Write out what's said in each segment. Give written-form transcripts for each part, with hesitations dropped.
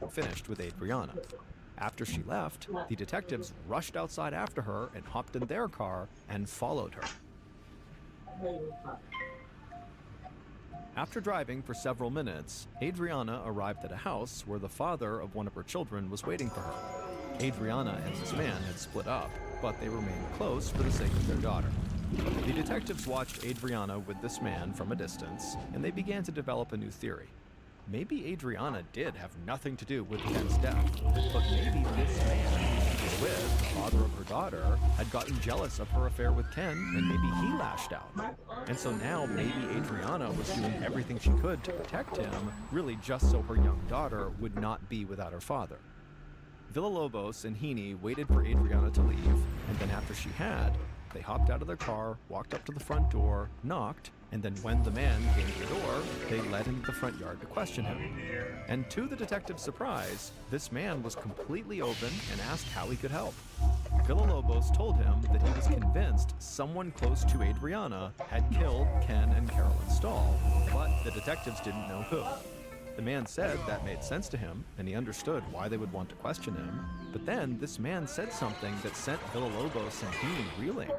finished with Adriana. After she left, the detectives rushed outside after her and hopped in their car and followed her. After driving for several minutes, Adriana arrived at a house where the father of one of her children was waiting for her. Adriana and this man had split up, but they remained close for the sake of their daughter. The detectives watched Adriana with this man from a distance, and they began to develop a new theory. Maybe Adriana did have nothing to do with Ken's death, but maybe this man she was with, the father of her daughter, had gotten jealous of her affair with Ken, and maybe he lashed out. And so now maybe Adriana was doing everything she could to protect him, really just so her young daughter would not be without her father. Villalobos and Heaney waited for Adriana to leave, and then after she had, they hopped out of their car, walked up to the front door, knocked, and then when the man came to the door, they led him to the front yard to question him. And to the detective's surprise, this man was completely open and asked how he could help. Villalobos told him that he was convinced someone close to Adriana had killed Ken and Carolyn Stahl, but the detectives didn't know who. The man said that made sense to him, and he understood why they would want to question him. But then this man said something that sent Villalobos and Heaney reeling.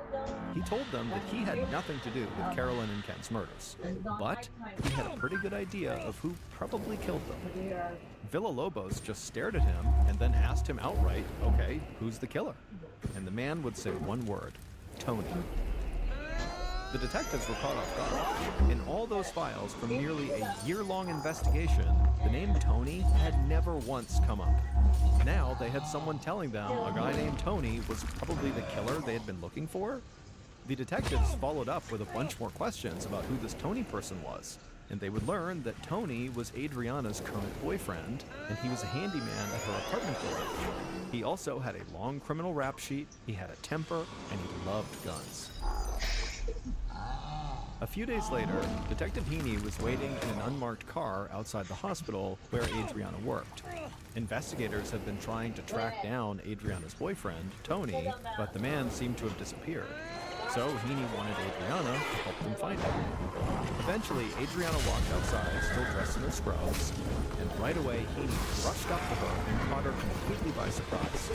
He told them that he had nothing to do with Carolyn and Ken's murders, but he had a pretty good idea of who probably killed them. Villalobos just stared at him and then asked him outright, okay, who's the killer? And the man would say one word, Tony. The detectives were caught off guard. In all those files from nearly a year-long investigation, the name Tony had never once come up. Now they had someone telling them a guy named Tony was probably the killer they had been looking for. The detectives followed up with a bunch more questions about who this Tony person was, and they would learn that Tony was Adriana's current boyfriend, and he was a handyman at her apartment building. He also had a long criminal rap sheet, he had a temper, and he loved guns. A few days later, Detective Heaney was waiting in an unmarked car outside the hospital where Adriana worked. Investigators had been trying to track down Adriana's boyfriend, Tony, but the man seemed to have disappeared. So Heaney wanted Adriana to help them find him. Eventually, Adriana walked outside, still dressed in her scrubs, and right away Heaney rushed up to her and caught her completely by surprise.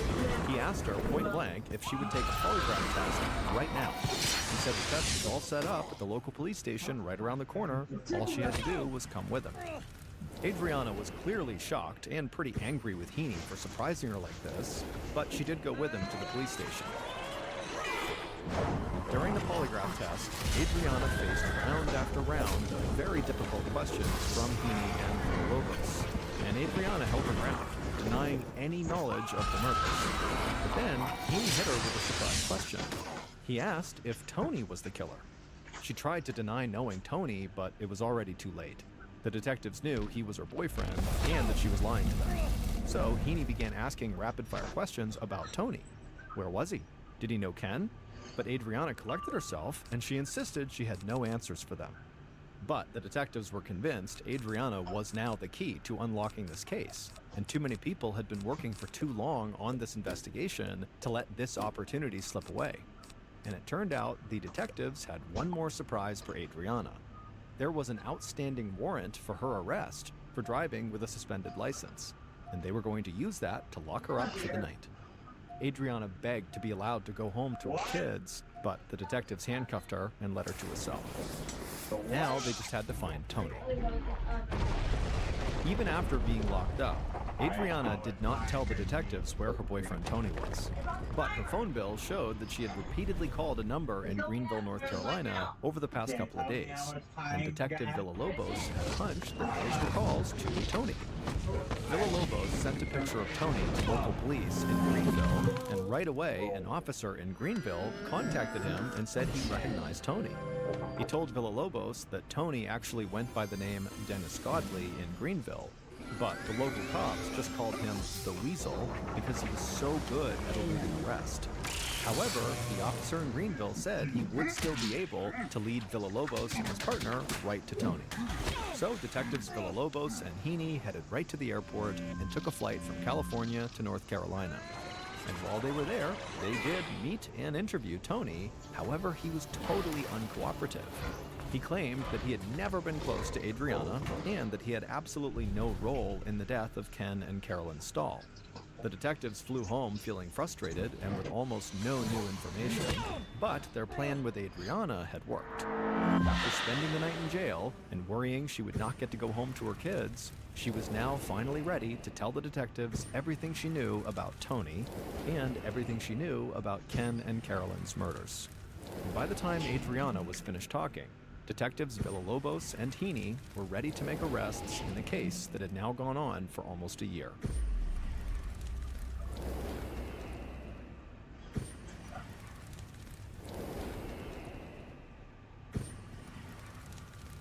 He asked her point blank if she would take a polygraph test right now. He said the test was all set up at the local police station right around the corner. All she had to do was come with him. Adriana was clearly shocked and pretty angry with Heaney for surprising her like this, but she did go with him to the police station. During the polygraph test, Adriana faced round after round of very difficult questions from Heaney and Villalobos, and Adriana held her ground, denying any knowledge of the murders. But then, Heaney hit her with a surprise question. He asked if Tony was the killer. She tried to deny knowing Tony, but it was already too late. The detectives knew he was her boyfriend and that she was lying to them. So Heaney began asking rapid-fire questions about Tony. Where was he? Did he know Ken? But Adriana collected herself, and she insisted she had no answers for them. But the detectives were convinced Adriana was now the key to unlocking this case, and too many people had been working for too long on this investigation to let this opportunity slip away. And it turned out the detectives had one more surprise for Adriana. There was an outstanding warrant for her arrest for driving with a suspended license, and they were going to use that to lock her up for the night. Adriana begged to be allowed to go home to her kids, but the detectives handcuffed her and led her to a cell. Now they just had to find Tony. Even after being locked up, Adriana did not tell the detectives where her boyfriend Tony was. But her phone bill showed that she had repeatedly called a number in Greenville, North Carolina over the past couple of days, and Detective Villalobos had a hunch that those were calls to Tony. Villalobos sent a picture of Tony to local police in Greenville, and right away an officer in Greenville contacted him and said he recognized Tony. He told Villalobos that Tony actually went by the name Dennis Godley in Greenville, but the local cops just called him the Weasel because he was so good at eluding arrest. However, the officer in Greenville said he would still be able to lead Villalobos and his partner right to Tony. So detectives Villalobos and Heaney headed right to the airport and took a flight from California to North Carolina. And while they were there, they did meet and interview Tony. However, he was totally uncooperative. He claimed that he had never been close to Adriana and that he had absolutely no role in the death of Ken and Carolyn Stahl. The detectives flew home feeling frustrated and with almost no new information, but their plan with Adriana had worked. After spending the night in jail and worrying she would not get to go home to her kids, she was now finally ready to tell the detectives everything she knew about Tony and everything she knew about Ken and Carolyn's murders. And by the time Adriana was finished talking, Detectives Villalobos and Heaney were ready to make arrests in a case that had now gone on for almost a year.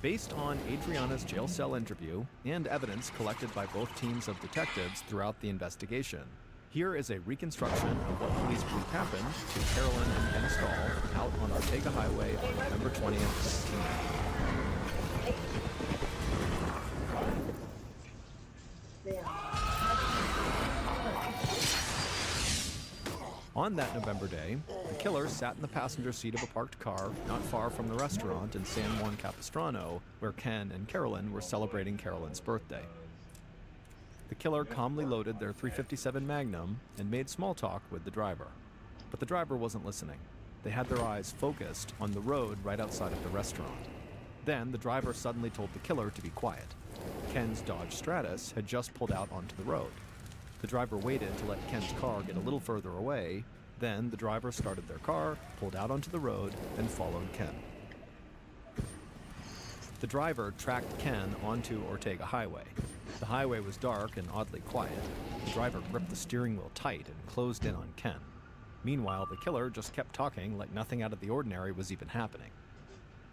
Based on Adriana's jail cell interview and evidence collected by both teams of detectives throughout the investigation, here is a reconstruction of what police believe happened to Carolyn and Ken Stahl out on Ortega Highway on November 20th, 1990. On that November day, the killer sat in the passenger seat of a parked car not far from the restaurant in San Juan Capistrano, where Ken and Carolyn were celebrating Carolyn's birthday. The killer calmly loaded their .357 Magnum and made small talk with the driver. But the driver wasn't listening. They had their eyes focused on the road right outside of the restaurant. Then the driver suddenly told the killer to be quiet. Ken's Dodge Stratus had just pulled out onto the road. The driver waited to let Ken's car get a little further away. Then the driver started their car, pulled out onto the road, and followed Ken. The driver tracked Ken onto Ortega Highway. The highway was dark and oddly quiet. The driver gripped the steering wheel tight and closed in on Ken. Meanwhile, the killer just kept talking like nothing out of the ordinary was even happening.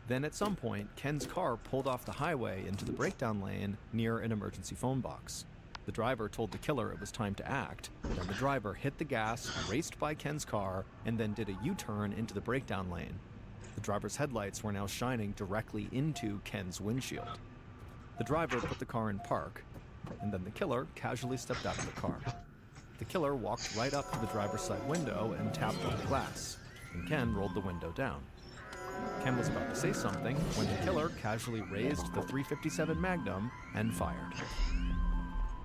Then at some point, Ken's car pulled off the highway into the breakdown lane near an emergency phone box. The driver told the killer it was time to act. Then the driver hit the gas, raced by Ken's car, and then did a U-turn into the breakdown lane. The driver's headlights were now shining directly into Ken's windshield. The driver put the car in park, and then the killer casually stepped out of the car. The killer walked right up to the driver's side window and tapped on the glass, and Ken rolled the window down. Ken was about to say something when the killer casually raised the .357 Magnum and fired.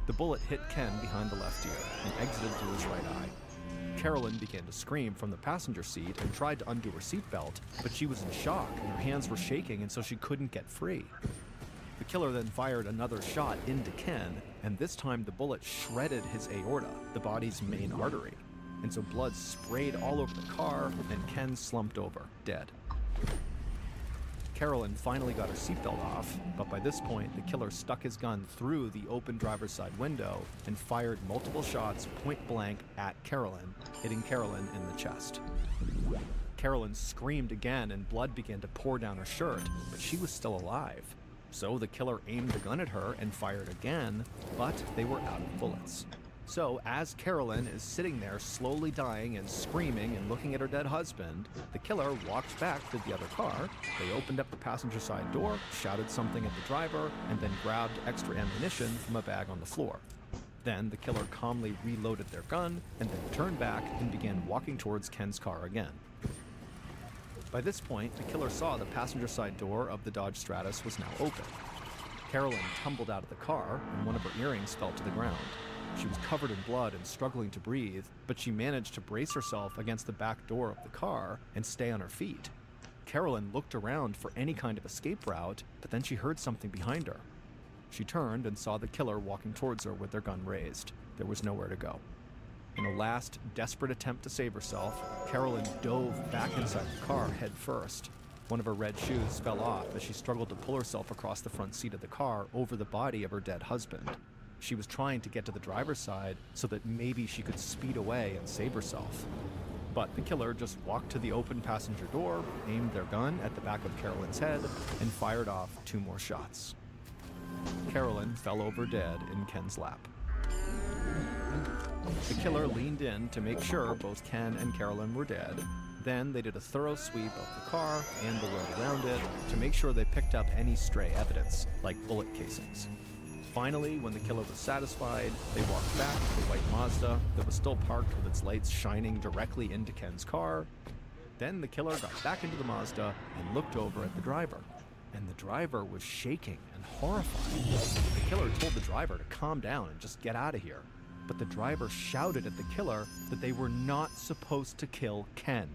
The bullet hit Ken behind the left ear and exited through his right eye. Carolyn began to scream from the passenger seat and tried to undo her seatbelt, but she was in shock and her hands were shaking and so she couldn't get free. The killer then fired another shot into Ken, and this time the bullet shredded his aorta, the body's main artery. And so blood sprayed all over the car, and Ken slumped over, dead. Carolyn finally got her seatbelt off, but by this point, the killer stuck his gun through the open driver's side window and fired multiple shots point blank at Carolyn, hitting Carolyn in the chest. Carolyn screamed again, and blood began to pour down her shirt, but she was still alive. So the killer aimed the gun at her and fired again, but they were out of bullets. So as Carolyn is sitting there slowly dying and screaming and looking at her dead husband, the killer walked back to the other car. They opened up the passenger side door, shouted something at the driver, and then grabbed extra ammunition from a bag on the floor. Then the killer calmly reloaded their gun and then turned back and began walking towards Ken's car again. By this point, the killer saw the passenger side door of the Dodge Stratus was now open. Carolyn tumbled out of the car, and one of her earrings fell to the ground. She was covered in blood and struggling to breathe, but she managed to brace herself against the back door of the car and stay on her feet. Carolyn looked around for any kind of escape route, but then she heard something behind her. She turned and saw the killer walking towards her with their gun raised. There was nowhere to go. In a last, desperate attempt to save herself, Carolyn dove back inside the car head first. One of her red shoes fell off as she struggled to pull herself across the front seat of the car over the body of her dead husband. She was trying to get to the driver's side so that maybe she could speed away and save herself. But the killer just walked to the open passenger door, aimed their gun at the back of Carolyn's head, and fired off 2 more shots. Carolyn fell over dead in Ken's lap. The killer leaned in to make sure both Ken and Carolyn were dead. Then they did a thorough sweep of the car and the road around it to make sure they picked up any stray evidence, like bullet casings. Finally, when the killer was satisfied, they walked back to the white Mazda that was still parked with its lights shining directly into Ken's car. Then the killer got back into the Mazda and looked over at the driver. and the driver was shaking and horrified. The killer told the driver to calm down and just get out of here. But the driver shouted at the killer that they were not supposed to kill Ken.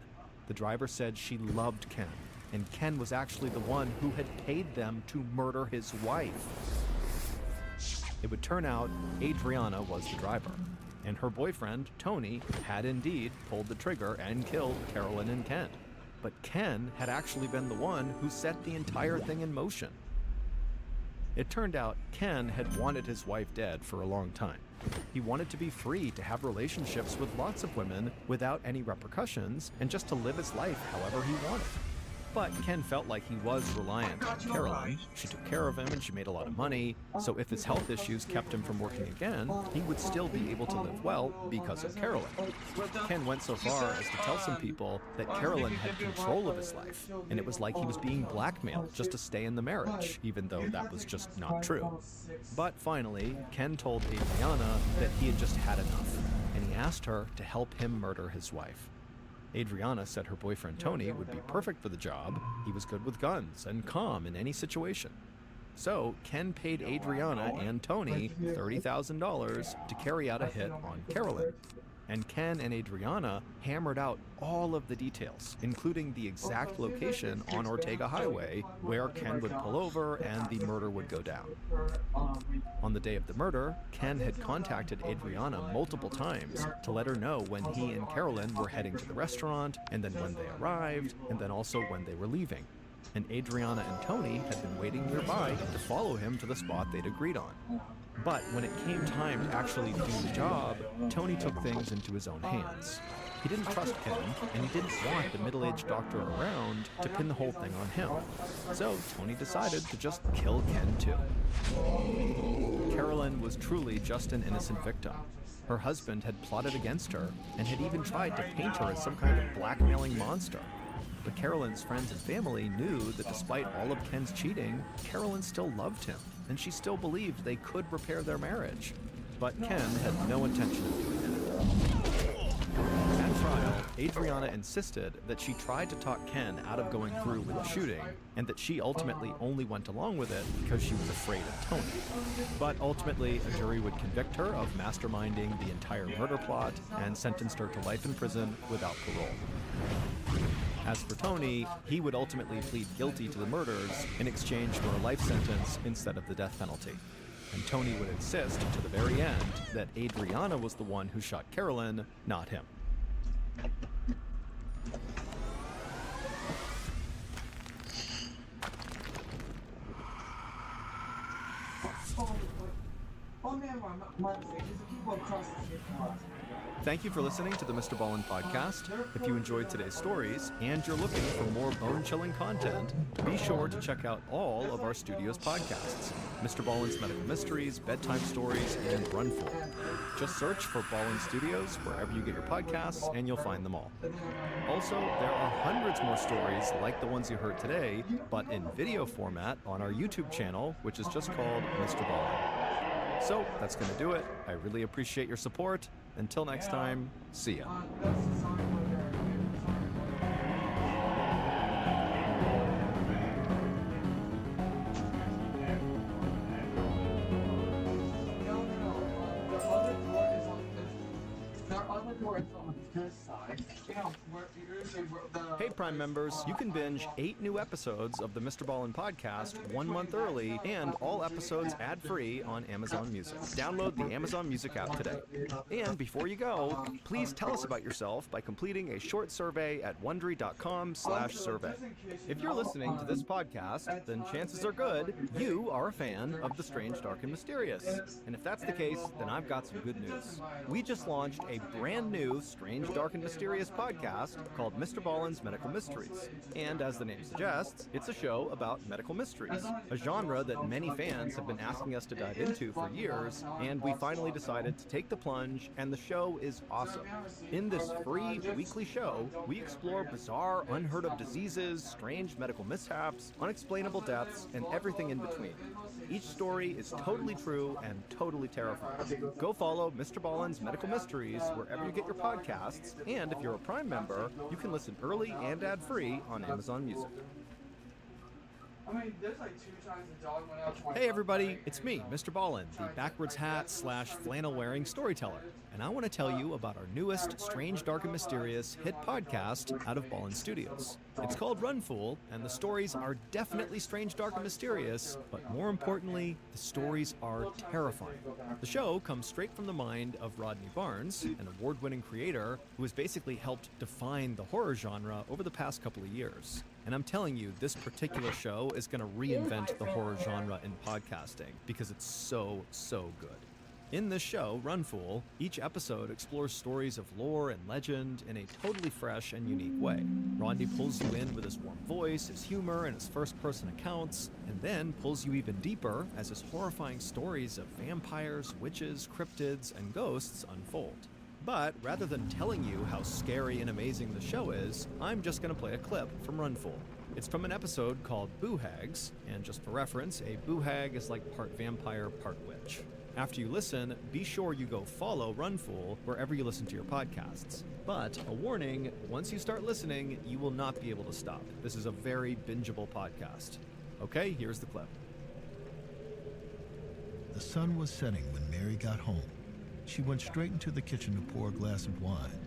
The driver said she loved Ken, and Ken was actually the one who had paid them to murder his wife. It would turn out Adriana was the driver, and her boyfriend, Tony, had indeed pulled the trigger and killed Carolyn and Ken. But Ken had actually been the one who set the entire thing in motion. It turned out Ken had wanted his wife dead for a long time. He wanted to be free to have relationships with lots of women without any repercussions and just to live his life however he wanted. But Ken felt like he was reliant on Carolyn. She took care of him and she made a lot of money, so if his health issues kept him from working again, he would still be able to live well because of Carolyn. Ken went so far as to tell some people that Carolyn had control of his life, and it was like he was being blackmailed just to stay in the marriage, even though that was just not true. But finally, Ken told Adriana that he had just had enough, and he asked her to help him murder his wife. Adriana said her boyfriend Tony would be perfect for the job. He was good with guns and calm in any situation. So Ken paid Adriana and Tony $30,000 to carry out a hit on Carolyn. And Ken and Adriana hammered out all of the details, including the exact location on Ortega Highway where Ken would pull over and the murder would go down. On the day of the murder, Ken had contacted Adriana multiple times to let her know when he and Carolyn were heading to the restaurant, and then when they arrived, and then also when they were leaving. And Adriana and Tony had been waiting nearby to follow him to the spot they'd agreed on. But when it came time to actually do the job, Tony took things into his own hands. He didn't trust Ken, and he didn't want the middle-aged doctor around to pin the whole thing on him. So Tony decided to just kill Ken too. Carolyn was truly just an innocent victim. Her husband had plotted against her and had even tried to paint her as some kind of blackmailing monster. But Carolyn's friends and family knew that despite all of Ken's cheating, Carolyn still loved him, and she still believed they could repair their marriage. But Ken had no intention of doing that. At trial, Adriana insisted that she tried to talk Ken out of going through with the shooting, and that she ultimately only went along with it because she was afraid of Tony. But ultimately, a jury would convict her of masterminding the entire murder plot and sentenced her to life in prison without parole. As for Tony, he would ultimately plead guilty to the murders in exchange for a life sentence instead of the death penalty. And Tony would insist to the very end that Adriana was the one who shot Carolyn, not him. Thank you for listening to the Mr. Ballin podcast. If you enjoyed today's stories and you're looking for more bone-chilling content, be sure to check out all of our studio's podcasts: Mr. Ballin's Medical Mysteries, Bedtime Stories, and Run For It. Just search for Ballin Studios wherever you get your podcasts and you'll find them all. Also, there are hundreds more stories like the ones you heard today, but in video format on our YouTube channel, which is just called Mr. Ballin. So that's going to do it. I really appreciate your support. Until next time, see ya. Hey Prime members, you can binge 8 new episodes of the Mr. Ballin podcast 1 month early and all episodes ad-free on Amazon Music. Download the Amazon Music app today. And before you go, please tell us about yourself by completing a short survey at wondery.com/survey. If you're listening to this podcast, then chances are good you are a fan of The Strange, Dark, and Mysterious. And if that's the case, then I've got some good news. We just launched a brand new Strange, Dark, and Mysterious podcast called Mr. Ballin's Medical Mysteries. And as the name suggests, it's a show about medical mysteries, a genre that many fans have been asking us to dive into for years, and we finally decided to take the plunge, and the show is awesome. In this free weekly show, we explore bizarre, unheard of diseases, strange medical mishaps, unexplainable deaths, and everything in between. Each story is totally true and totally terrifying. Go follow Mr. Ballin's Medical Mysteries wherever you get your podcasts, and if you're a Prime member, you can listen early and ad-free on Amazon Music. I mean, there's like 2 times the dog went out. Hey everybody, it's me, Mr. Ballin, the backwards hat slash flannel wearing storyteller, and I want to tell you about our newest Strange, Dark, and Mysterious hit podcast out of Ballin Studios. It's called Run Fool, and the stories are definitely strange, dark, and mysterious, but more importantly, the stories are terrifying. The show comes straight from the mind of Rodney Barnes, an award-winning creator who has basically helped define the horror genre over the past couple of years. And I'm telling you, this particular show is going to reinvent the horror genre in podcasting because it's so, so good. In this show, Run Fool, each episode explores stories of lore and legend in a totally fresh and unique way. Rodney pulls you in with his warm voice, his humor, and his first-person accounts, and then pulls you even deeper as his horrifying stories of vampires, witches, cryptids, and ghosts unfold. But rather than telling you how scary and amazing the show is, I'm just going to play a clip from Run Fool. It's from an episode called Boo Hags, and just for reference, a boo hag is like part vampire, part witch. After you listen, be sure you go follow Run Fool wherever you listen to your podcasts. But a warning, once you start listening, you will not be able to stop. This is a very bingeable podcast. Okay, here's the clip. The sun was setting when Mary got home. She went straight into the kitchen to pour a glass of wine.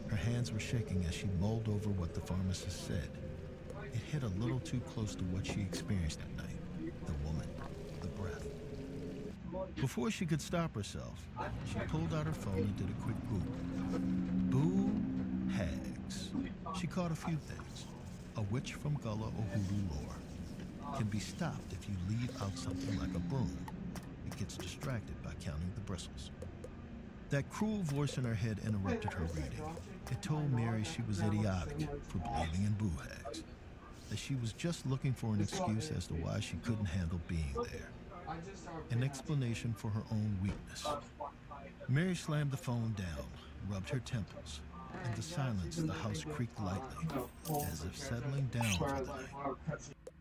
Her hands were shaking as she mulled over what the pharmacist said. It hit a little too close to what she experienced that night. The woman, the breath. Before she could stop herself, she pulled out her phone and did a quick Google. Boo hags. She caught a few things. A witch from Gullah or Hoodoo lore. Can be stopped if you leave out something like a broom. It gets distracted by counting the bristles. That cruel voice in her head interrupted her reading. It told Mary she was idiotic for believing in boo hags, that she was just looking for an excuse as to why she couldn't handle being there, an explanation for her own weakness. Mary slammed the phone down, rubbed her temples. In the silence, the house creaked lightly, as if settling down for the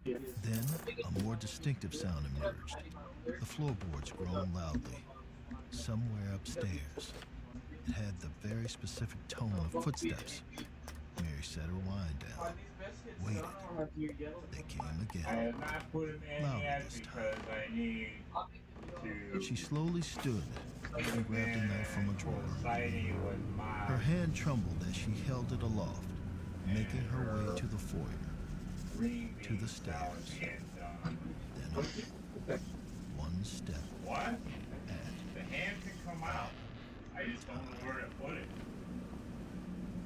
night. Then, a more distinctive sound emerged. The floorboards groaned loudly. Somewhere upstairs. It had the very specific tone of footsteps. Mary set her wine down. Waited. They came again. Louder this time. She slowly stood and grabbed a knife from a drawer. Her hand trembled as she held it aloft, making her way to the foyer, to the stairs. Then up. One step. What? The hand can come out. I just don't know where to put it.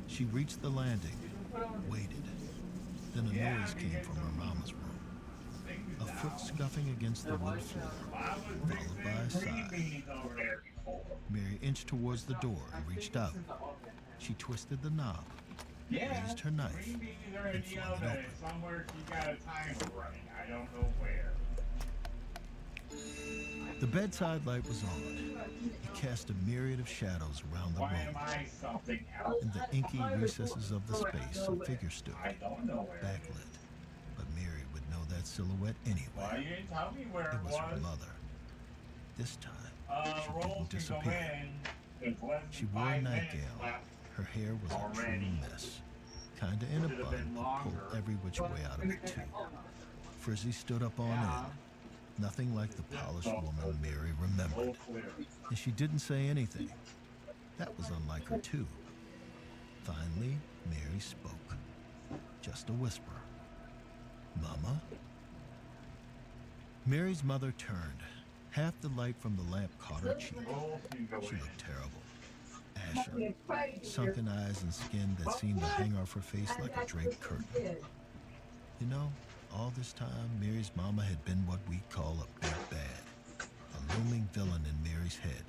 She reached the landing, waited. Then a noise came from her mama's room. A foot scuffing against the wood floor, followed by a sigh. Mary inched towards the door and reached out. She twisted the knob, raised her knife, and flung it open. Somewhere she got a timer running. I don't know where. The bedside light was on. It cast a myriad of shadows around the room. In the inky recesses of the space, a figure stood, backlit. But Mary would know that silhouette anyway. It was her mother. This time, she didn't disappear. She wore a nightgown. Her hair was a true mess. Kinda in a bun, but pulled every which way out of it, too. Frizzy stood up on end. Nothing like the polished woman Mary remembered. And she didn't say anything. That was unlike her, too. Finally, Mary spoke. Just a whisper. Mama? Mary's mother turned. Half the light from the lamp caught her cheek. She looked terrible. Ashen, sunken eyes and skin that seemed to hang off her face like a draped curtain. You know, all this time, Mary's mama had been what we'd call a big bad, a looming villain in Mary's head,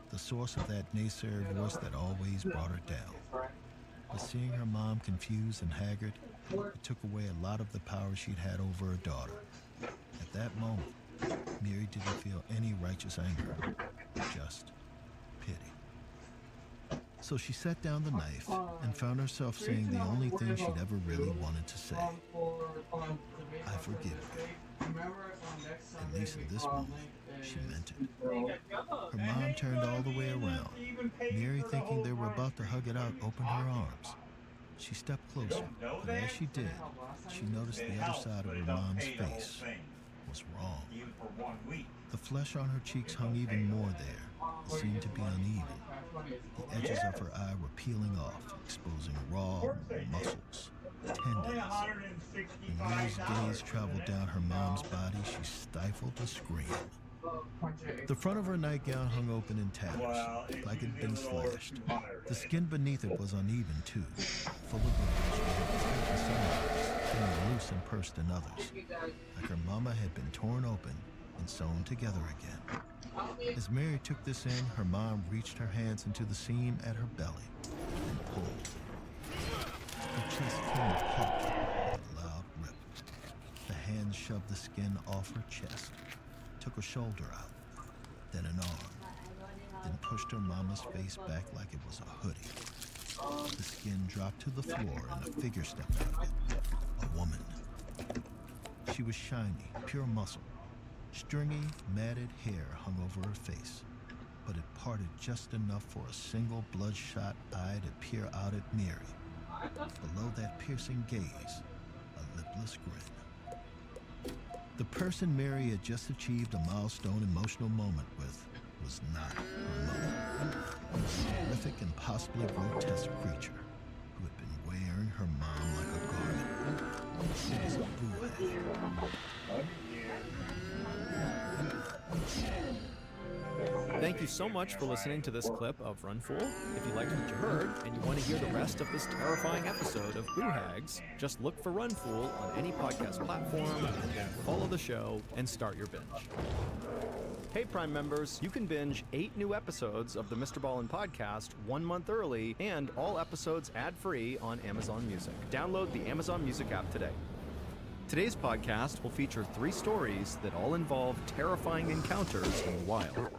the source of that naysayer voice that always brought her down. But seeing her mom confused and haggard, it took away a lot of the power she'd had over her daughter. At that moment, Mary didn't feel any righteous anger, just pity. So she set down the knife and found herself saying the only thing she'd ever really wanted to say. I forgive you. At least in this moment, she meant it. Her mom turned all the way around. Mary, thinking they were about to hug it out, opened her arms. She stepped closer, but as she did, she noticed the other side of her mom's face was wrong. Even for 1 week. The flesh on her cheeks hung even more there. It seemed to be uneven. The edges of her eye were peeling off, exposing raw muscles, Only tendons. When Leah's gaze traveled down her mom's body, she stifled a scream. The front of her nightgown hung open in tatters, like it had been slashed. The skin beneath it was uneven, too, full of burns, in some areas, feeling loose and pursed in others, like her mama had been torn open and sewn together again. As Mary took this in, her mom reached her hands into the seam at her belly and pulled. Her chest came apart with a loud rip. The hands shoved the skin off her chest, took a shoulder out, then an arm, then pushed her mama's face back like it was a hoodie. The skin dropped to the floor and a figure stepped out of it. A woman. She was shiny, pure muscle. Stringy, matted hair hung over her face, but it parted just enough for a single bloodshot eye to peer out at Mary. Below that piercing gaze, a lipless grin. The person Mary had just achieved a milestone emotional moment with was not her mother. A horrific and possibly grotesque creature who had been wearing her mom like a garment. It was a boo. Thank you so much for listening to this clip of Run Fool. If you liked what you heard and you want to hear the rest of this terrifying episode of Boo Hags, just look for Run Fool on any podcast platform and then follow the show and start your binge. Hey Prime members, you can binge 8 new episodes of the Mr. Ballin podcast 1 month early and all episodes ad-free on Amazon Music. Download the Amazon Music app today. Today's podcast will feature 3 stories that all involve terrifying encounters in the wild.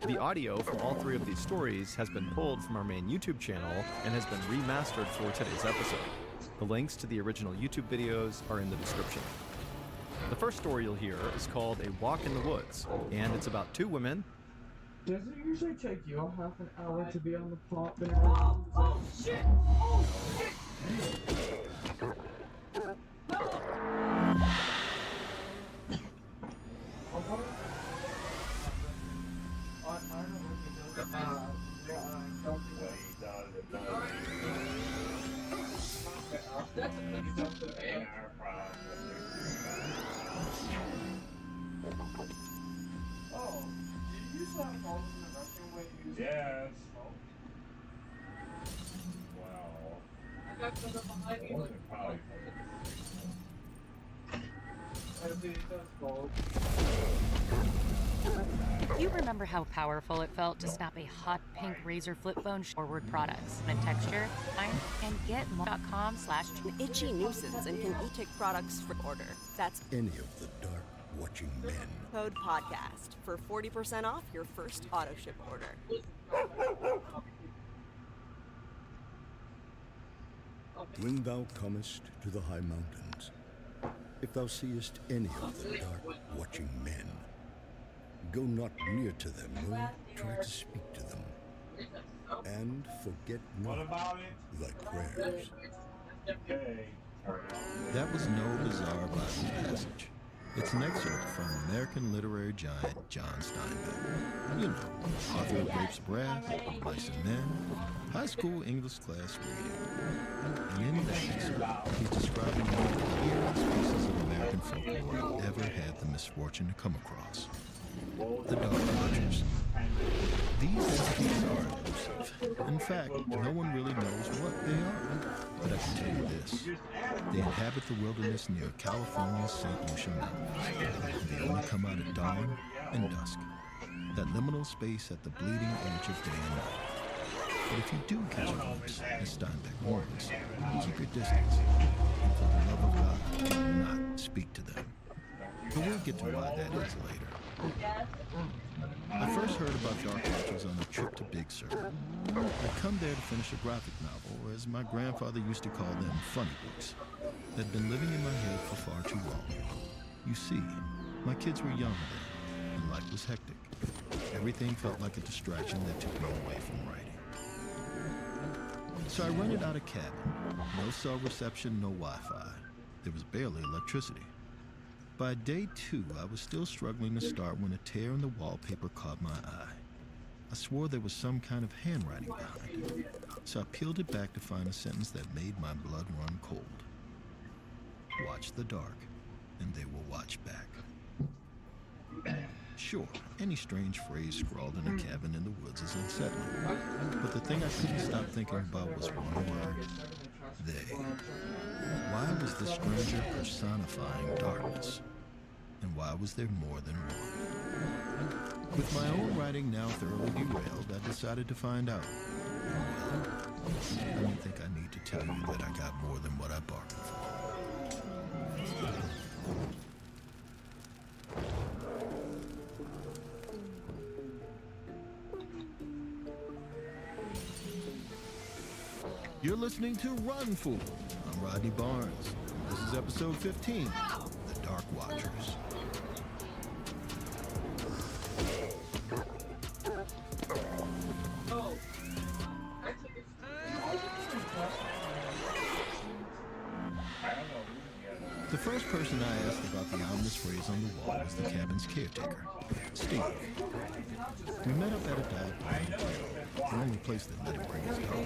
The audio from all 3 of these stories has been pulled from our main YouTube channel and has been remastered for today's episode. The links to the original YouTube videos are in the description. The first story you'll hear is called A Walk in the Woods, and it's about 2 women. Does it usually take you a half an hour to be on the pop? Oh shit! Oh shit! Oh, did you use that phone in the restroom when you used Yes. Well, I got something behind me. wasn't probably. You remember how powerful it felt to snap a hot pink razor flip phone forward products and texture? And get more.com/. Itchy nuisance and can e-tick products for order. That's Any of the dark watching men. code podcast for 40% off your first auto ship order. When thou comest to the high mountains, if thou seest any of the dark watching men, go not near to them, nor try to speak to them. And forget What not about it? thy prayers. Okay. That was no bizarre Bible passage. It's an excerpt from American literary giant John Steinbeck. You know, author of Grapes of Wrath, Mice and Men, high school English class reading. And in that excerpt, he's describing one of the weirdest pieces of American folklore I've ever had the misfortune to come across. The Dark Watchers. These entities are elusive. In fact, no one really knows what they are. But I can tell you this. They inhabit the wilderness near California's St. Lucia Mountains. They only come out at dawn and dusk. That liminal space at the bleeding edge of day and night. But if you do catch a glimpse, as Steinbeck warns, keep your distance. And for the love of God, do not speak to them. But we'll get to why that is later. I first heard about Dark Watchers on a trip to Big Sur. I'd come there to finish a graphic novel, or as my grandfather used to call them, funny books, that'd been living in my head for far too long. You see, my kids were young then, and life was hectic. Everything felt like a distraction that took me away from writing. So I rented out a cabin. No cell reception, no Wi-Fi. There was barely electricity. By day 2, I was still struggling to start when a tear in the wallpaper caught my eye. I swore there was some kind of handwriting behind it, so I peeled it back to find a sentence that made my blood run cold. Watch the dark, and they will watch back. Sure, any strange phrase scrawled in a cabin in the woods is unsettling, but the thing I couldn't stop thinking about was one word: they. Why was the stranger personifying darkness? And why was there more than one? With my own writing now thoroughly derailed, I decided to find out. And well, I don't think I need to tell you that I got more than what I bargained for. You're listening to Run Fool. I'm Rodney Barnes. This is episode 15, The Dark Watchers. The first person I asked about the ominous phrase on the wall was the cabin's caretaker, Steve. We met up at a dive bar, the only place that let him bring his dog.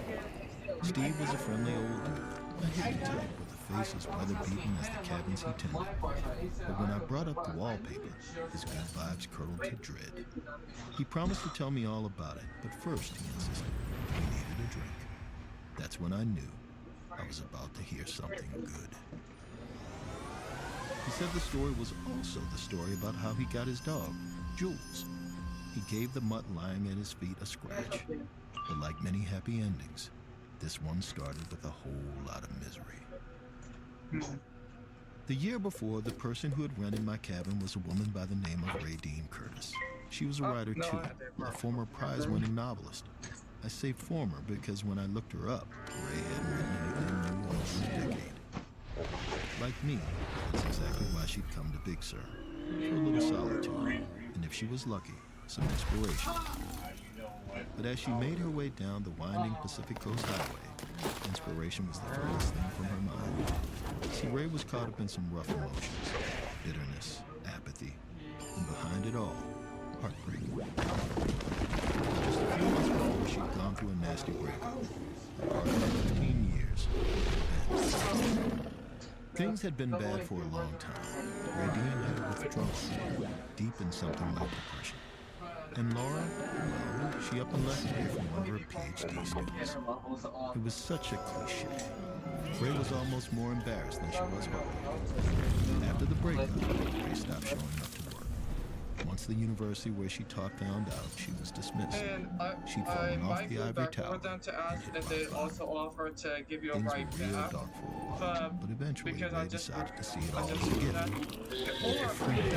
Steve was a friendly old dude, a hippie type with a face as weather-beaten as the cabins he tended. But when I brought up the wallpaper, his good vibes curdled to dread. He promised to tell me all about it, but first, he insisted, we needed a drink. That's when I knew I was about to hear something good. He said the story was also the story about how he got his dog, Jules. He gave the mutt lying at his feet a scratch, but like many happy endings, this one started with a whole lot of misery. The year before, the person who had rented my cabin was a woman by the name of Radine Curtis. She was a writer too, a former prize-winning novelist. I say former because when I looked her up, Ray hadn't written anything new in over a decade. Like me, that's exactly why she'd come to Big Sur, for a little solitude, and if she was lucky, some inspiration. But as she made her way down the winding Pacific Coast Highway, inspiration was the furthest thing from her mind. See, Ray was caught up in some rough emotions, bitterness, apathy, and behind it all, heartbreak. Just a few months before, she'd gone through a nasty breakup. A partner of 15 years. Things had been bad for a long time. Radine had a withdrawal, deep in something like depression. And Laura, well, she up and left here from one of her PhD students. It was such a cliche. Ray was almost more embarrassed than she was happy. After the breakup, Ray stopped showing up to work. Once the university where she taught found out, she was dismissed. And She'd I fallen off might the go ivory back tower for them to and ask hit if by they fire. also offer to give you a Things were right real back. dark for a while, but eventually because Ray I just decided to see it I all just as a knew gift. that. With Or freedom, to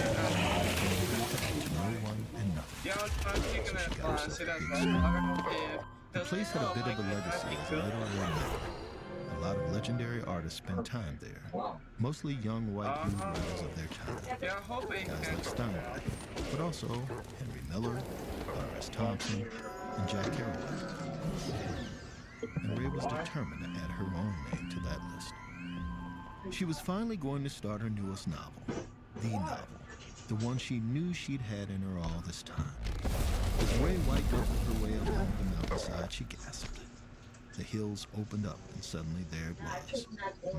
no one and nothing. yeah, I'm taking So she it got herself say a that big well. suit. I don't know if The place had a bit of a legacy as a literary mecca. A lot of legendary artists spent time there, mostly young white dude writers of their time. yeah, I'm hoping Guys like Steinbeck, but also Henry Miller, R.S. Thompson, and Jack Kerouac. And Ray was determined to add her own name to that list. She was finally going to start her newest novel, the novel, the one she knew she'd had in her all this time. As Ray White drifted her way up over the mountainside, she gasped. The hills opened up, and suddenly there it was.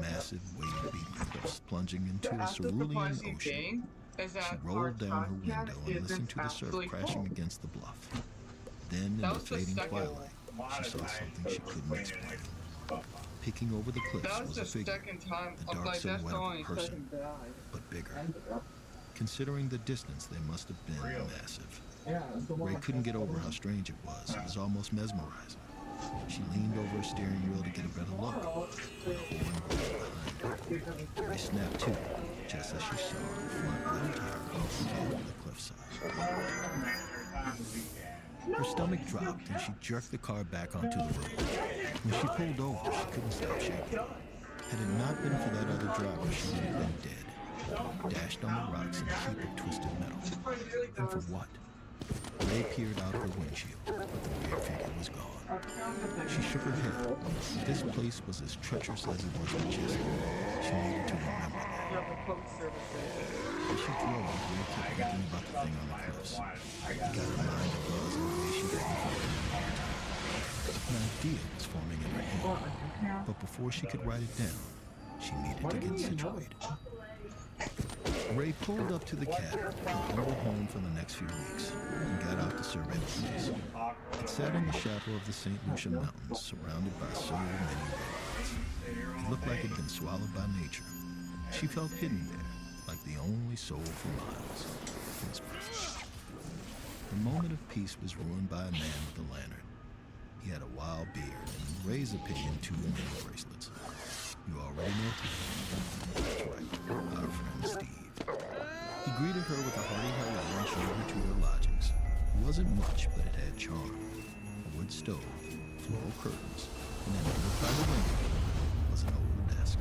Massive, wave-beaten cliffs plunging into a cerulean ocean. She rolled down her window and listened to the surf crashing against the bluff. Then, in the fading twilight, she saw something she couldn't explain. Peeking over the cliffs was a figure, the dark silhouette of a person, but bigger. Considering the distance, they must have been massive. Ray couldn't get over how strange it was. It was almost mesmerizing. She leaned over her steering wheel to get a better look, when a horn blew behind her. Ray snapped to, just as she saw her front left tire over the cliffside. Her stomach dropped and she jerked the car back onto the road. When she pulled over, she couldn't stop shaking. Had it not been for that other driver, she would have been dead. Dashed on the rocks in a heap of twisted metal. And for what? Ray peered out her windshield, but the weird figure was gone. She shook her head. This place was as treacherous as it was majestic. She needed to remember that. As she drove, Ray kept thinking about the thing on the cliffs. He got her mind to buzz in a way she hadn't thought in a long time. An idea was forming in her head, but before she could write it down, she needed to get situated. Ray pulled up to the cabin, her humble home for the next few weeks, and got out to survey the place. It sat in the shadow of the St. Lucia Mountains, surrounded by so many redwoods. It looked like it had been swallowed by nature. She felt hidden there, like the only soul for miles. The moment of peace was ruined by a man with a lantern. He had a wild beard, and in Ray's opinion, 2 many bracelets. You already know Steve. That's right, our friend Steve. He greeted her with a hearty hello and showed her to her lodgings. It wasn't much, but it had charm. A wood stove, floral curtains, and then over by the window was an old desk.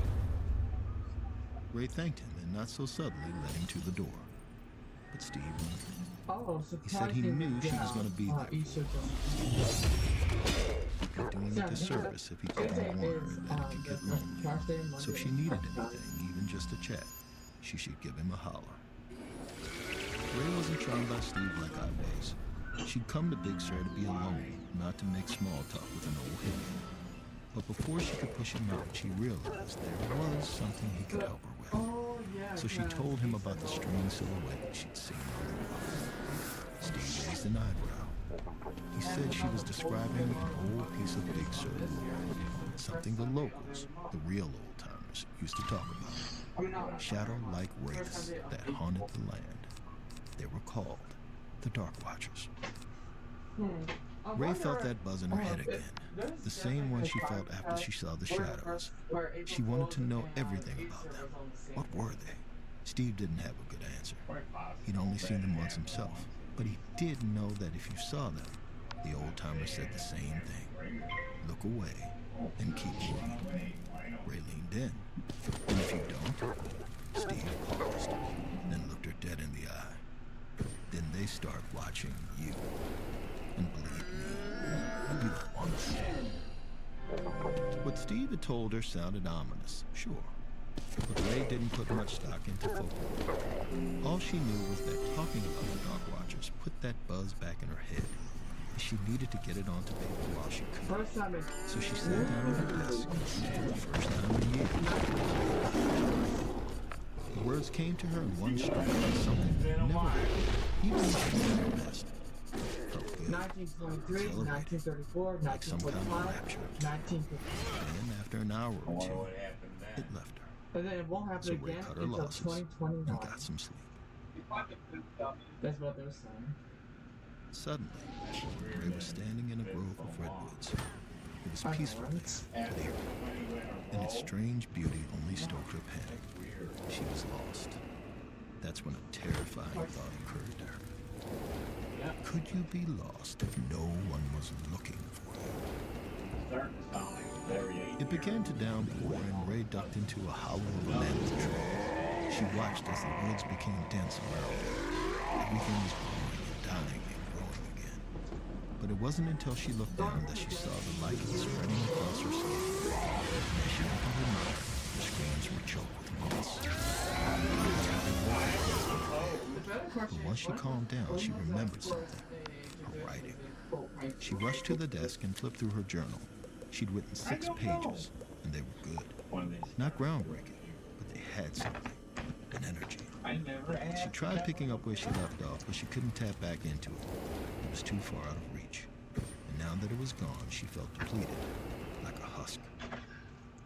Ray thanked him and not so subtly led him to the door. But Steve wondered. He said he knew she was going to be there. He'd be doing a disservice if he didn't warn her that it could get lonely. So if she needed anything, even just a chat, she should give him a holler. Ray wasn't charmed by Steve like I was. She'd come to Big Sur to be alone, not to make small talk with an old hippie. But before she could push him out, she realized there was something he could help her with. So she told him about the strange silhouette she'd seen on the wall. Steve raised an eyebrow. He said she was describing an old piece of Big Sur lore, something the locals, the real old-timers, used to talk about. Shadow-like wraiths that haunted the land. They were called the Dark Watchers. Ray felt that buzz in her head again, the same one she felt after she saw the shadows. She wanted to know everything about them. What were they? Steve didn't have a good answer. He'd only seen them once himself, but he did know that if you saw them, the old-timer said the same thing. Look away and keep moving. Ray leaned in. And if you don't, Steve paused, then looked her dead in the eye. Then they start watching you. And believe me, you don't want that. What Steve had told her sounded ominous, sure. But Ray didn't put much stock into folklore. All she knew was that talking about the Dark Watchers put that buzz back in her head. She needed to get it onto paper while she could. So she sat down at her desk for the first time in years. The words came to her in one stroke, something that never happened, even when she did her best. Felt good, 1923, 1934, like some kind of 1945, rapture. 1950. Then, after an hour or two, it left her. And then it won't happen So Ray again cut her until losses 2029. and got some sleep. That's what they were saying. Suddenly, Ray was standing in a grove of redwoods. It was peaceful there, clear, and its strange beauty only stoked her panic. She was lost. That's when a terrifying thought occurred to her. Could you be lost if no one was looking for you? It began to downpour, and Ray ducked into a hollow of a mammoth tree. She watched as the woods became dense around her. Everything was growing and dying and growing again. But it wasn't until she looked down that she saw the lichen spreading across her skin. And as she opened her mouth, her screams were choked with moss. But once she calmed down, she remembered something. Her writing. She rushed to the desk and flipped through her journal. She'd written 6 pages, and they were good. Not groundbreaking, but they had something. An energy. She tried picking up where she left off, but she couldn't tap back into it. It was too far out of reach. And now that it was gone, she felt depleted, like a husk.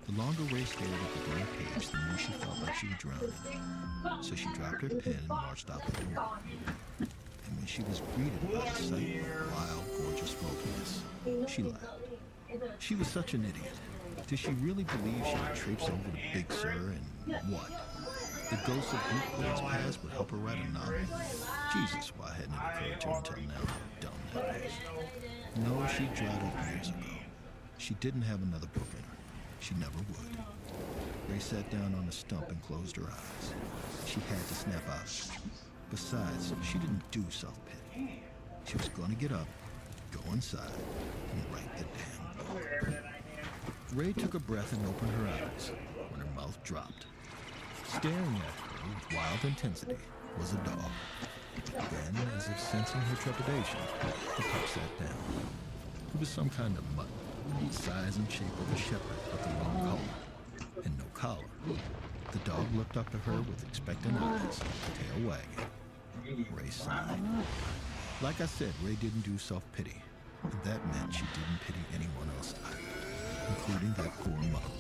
The longer Ray stared at the blank page, the more she felt like she was drowning. So she dropped her pen and marched out the door. And when she was greeted by the sight of wild, gorgeous wilderness, she laughed. She was such an idiot. Did she really believe she would traipse over to Big Sur and what? The ghosts of Greek poets past would help her write a novel? Jesus, why hadn't it occurred to her until now how dumb that was? No, she dried up years ago. She didn't have another book in her. She never would. Ray sat down on a stump and closed her eyes. She had to snap out of it. Besides, she didn't do self-pity. She was going to get up, go inside, and write the Ray took a breath and opened her eyes when her mouth dropped. Staring at her with wild intensity was a dog. Then, as if sensing her trepidation, the pup sat down. It was some kind of mutt, the size and shape of a shepherd with a long collar and no collar. The dog looked up at her with expectant eyes, tail wagging. Ray sighed. Like I said, Ray didn't do self-pity, and that meant she didn't pity anyone else either, including that poor mother.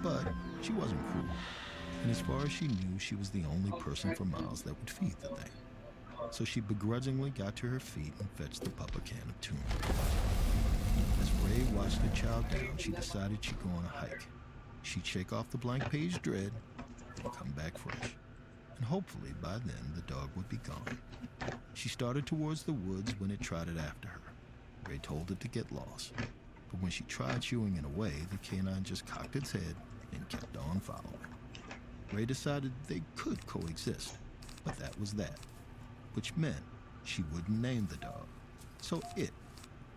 But she wasn't cruel, and as far as she knew, she was the only person for miles that would feed the thing. So she begrudgingly got to her feet and fetched the pup a can of tuna. As Ray watched the child down, she decided she'd go on a hike. She'd shake off the blank page dread and come back fresh. And hopefully by then the dog would be gone. She started towards the woods when it trotted after her. Ray told it to get lost. But when she tried shooing it away, the canine just cocked its head and kept on following. Ray decided they could coexist, but that was that. Which meant she wouldn't name the dog. So it,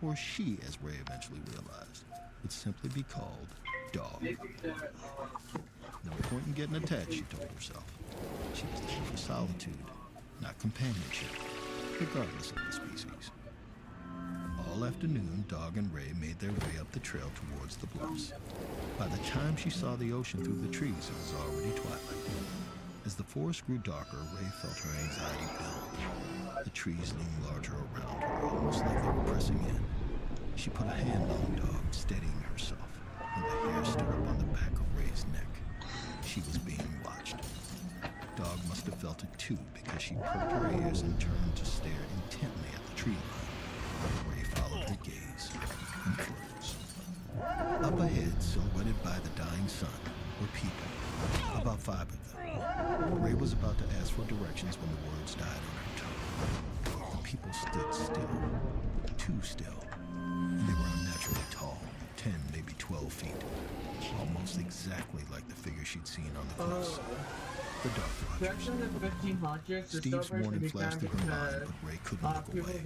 or she as Ray eventually realized, would simply be called Dog. No point in getting attached, she told herself. She was looking for solitude, not companionship, regardless of the species. All afternoon, Dog and Ray made their way up the trail towards the bluffs. By the time she saw the ocean through the trees, it was already twilight. As the forest grew darker, Ray felt her anxiety build. The trees loomed larger around her, almost like they were pressing in. She put a hand on Dog, steadying herself, and the hair stood up on the back of Ray's neck. She was being watched. Dog must have felt it too, because she perked her ears and turned to stare intently at the tree line. Ray followed her gaze and froze. Up ahead, silhouetted by the dying sun, were people, about 5 of them. Ray was about to ask for directions when the words died on her tongue. The people stood still, too still, and they were unnaturally tall, 10, maybe 12 feet, almost exactly like the figure she'd seen on the cliffs. The Dark Watchers. Steve's warning flashed through her mind, but Ray couldn't look away.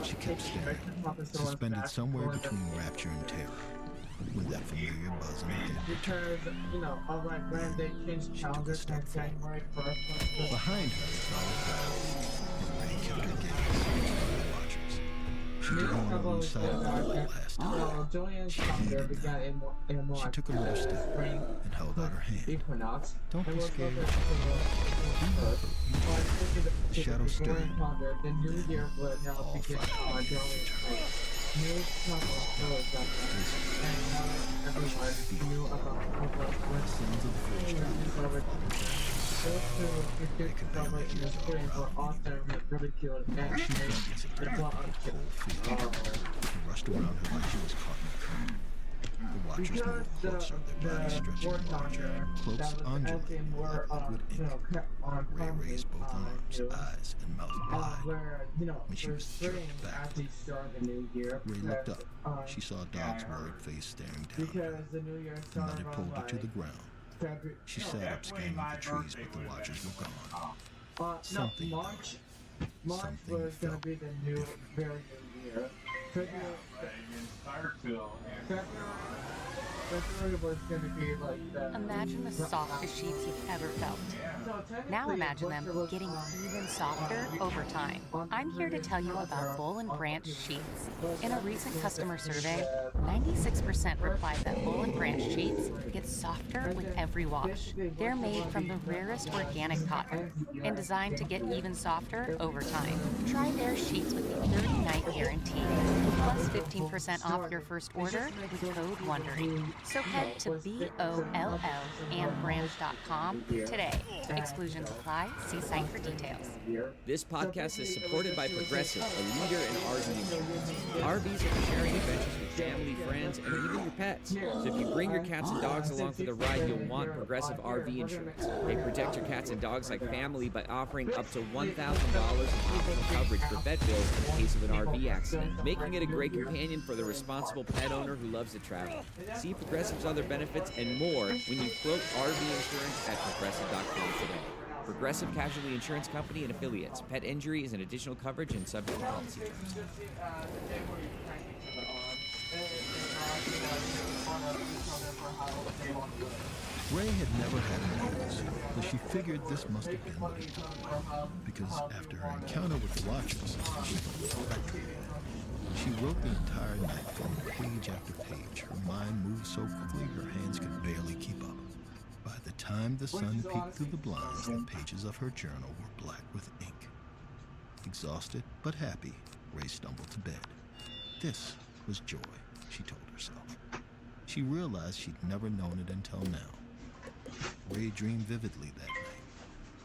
She kept staring, suspended somewhere between rapture and terror, with that familiar buzz in her head. Because, all my brand they changed calendars on January 1st. Behind her, it followed down, and Ray kept her gaze on the Watchers. She didn't want to lose sight of them like last time. Julian's She calendar hated began them. in March. She took another step and held out her hand. Equinox. Don't be scared. The shadow stirred. The new year would now All begin 5 on Julian's face. New couple shows up, and now everyone knew about The sounds of the forest travel. those who refused to celebrate in the spring were often ridiculed and She made felt this the plot whole field. He rushed around her like she was caught in a current. The Watchers because moved closer, their bodies stretching larger, close, undulating like liquid ink. Ray raised both arms, eyes, and mouth wide. When she was jerked back, as he started the new year, Ray looked up. She saw Dog's worried face staring down. because the new year The started mud had pulled her to the ground. February. She sat up scanning the trees, but the Watchers were gone. No, Something March Something was going felt to be the new, different. very new year. February was going to be like the... Imagine the softest sheets you've ever felt. So Now technically, imagine them winter was, getting even softer over time. I'm here to tell you about Boll and Branch sheets. In a recent customer survey, 96% replied that Boll and Branch sheets get softer with every wash. They're made from the rarest organic cotton and designed to get even softer over time. Try their sheets with the 30-night guarantee, plus 15% off your first order with code WONDERY. So head to BOLLandbranch.com today. Exclusions apply. See site for details. This podcast is supported by Progressive, a leader in RV insurance. RVs are for sharing adventures with family, friends, and even your pets. So if you bring your cats and dogs along for the ride, you'll want Progressive RV insurance. They protect your cats and dogs like family by offering up to $1,000 in optional coverage for vet bills in the case of an RV accident, making it a great companion for the responsible pet owner who loves to travel. See Progressive's other benefits and more when you quote RV insurance at Progressive.com today. Progressive Casualty Insurance Company and affiliates. Pet injury is an additional coverage and subject to policy terms. the day where you crank each other on. Ray had never had a nose, but she figured this must have been what he thought, because after her encounter with the Watchers, she felt electrocuted. She wrote the entire night, filling page after page. Her mind moved so quickly her hands could barely keep up. By the time the sun peeked through the blinds, the pages of her journal were black with ink. Exhausted but happy, Ray stumbled to bed. This was joy, she told herself. She realized she'd never known it until now. Ray dreamed vividly that night.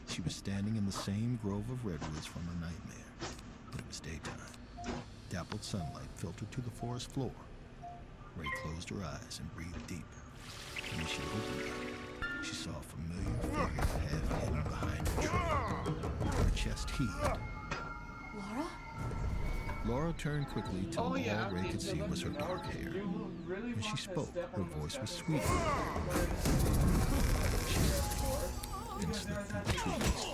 She was standing in the same grove of redwoods from her nightmare, but it was daytime. Dappled sunlight filtered to the forest floor. Ray closed her eyes and breathed deep. And when she opened them, she saw a familiar figure half hidden behind a tree. Her chest heaved. Laura? Laura turned quickly till all Ray could see was her dark hair. When she spoke, her voice was sweet. She then slipped through the trees.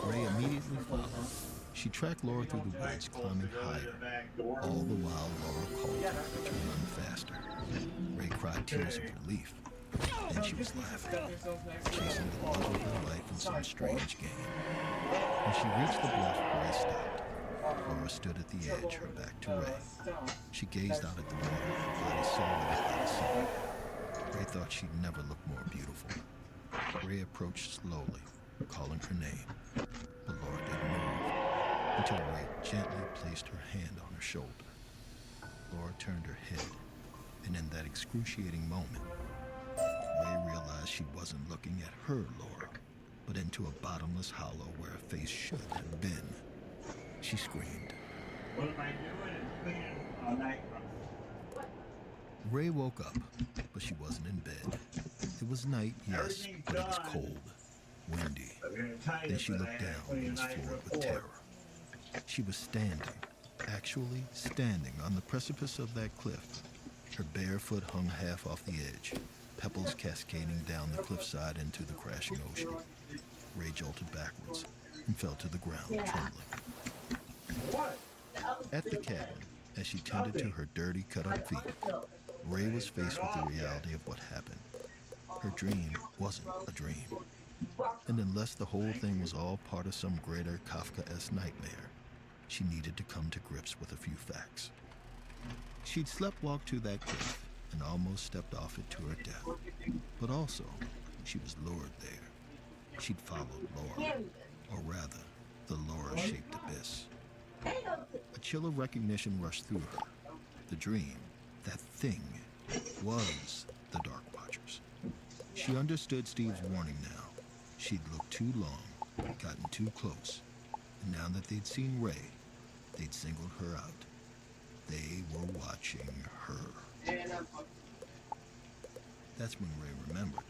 Ray immediately followed. She tracked Laura through the woods, climbing higher. All the while, Laura called to her to run faster. Ray cried tears of relief. Then she was laughing, chasing the love of her life in some strange game. When she reached the bluff, Ray stopped. Laura stood at the edge, her back to Ray. She gazed out at the water, her body solid by the sun. Ray thought she'd never look more beautiful. Ray approached slowly, calling her name, but Laura didn't move, until Ray gently placed her hand on her shoulder. Laura turned her head, and in that excruciating moment, Ray realized she wasn't looking at her Laura, but into a bottomless hollow where a face should have been. She screamed. What am I doing? Cleaning a nightclub. Ray woke up, but she wasn't in bed. It was night, yes, but it was cold, windy. Then she looked down and was floored with terror. She was standing, actually standing on the precipice of that cliff. Her bare foot hung half off the edge, pebbles cascading down the cliffside into the crashing ocean. Ray jolted backwards and fell to the ground, trembling. At the cabin, as she tended to her dirty, cut-up feet, Ray was faced with the reality of what happened. Her dream wasn't a dream. And unless the whole thing was all part of some greater Kafkaesque nightmare, she needed to come to grips with a few facts. She'd sleptwalked to that cliff and almost stepped off it to her death. But also, she was lured there. She'd followed Laura, or rather, the Laura-shaped abyss. A chill of recognition rushed through her. The dream, that thing, was the Dark Watchers. She understood Steve's warning now. She'd looked too long, gotten too close, and now that they'd seen Ray, they'd singled her out. They were watching her. That's when Ray remembered.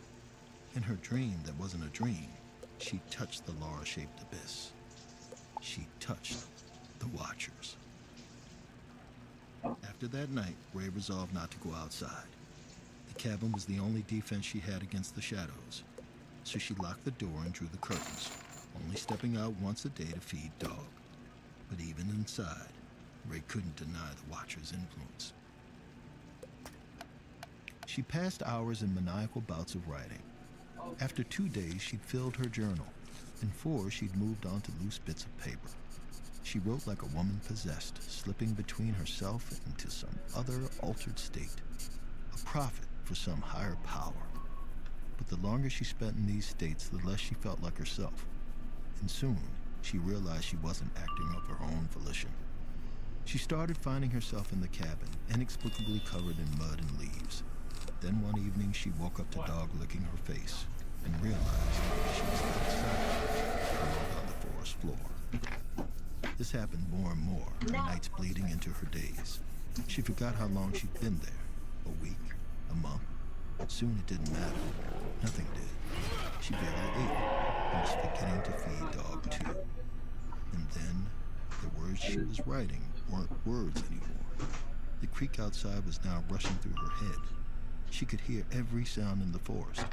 In her dream that wasn't a dream, she touched the Laura-shaped abyss. She touched the Watchers. After that night, Ray resolved not to go outside. The cabin was the only defense she had against the shadows, so she locked the door and drew the curtains, only stepping out once a day to feed Dog. But even inside, Ray couldn't deny the Watchers' influence. She passed hours in maniacal bouts of writing. After 2 days, she'd filled her journal. In 4, she'd moved on to loose bits of paper. She wrote like a woman possessed, slipping between herself and into some other altered state. A prophet for some higher power. But the longer she spent in these states, the less she felt like herself. And soon, she realized she wasn't acting of her own volition. She started finding herself in the cabin, inexplicably covered in mud and leaves. Then one evening, she woke up to Dog licking her face and realized she was outside, curled on the forest floor. This happened more and more, her nights bleeding into her days. She forgot how long she'd been there. A week, a month. Soon it didn't matter. Nothing did. She barely ate and was beginning to feed Dog too. And then, the words she was writing weren't words anymore. The creek outside was now rushing through her head. She could hear every sound in the forest,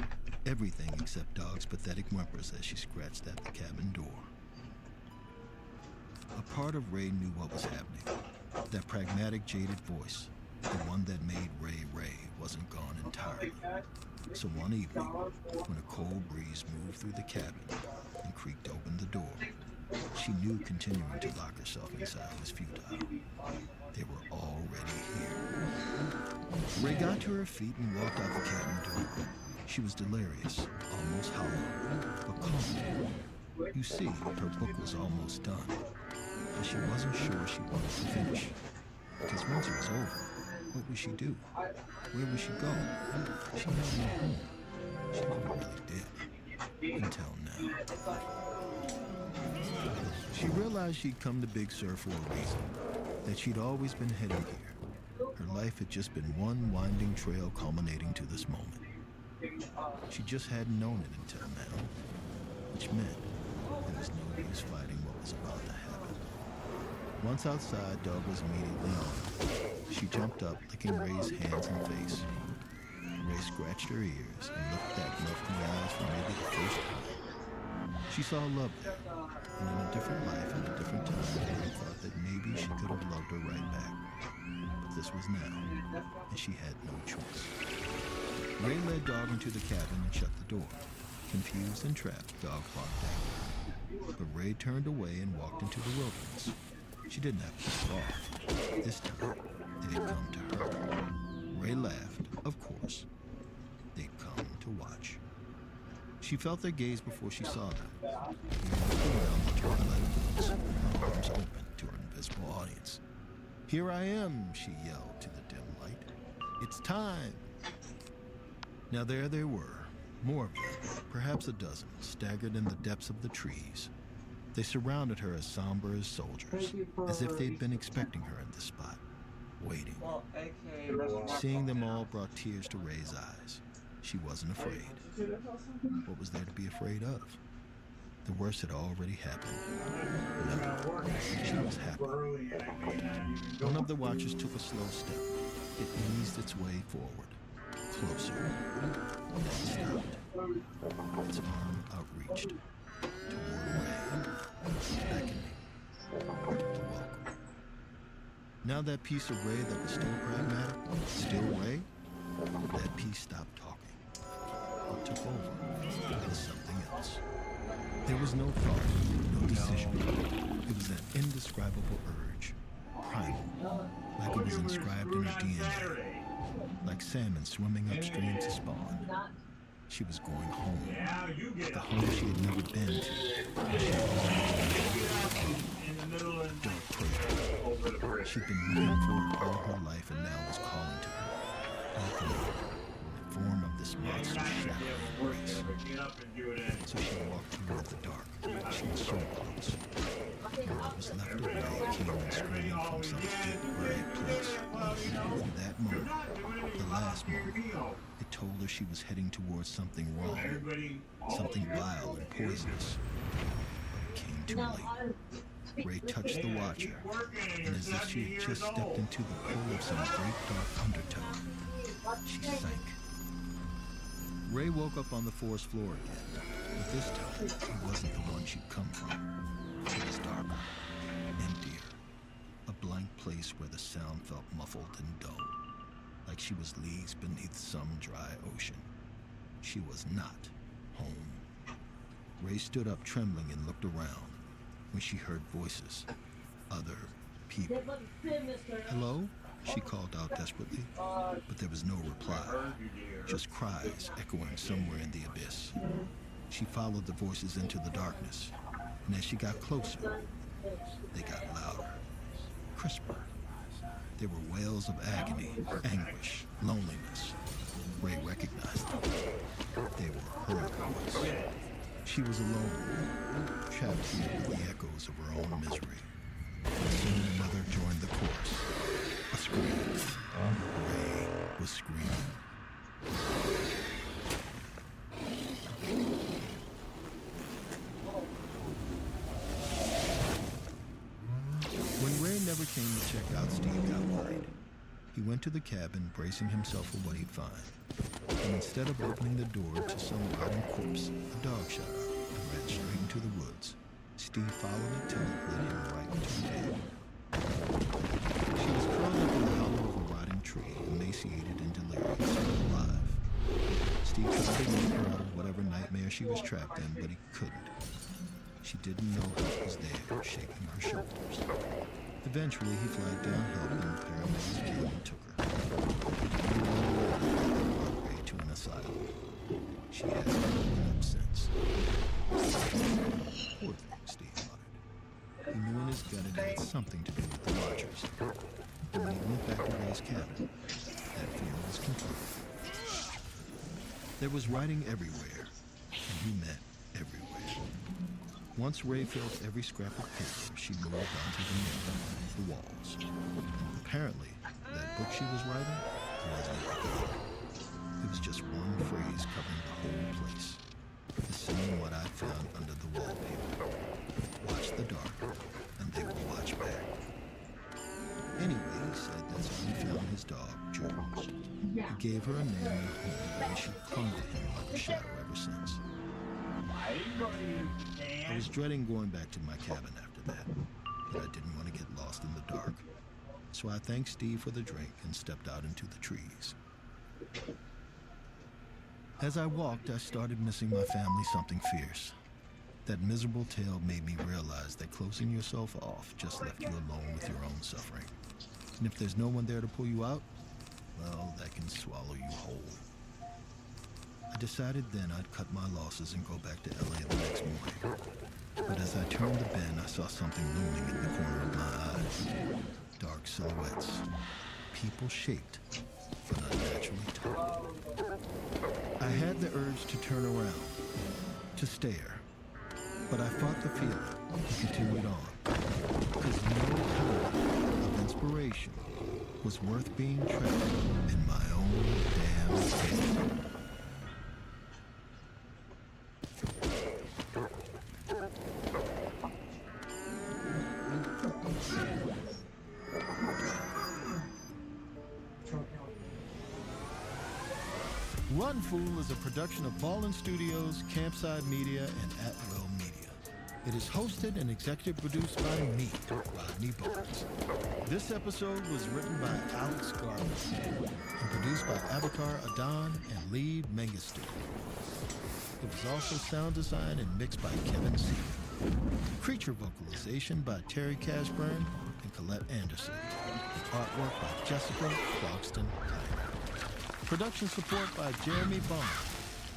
everything except Dog's pathetic whimpers as she scratched at the cabin door. A part of Ray knew what was happening. That pragmatic, jaded voice, the one that made Ray Ray, wasn't gone entirely. So one evening, when a cold breeze moved through the cabin and creaked open the door, she knew continuing to lock herself inside was futile. They were already here. Ray got to her feet and walked out the cabin door. She was delirious, almost hollow, but calm. You see, her book was almost done, but she wasn't sure she wanted to finish. Because once it was over, what would she do? Where would she go? She had no home. She never really did. Until now. She realized she'd come to Big Sur for a reason. That she'd always been heading here. Her life had just been one winding trail culminating to this moment. She just hadn't known it until now. Which meant there was no use fighting what was about to happen. Once outside, Dog was immediately on. She jumped up, licking Ray's hands and face. Ray scratched her ears and looked at him in the eyes for maybe the first time. She saw love there, and in a different life at a different time, Ray thought that maybe she could have loved her right back. But this was now, and she had no choice. Ray led Dog into the cabin and shut the door. Confused and trapped, Dog barked out. But Ray turned away and walked into the wilderness. She didn't have to get off. This time, they had come to her. Ray laughed, of course. They'd come to watch. She felt their gaze before she saw them. They looked around the twilight woods, her arms open to her invisible audience. "Here I am," she yelled to the dim light. "It's time." Now there they were, more of them, perhaps a dozen, staggered in the depths of the trees. They surrounded her as somber as soldiers, as if they'd been expecting her in this spot, waiting. Seeing them all brought tears to Ray's eyes. She wasn't afraid. What was there to be afraid of? The worst had already happened. No, she was happy. One of the watchers took a slow step. It eased its way forward, closer, and then stopped. Its arm outreached toward Ray, beckoning to welcome. Now that piece of Ray that was still pragmatic, still Ray, that piece stopped talking. It took over as something else. There was no thought, no decision. It was an indescribable urge, primal, like it was inscribed in her DNA, like salmon swimming upstream to spawn. She was going home, the home she had never been to. Dark prey. She'd been looking for it all her life and now was calling to her. Welcome in the form of this monster's shadow embrace. So she walked toward the dark. She was so close. What was left of Ray came and screaming from some deep, bright place. In that moment, the last moment, it told her she was heading towards something wrong, something vile and poisonous. But it came too late. Ray touched the watcher, and as if she had just stepped into the pool of some great dark undertow, she sank. Ray woke up on the forest floor again, but this time it wasn't the one she'd come from. It was darker, emptier, a blank place where the sound felt muffled and dull, like she was leagues beneath some dry ocean. She was not home. Ray stood up trembling and looked around when she heard voices, other people. "Hello?" she called out desperately, but there was no reply, just cries echoing somewhere in the abyss. She followed the voices into the darkness, and as she got closer, they got louder, crisper. They were wails of agony, anguish, loneliness. Ray recognized them. They were her voice. She was alone, trapped here with the echoes of her own misery. Soon another joined the chorus. A scream. Ray was screaming. When Ray never came to check out, Steve got worried. He went to the cabin, bracing himself for what he'd find. And instead of opening the door to some rotting corpse, a dog shot up and ran straight into the woods. Steve followed it till it led him right into the cave. She was curled up in the hollow of a rotting tree, amazed emaciated and delirious, but alive. Steve tried to wake her out of whatever nightmare she was trapped in, but he couldn't. She didn't know help was there, shaking her shoulders. Eventually, he flagged down help and the paramedics came and took her. Broadway to an asylum. She hasn't woken up since. Poor thing, Steve muttered. He knew in his gut it had something to do with the Watchers. And when he went back to Ray's cabin, that fear was confirmed. There was writing everywhere, and he meant everywhere. Once Ray filled every scrap of paper, she moved onto the walls. Apparently, that book she was writing wasn't a book. It was just one phrase covering the whole place. The same what I found under the wallpaper. Watch the dark, and they will watch back. Anyway, he said that's how he found his dog, George. He gave her a name and a home, and she clung to him like a shadow ever since. I was dreading going back to my cabin after that, but I didn't want to get lost in the dark. So I thanked Steve for the drink and stepped out into the trees. As I walked, I started missing my family something fierce. That miserable tale made me realize that closing yourself off just left you alone with your own suffering. And if there's no one there to pull you out, well, that can swallow you whole. I decided then I'd cut my losses and go back to LA the next morning. But as I turned the bend, I saw something looming in the corner of my eyes. Dark silhouettes. People shaped, but unnaturally tall. I had the urge to turn around, to stare. But I fought the feeling and continued on. Because no kind of inspiration was worth being trapped in my own damn head. Run Fool is a production of Ballin Studios, Campside Media, and At Will Media. It is hosted and executive produced by me, Rodney Barnes. This episode was written by Alex Garland and produced by Abakar Adan and Lee Mengistu. It was also sound designed and mixed by Kevin C. Creature vocalization by Terry Cashburn and Colette Anderson. Artwork by Jessica Clarkston. Production support by Jeremy Bond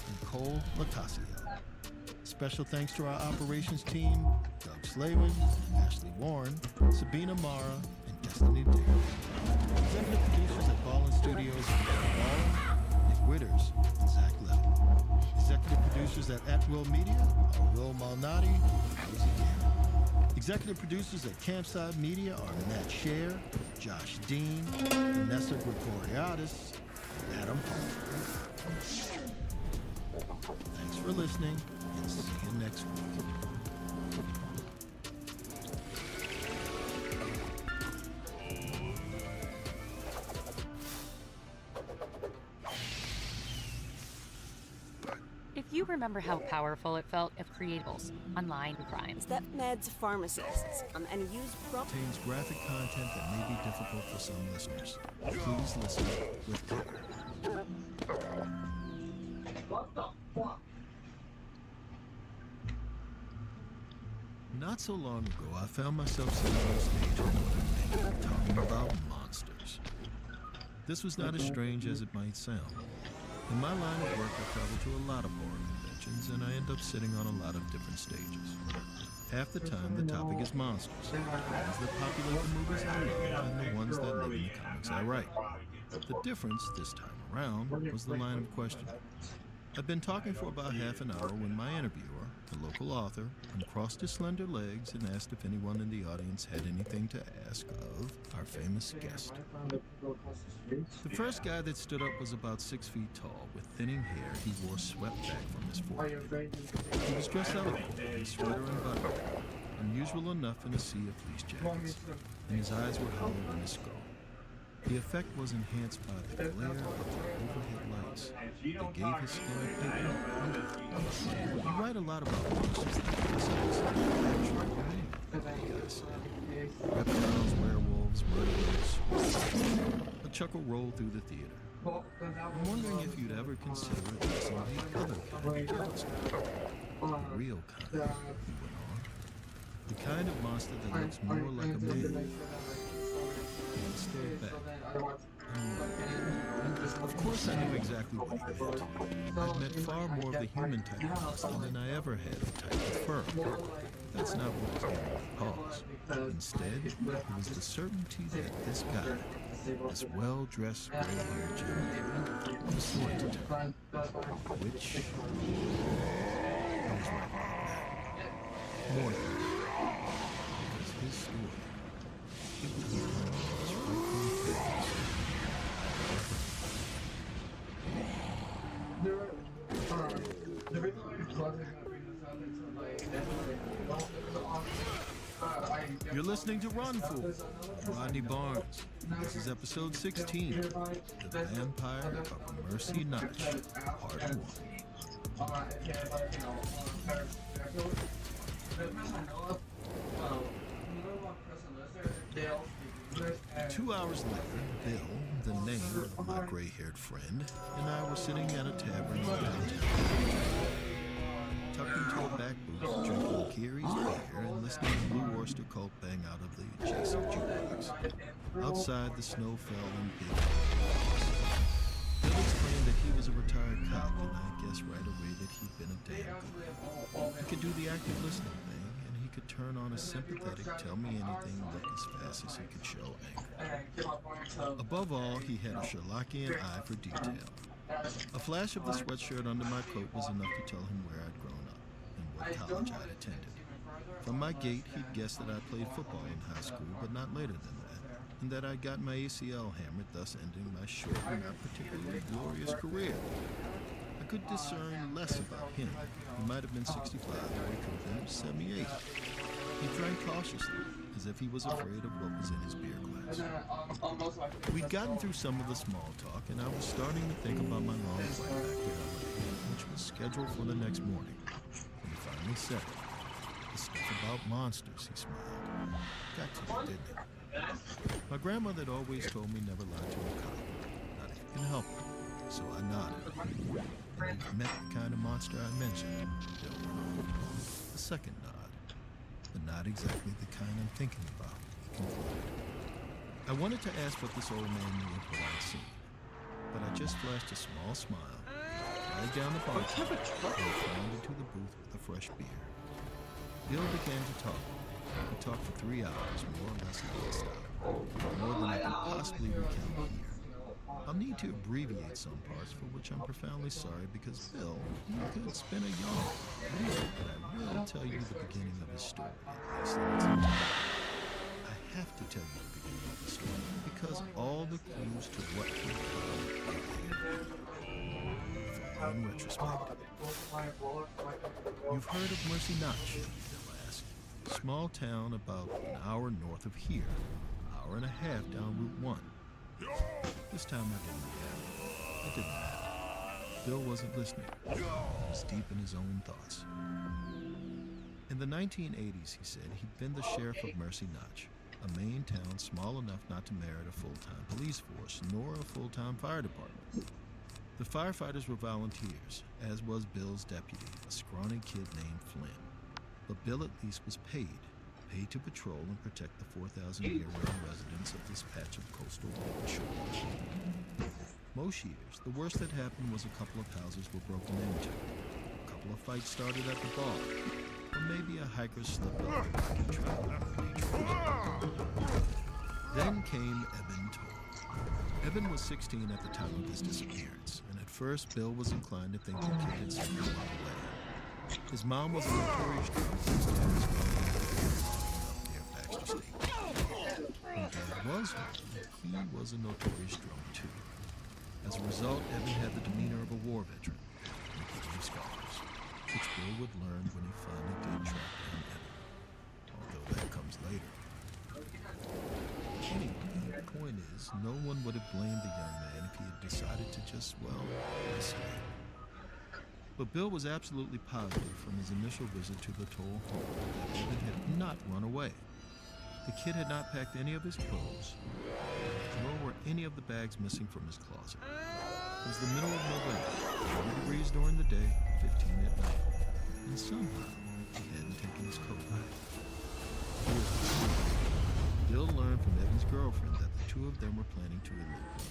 and Cole Lacasio. Special thanks to our operations team, Doug Slavin, Ashley Warren, Sabina Mara, and Destiny Dare. Executive producers at Ballin Studios are Gary Ballin, Nick Witters, and Zach Levin. Executive producers at Will Media are Will Malnati and Rosie Gary. Executive producers at Campside Media are Matt Scher, Josh Dean, Vanessa Gregoriadis, and Adam Palmer. Thanks for listening, and see you next week. If you remember how powerful it felt if creatables, online crimes, Stepmed's pharmacists and use Contains graphic content that may be difficult for some listeners. Please listen with care. What the fuck? Not so long ago, I found myself sitting on stage with another man talking about monsters. This was not as strange as it might sound. In my line of work, I travel to a lot of horror conventions, and I end up sitting on a lot of different stages. Half the time, the topic is monsters, the ones that populate the movies I love, and the ones that live in the comics I write. The difference this time around was the line of questioning. I'd been talking for about half an hour when my interviewer, the local author, uncrossed his slender legs and asked if anyone in the audience had anything to ask of our famous guest. The first guy that stood up was about 6 feet tall, with thinning hair he wore swept back from his forehead. He was dressed elegantly in a sweater and button, unusual enough in a sea of fleece jackets, and his eyes were hollowed in his skull. The effect was enhanced by the glare of the overhead lights that gave his skin a pink. You write a lot about monsters that themselves actually remain, the guy said. Reptiles, werewolves, murderers. But chuckle rolled through the theater. I'm wondering if you'd ever consider addressing the other kind of monster. The real kind, he went on. The kind of monster that looks more like a man. He stared back. Of course I knew exactly what he meant. I'd met far more of the human type of monster than I ever had of type of fur. That's not what was giving me pause. Instead, it was the certainty that this guy, this well-dressed, gray-haired gentleman, was going to tell. Which I was right about that. More than that. Because his story, it was his rightful place. You're listening to Run Fool, Rodney Barnes. This is episode 16, The Vampire of Mercy Notch, Part 1. 2 hours later, Bill, the name of my gray-haired friend, and I were sitting at a tavern in downtown, tucked into a back booth, drinking Kiri's beer and listening to Blue Oyster Cult bang out of the adjacent jukebox. Outside, the snow fell in big flakes. Bill explained that he was a retired cop, and I guessed right away that he'd been a damn good one. He could do the active listening thing, and he could turn on a sympathetic tell-me-anything look as fast as he could show anger. Above all, he had a Sherlockian eye for detail. A flash of the sweatshirt under my coat was enough to tell him where I'd grown up and what college I'd attended. From my gait, he'd guessed that I played football in high school, but not later than that, and that I'd got my ACL hammered, thus ending my short and not particularly glorious career. I could discern less about him. He might have been 65, or he could have been 78. He drank cautiously, as if he was afraid of what was in his beer glass. We'd gotten through some of the small talk, and I was starting to think about my long flight back to LA, which was scheduled for the next morning. And he finally said it. The stuff about monsters, he smiled. Got to me, didn't it? My grandmother had always told me never lie to a cop, not if you can help it. So I nodded. And you've met the kind of monster I mentioned, Bill went on. A second nod, but not exactly the kind I'm thinking about, he concluded. I wanted to ask what this old man knew of what I'd seen, but I just flashed a small smile, laid down the bar, and climbed into the booth with a fresh beer. Bill began to talk. We talked for 3 hours, more or less nonstop, more than I could possibly recount here. I'll need to abbreviate some parts, for which I'm profoundly sorry, because Bill, he could spin a yarn. But I will tell you the beginning of his story, at least in its entirety. I have to tell you the beginning of the story, because all the clues to what he did in retrospect. You've heard of Mercy Notch, Bill asked. Small town about an hour north of here, hour and a half down Route 1. This time I didn't react. It didn't matter. Bill wasn't listening. He was deep in his own thoughts. In the 1980s, he said, he'd been the sheriff of Mercy Notch, a Maine town small enough not to merit a full-time police force, nor a full-time fire department. The firefighters were volunteers, as was Bill's deputy, a scrawny kid named Flynn. But Bill at least was paid to patrol and protect the 4,000-year-round residents of this patch of coastal shore. Most years, the worst that happened was a couple of houses were broken into. A couple of fights started at the bar, or maybe a hiker slipped off the bike and traveled on a trail. Then came Eben Toll. Eben was 16 at the time of his disappearance, and at first Bill was inclined to think the kid had simply run away. His mom was a notorious drunk, and his dad was when Dad was home, he was a notorious drunk too. As a result, Evan had the demeanor of a war veteran, and he gave scars, which Bill would learn when he finally did track down Evan, although that comes later. Anyway, the point is, no one would have blamed the young man if he had decided to just, well, escape. But Bill was absolutely positive from his initial visit to the Toll home that Evan had not run away. The kid had not packed any of his clothes, nor were any of the bags missing from his closet. It was the middle of November, 40 degrees during the day, 15 at night, and somehow he hadn't taken his coat back. Here's the story. Bill learned from Evan's girlfriend that the two of them were planning to elope.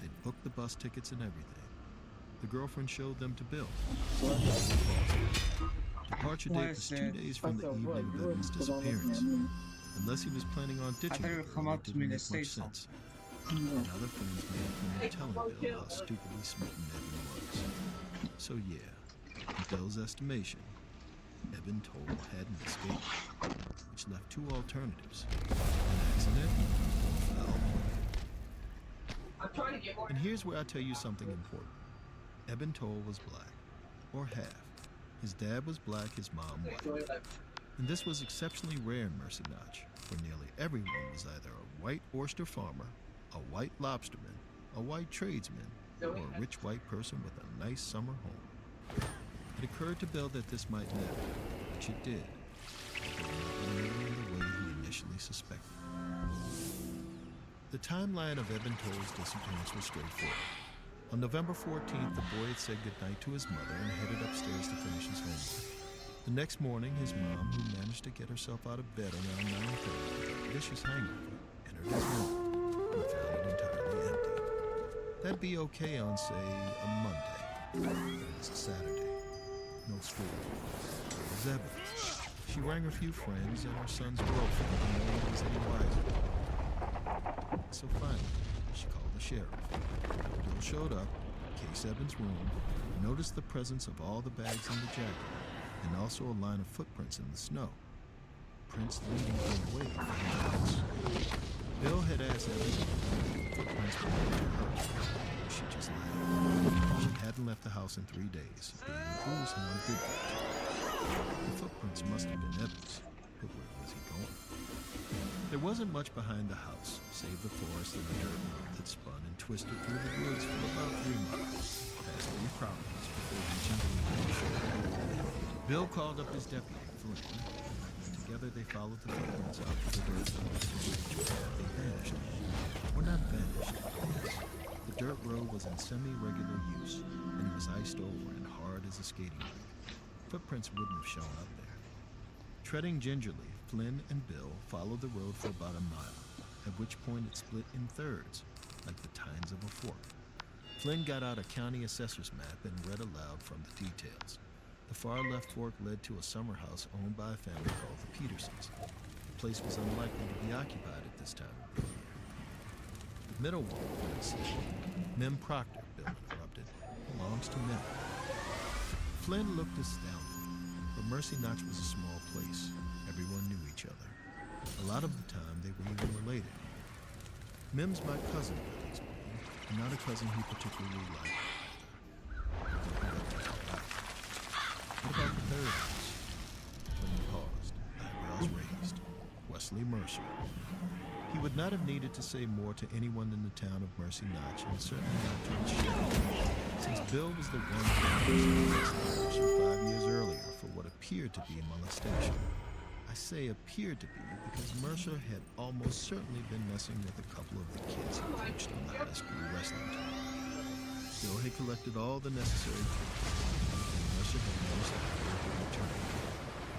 They'd booked the bus tickets and everything. The girlfriend showed them to Bill. Departure date was 2 days from the evening of Evan's disappearance. Unless he was planning on ditching her, it didn't make much sense. And other friends may have been telling Bill how stupidly smitten Evan was. So yeah, in Bill's estimation, Evan Toll hadn't escaped, which left two alternatives: an accident or foul play. And here's where I tell you something important. Evan Toll was black, or half. His dad was black, his mom white. And this was exceptionally rare in Mercy Notch, where nearly everyone was either a white oyster farmer, a white lobsterman, a white tradesman, or a rich white person with a nice summer home. It occurred to Bill that this might matter, which it did, but not nearly in the way he initially suspected. The timeline of Evan Toll's disappearance was straightforward. On November 14th, the boy had said goodnight to his mother and headed upstairs to finish his homework. The next morning, his mom, who managed to get herself out of bed around 9:30 with a vicious hangover, entered his room and found it entirely empty. That'd be okay on, say, a Monday, but it was a Saturday. No school. There was evidence. She rang her few friends and her son's girlfriend, and no one was any wiser. So finally, she called the sheriff. Bill showed up, cased Evan's room, noticed the presence of all the bags in the jacket, and also a line of footprints in the snow. Prints leading him away from the house. Bill had asked Evan if the footprints were to her. She just lied. She hadn't left the house in 3 days, being a booze hound did that. The footprints must have been Evan's, but where was he going? There wasn't much behind the house, save the forest and the dirt road that spun and twisted through the woods for about 3 miles, past 3 properties before reaching the main shore. Bill called up his deputy, Flynn, and together they followed the footprints out to the dirt road, which they vanished. Or not vanished, yes. The dirt road was in semi-regular use, and it was iced over and hard as a skating rink. Footprints wouldn't have shown up there. Treading gingerly, Flynn and Bill followed the road for about a mile, at which point it split in thirds, like the tines of a fork. Flynn got out a county assessor's map and read aloud from the details. The far left fork led to a summer house owned by a family called the Petersons. The place was unlikely to be occupied at this time of the year. The middle one, Flynn said, Mem Proctor, Bill interrupted, belongs to Mem. Flynn looked astounded, but Mercy Notch was a small place. Everyone knew each other. A lot of the time, they were even related. Mem's my cousin, Bill explained, and not a cousin he particularly liked. What about the third house? Flynn paused, eyebrows raised. Wesley Mercer. He would not have needed to say more to anyone in the town of Mercy Notch, and certainly not to his sheriff, since Bill was the one who was 5 years earlier for what appeared to be molestation. I say appeared to be because Mercer had almost certainly been messing with a couple of the kids he coached on the high school wrestling team. Bill had collected all the necessary proof. Mercer had noticed that Bill had returned,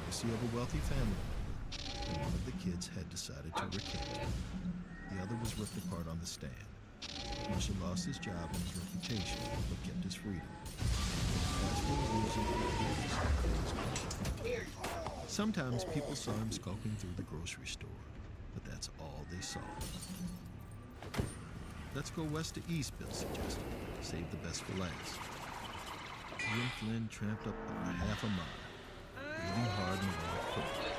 courtesy of a wealthy family member, and one of the kids had decided to recant. The other was ripped apart on the stand. Mercer lost his job and his reputation, but kept his freedom. That's for the rules of the business. Sometimes people saw him skulking through the grocery store, but that's all they saw. Let's go west to east, Bill suggested. Save the best for last. He and Flynn tramped up about half a mile, breathing hard and walked quickly.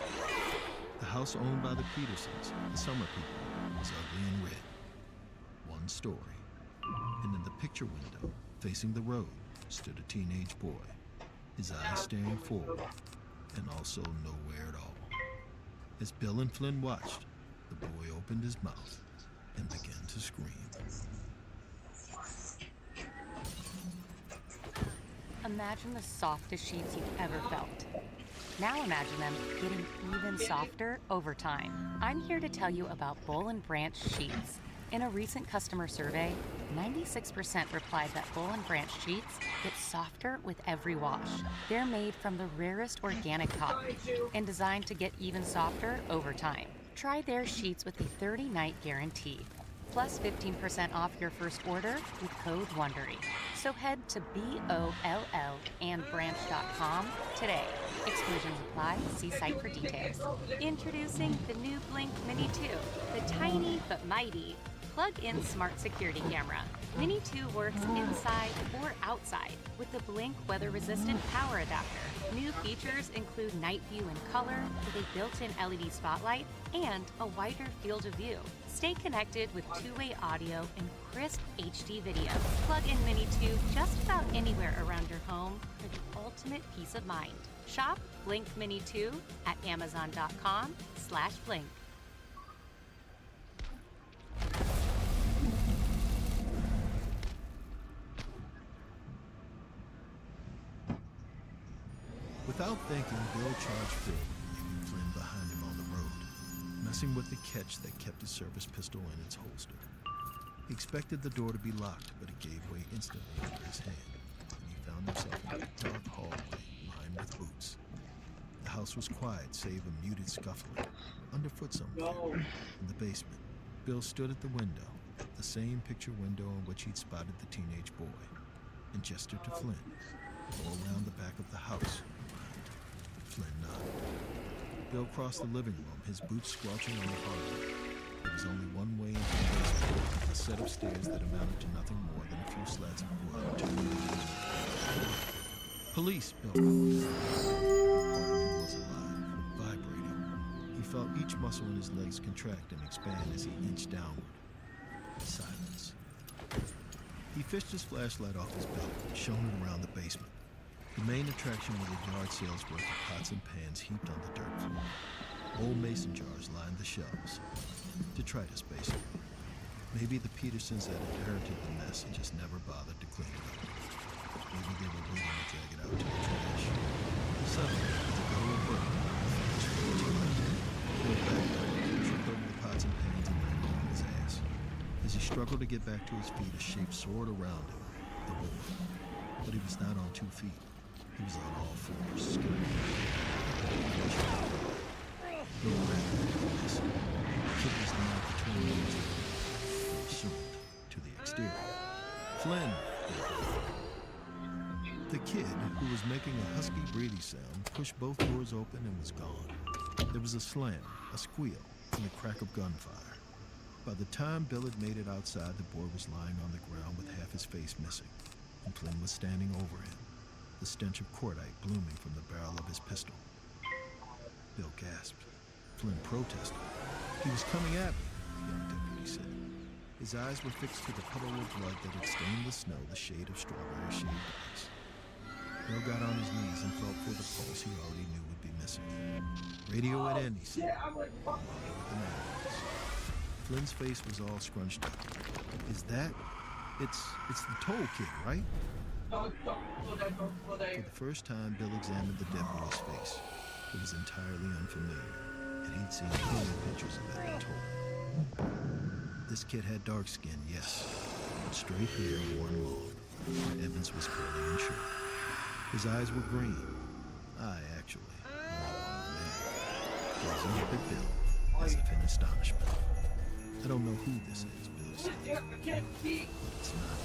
The house owned by the Petersons, the Summer people, was ugly and red. One story. And in the picture window, facing the road, stood a teenage boy, his eyes staring forward, and also nowhere at all. As Bill and Flynn watched, the boy opened his mouth and began to scream. Imagine the softest sheets you've ever felt. Now imagine them getting even softer over time. I'm here to tell you about Boll and Branch sheets. In a recent customer survey, 96% replied that Boll and Branch sheets get softer with every wash. They're made from the rarest organic cotton and designed to get even softer over time. Try their sheets with a 30-night guarantee, plus 15% off your first order with code WONDERY. So head to BOLLandbranch.com today. Exclusions apply. See site for details. Introducing the new Blink Mini 2, the tiny but mighty plug-in smart security camera. Mini 2 works inside or outside with the Blink weather-resistant power adapter. New features include night view in color with a built-in LED spotlight and a wider field of view. Stay connected with two-way audio and crisp HD video. Plug in Mini 2 just about anywhere around your home for the ultimate peace of mind. Shop Blink Mini 2 at Amazon.com/Blink. Without thinking, Bill charged Phil, leaving Flynn behind him on the road, messing with the catch that kept his service pistol in its holster. He expected the door to be locked, but it gave way instantly under his hand, and he found himself in a dark hallway lined with boots. The house was quiet, save a muted scuffling. Underfoot somewhere, in the basement, Bill stood at the window, the same picture window in which he'd spotted the teenage boy, and gestured to Flynn, all around the back of the house. Flynn nodded. Bill crossed the living room, his boots squelching on the hardwood. There was only one way into the basement, a set of stairs that amounted to nothing more than a few slats of wood. Police, Bill called. Part of him was alive, vibrating. He felt each muscle in his legs contract and expand as he inched downward. Silence. He fished his flashlight off his belt and shone it around the basement. The main attraction was a yard sale's worth of pots and pans heaped on the dirt floor. Old mason jars lined the shelves. Detritus, basically. Maybe the Petersons had inherited the mess and just never bothered to clean it up. Maybe they were waiting to drag it out to the trash. Suddenly, the girl broke. Bill backed up, tripped over the pots and pans and landed on his ass. As he struggled to get back to his feet, a shape soared around him, the boy. But he was not on 2 feet. He was on all fours, skipping. Bill grabbed him and missed. The kid was now between those and assumed to the exterior. Flynn! The kid, who was making a husky breathing sound, pushed both doors open and was gone. There was a slam, a squeal, and the crack of gunfire. By the time Bill had made it outside, the boy was lying on the ground with half his face missing, and Flynn was standing over him, the stench of cordite blooming from the barrel of his pistol. Bill gasped. Flynn protested. He was coming at me, the young deputy said. His eyes were fixed to the puddle of blood that had stained the snow the shade of strawberry-shaved ice. Bill got on his knees and felt for the pulse he already knew would be missing. Radio it in, he said. With the manuals. Flynn's face was all scrunched up. Is that? It's the Toll Kid, right? For the first time, Bill examined the deputy's face. It was entirely unfamiliar, and he'd seen plenty of pictures of Edwin Toll. This kid had dark skin, yes, but straight hair worn long. Evans was curly and short. His eyes were green. Actually, long red. Gazing up at Bill, as if in astonishment. I don't know who this is, Bill said. It's not.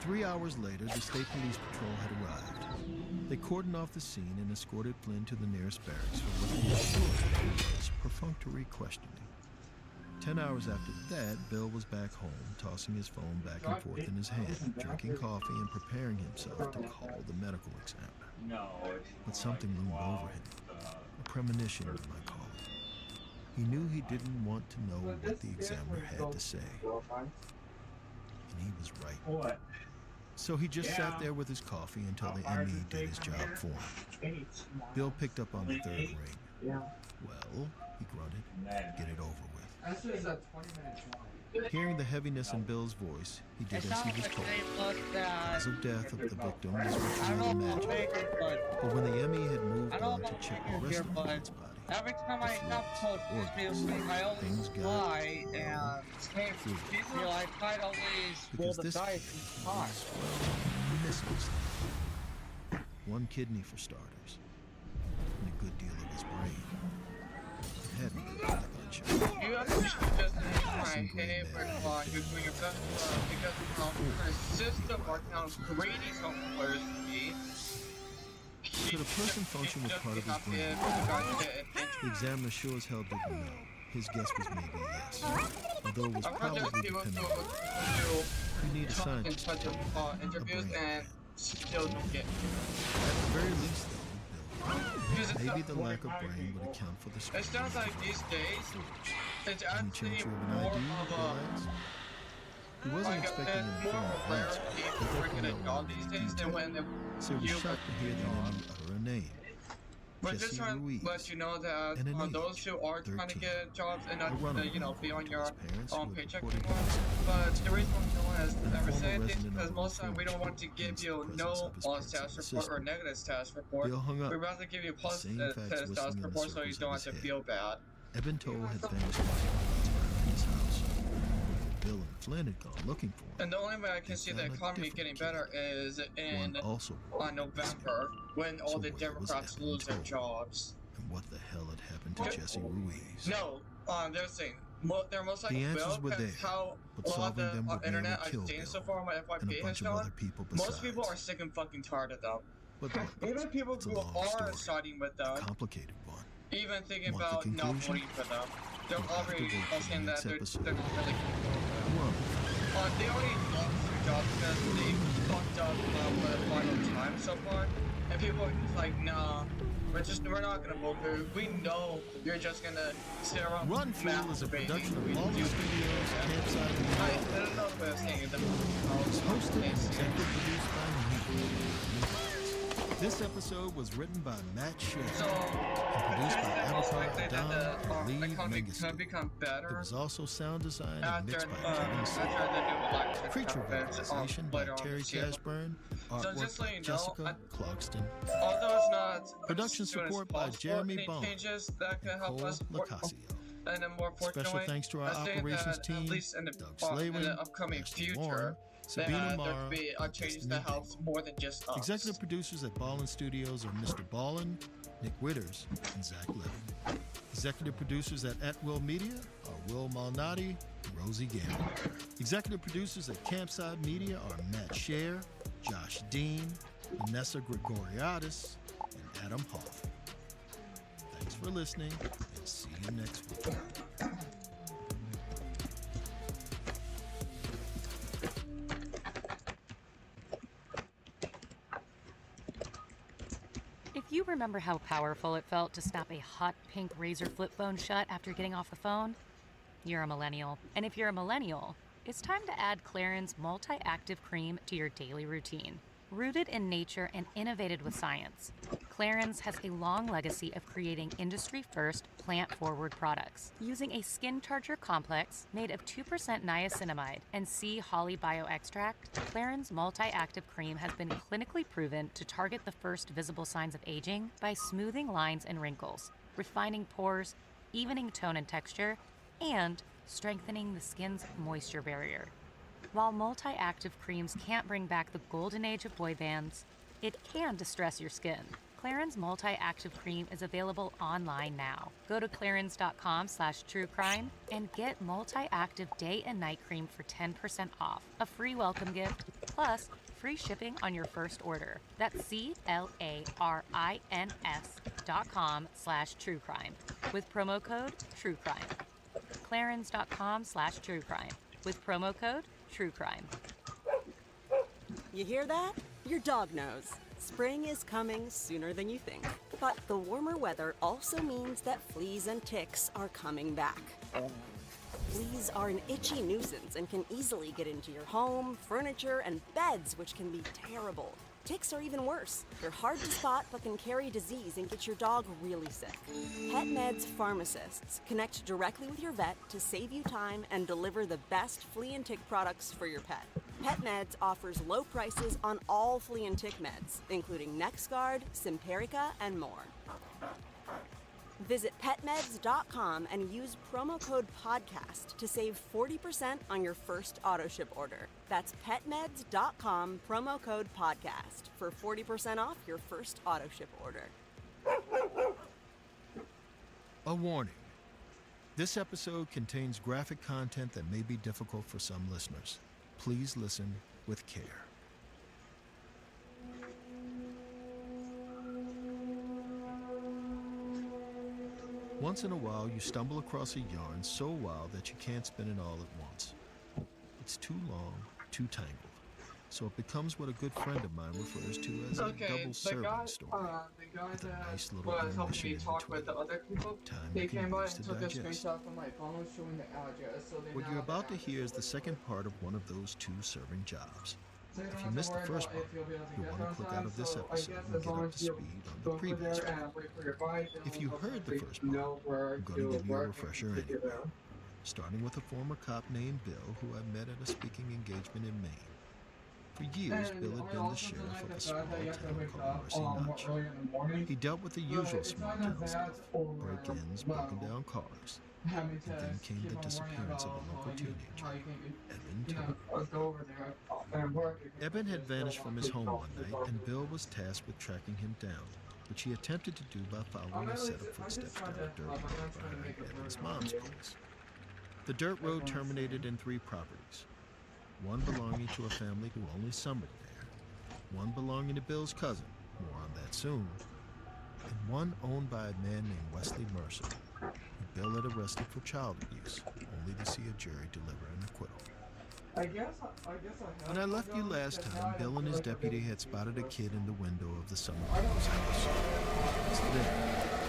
3 hours later, the state police patrol had arrived. They cordoned off the scene and escorted Flynn to the nearest barracks for what he assured was perfunctory questioning. 10 hours after that, Bill was back home, tossing his phone back and forth in his hand, drinking coffee and preparing himself to call the medical examiner. But something loomed over him. A premonition, you might call it. He knew he didn't want to know what the examiner had to say. And he was right. So he just sat there with his coffee until the ME did his job for him. Bill picked up on the third ring. Well, he grunted, get it over with. This is a 20-minute drive. Hearing the heaviness in Bill's voice, he did as he was told. The cause of death of the victim was ritually imagined. But when the ME had moved on to check the rest of the man's body, Every time I come close to this music, I always things got fly and feel like I'd always roll because the this dice each time. missing something. One kidney for starters, and a good deal of his brain. It hadn't been under gunshot. You have to just my favorite line between your best because of how persistent or how greedy some players can be. Could a person function with part of his brain? The examiner sure as hell didn't know. His guess was maybe yes, although it was probably dependent on you need a scientist to tell you, a interviews brain and still don't get. At the very least, though, Bill, maybe the lack of brain would account for the It stress. sounds like these days, it's Any actually chance you have an more ID? of Bill a asked. He wasn't expecting an more informal of a answer, rarity but for working definitely a not job one these in days than detail. when So he you was shocked to hear the enemy utter a name. But just Jesse trying to Ruiz, let you know that and an those age, who are trying to 13. get jobs and A not, runaway be on to your his parents who own had paycheck reported anymore. him as But the reason no one has An ever former said this resident because of most of the time we don't want to Reform give against the you presence no of his parents in status the report or system. negative status report. Bill hung up, We'd rather give you a the same positive facts status whistling in the report so you circles don't of have to his feel bad. Eben Toll had vanished from his house. Bill and Flynn had gone looking for him. And the only way I can They see the found a economy different getting kid, better is one in also on November when all So the where was Democrats Eben lose their Toll? jobs. And what the hell had happened to Jesse Ruiz? No, they're saying they're most likely The answers will were because there, how but a lot of solving them the would internet nearly I've kill seen so Bill far on my and FYP a has bunch of shown, other people besides. most people are sick and fucking tired of them. But look, Even people it's a who long are story, siding with a them, complicated one. even thinking Want the about not conclusion? voting for them, they're You'll have to already wait for the saying that next episode. they're not really Well, they already lost their job because they fucked up for the final time so far. And people are just like, nah, we're not gonna vote for you. We know you're just gonna sit around Run Fool is a masturbating. production of We Ballin do- Studios, Campsite I don't know the way of saying it. It's hosted and executive produced by me. This episode was written by Matt Shea So, and produced by most Avatar likely Adam that the and Lee economy Mengistu. could become It better was also sound designed and after mixed by Kevin after Smith. the new election Creature happens, vocalization by later on Terry this year. Cashburn, So artwork just so by you know, Jessica Clarkston, Although it's not production as soon as support by possible, Jeremy any Bond changes that could and help Cole us Lacasio. and then more Special fortunately, thanks to our I think operations that team, at least in the, Doug in Slavin, the upcoming Ashley future, Warren, Sabina there Mara, could be a and change Destiny that helps Dingle. more than just us. Executive producers at Ballin Studios are Mr. Ballin, Nick Witters, and Zach Levin. Executive producers at Will Media are Will Malnati and Rosie Gamble. Executive producers at Campside Media are Matt Scher, Josh Dean, Vanessa Gregoriadis, and Adam Hoff. Thanks for listening, and see you next week. If you remember how powerful it felt to snap a hot pink razor flip phone shut after getting off the phone, you're a millennial. And if you're a millennial, it's time to add Clarins Multi-Active Cream to your daily routine. Rooted in nature and innovated with science, Clarins has a long legacy of creating industry-first, plant-forward products. Using a skin charger complex made of 2% niacinamide and C. holly bioextract, Clarins Multi-Active Cream has been clinically proven to target the first visible signs of aging by smoothing lines and wrinkles, refining pores, evening tone and texture, and strengthening the skin's moisture barrier. While multi-active creams can't bring back the golden age of boy bands, it can distress your skin. Clarins Multi-Active Cream is available online now. Go to clarins.com/truecrime and get Multi-Active Day and Night Cream for 10% off, a free welcome gift, plus free shipping on your first order. That's clarins.com/truecrime with promo code TrueCrime. clarins.com/truecrime with promo code TrueCrime. You hear that? Your dog knows. Spring is coming sooner than you think. But the warmer weather also means that fleas and ticks are coming back. Fleas are an itchy nuisance and can easily get into your home, furniture, and beds, which can be terrible. Ticks are even worse. They're hard to spot but can carry disease and get your dog really sick. PetMeds pharmacists connect directly with your vet to save you time and deliver the best flea and tick products for your pet. PetMeds offers low prices on all flea and tick meds, including NexGard, Simparica, and more. Visit petmeds.com and use promo code PODCAST to save 40% on your first autoship order. That's petmeds.com, promo code PODCAST for 40% off your first autoship order. A warning. This episode contains graphic content that may be difficult for some listeners. Please listen with care. Once in a while, you stumble across a yarn so wild that you can't spin it all at once. It's too long, too tangled. So it becomes what a good friend of mine refers to as a double serving story. The guy With a nice that little was helping intermission me in talk between. with the other people, Time he you can came by use and to took a digest. screenshot from my phone showing the address. So they What now you're have about to access hear is the where second they part of one of those two serving jobs. So you don't If you have to missed the worry first about part, if you'll be able to you'll get want to there click on out of this time. So I episode guess and as get long up as to you speed on the go over previous there part. and wait for your bike, If you heard the first you part, know where I'm to going to give you a work refresher and take it anyway. out. Starting with a former cop named Bill who I met at a speaking engagement in Maine. For years, And Bill had I been the also sheriff like of the a small fact that you have to town wake called up Mercy Notch. early in the morning. He dealt with the But usual it's small either town that stuff, or, break-ins, well, broken down cars, having to and then came keep the on worrying disappearance of a about local how you teenager, can, Evan you know, Todd. go over there and work. Evan had vanished from his home one night, and Bill was tasked with tracking him down, which he attempted to do by following a set of footsteps down a dirt road behind Evan's mom's place. The dirt road terminated in 3 properties, one belonging to a family who only summered there, one belonging to Bill's cousin, more on that soon, and one owned by a man named Wesley Mercer, who Bill had arrested for child abuse, only to see a jury deliver an acquittal. I guess I have When I left to you go last because time, I Bill don't and his feel like deputy I'm had spotted a gonna kid in the window of the Summer House house. It's there,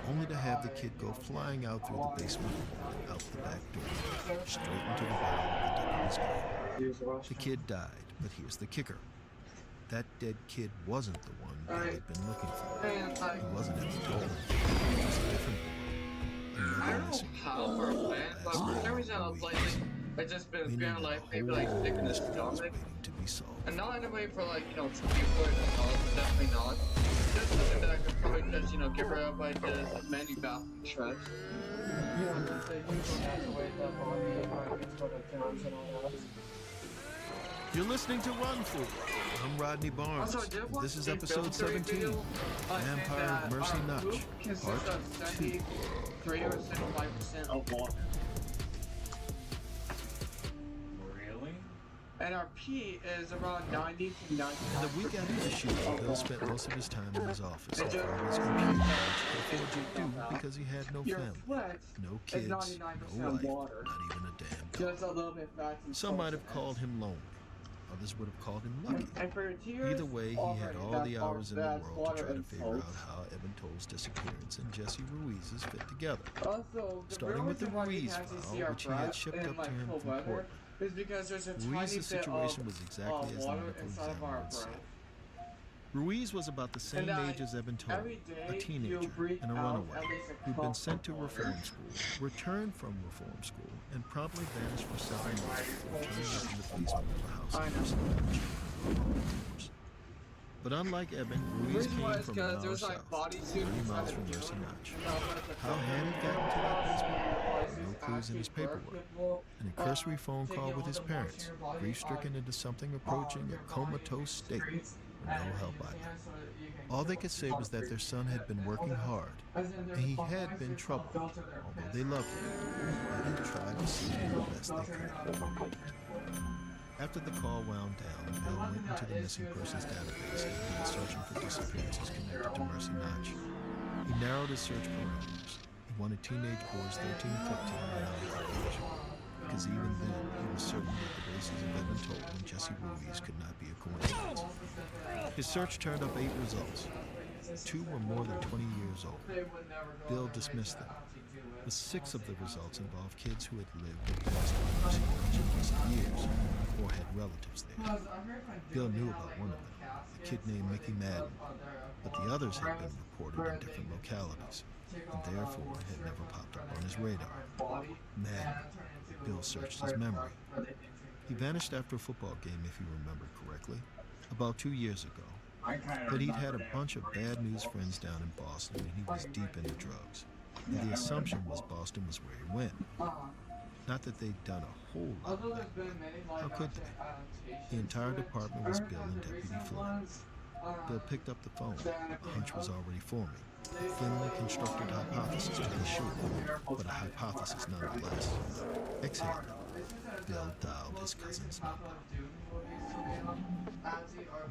only to have the kid go flying out through the basement and out the back door, straight into the barrel of the deputy's gun. use the restroom. The kid died, but here's the kicker. That dead kid wasn't the one Bill had been looking for. And like, He wasn't at the door. It was a different boy. I Another don't know missing how boy. for a plan, but for some reason I was like, I just been Meaning feeling that like a maybe whole like sick in the mystery was stomach. waiting to be solved. And not in a way for like, you know, to be put in the house, definitely not. Just something that I could probably just, you know, get rid of by just many bathroom stress. Yeah, just like you don't have to wake up on the sort of germs and all that. You're listening to Run Fool. I'm Rodney Barnes. Also, I did and watch this is a episode filtering 17, video, Vampire that of Mercy our Notch, poop consists Part of 2. 73 or 75% of water. Really? And our pee is around 90 to 95%. The week after the shooting, Bill spent most of his time in his office It in just- front of his computer, which he could do because he had no Your family, sweat no is kids, 99% no wife, water. not even a damn dog. Just a little bit fat and Some might have salty. called him lonely. Others would have called him lucky. And for your tears, Either way, he had all the hours in the that's world to water try to and figure salt. out how Evan Toll's disappearance and Jesse Ruiz's fit together. Also, the Starting real with the reason why we Ruiz can't see file, our which he had breath shipped in, up to like, him cold from weather Portland. is because there's a tiny Ruiz's bit situation of was exactly as the water medical inside of examiner our had said. breath. Ruiz was about the same And age as Evan Toll, every day a you teenager breathe and a out runaway at least a who'd been cup sent to of water. reform school, returned from reform school, and promptly vanished for several months before turning up in the basement of a house I in know. Mercy Notch. But unlike Evan, Ruiz Reason why came is from because an there hour was like south, bodysuit 30 miles from Mercy Notch. How had he gotten to that basement? No clues in his paperwork. An cursory phone call with his parents, grief-stricken into something approaching a comatose state, with no help either. All they could say was that their son had been working hard, and he had been troubled. Although they loved him, they had tried to see him the best they could. After the call wound down, Bill went into the missing persons database and began searching for disappearances connected to Mercy Notch. He narrowed his search parameters. He wanted teenage boys 13 and 15 around the age, because even then he was certain that the races of Evan Toll and Jesse Ruiz could not be a coincidence. His search turned up 8 results. 2 were more than 20 years old. Bill dismissed them. but 6 of the results involved kids who had lived in Boston Mercy Ranch in recent years or had relatives there. Bill knew about one of them, a kid named Mickey Madden, but the others had been reported in different localities and therefore had never popped up on his radar. Madden. Bill searched his memory. He vanished after a football game, if you remember correctly, about 2 years ago. But he'd had a bunch of bad news friends down in Boston, and he was deep into drugs. And the assumption was Boston was where he went. Not that they'd done a whole lot of that. How could they? The entire department was Bill and Deputy Flynn. Bill picked up the phone. A hunch was already forming. A thinly constructed hypothesis to be sure, but a hypothesis nonetheless. Exhaling, Bill dialed his cousin's number.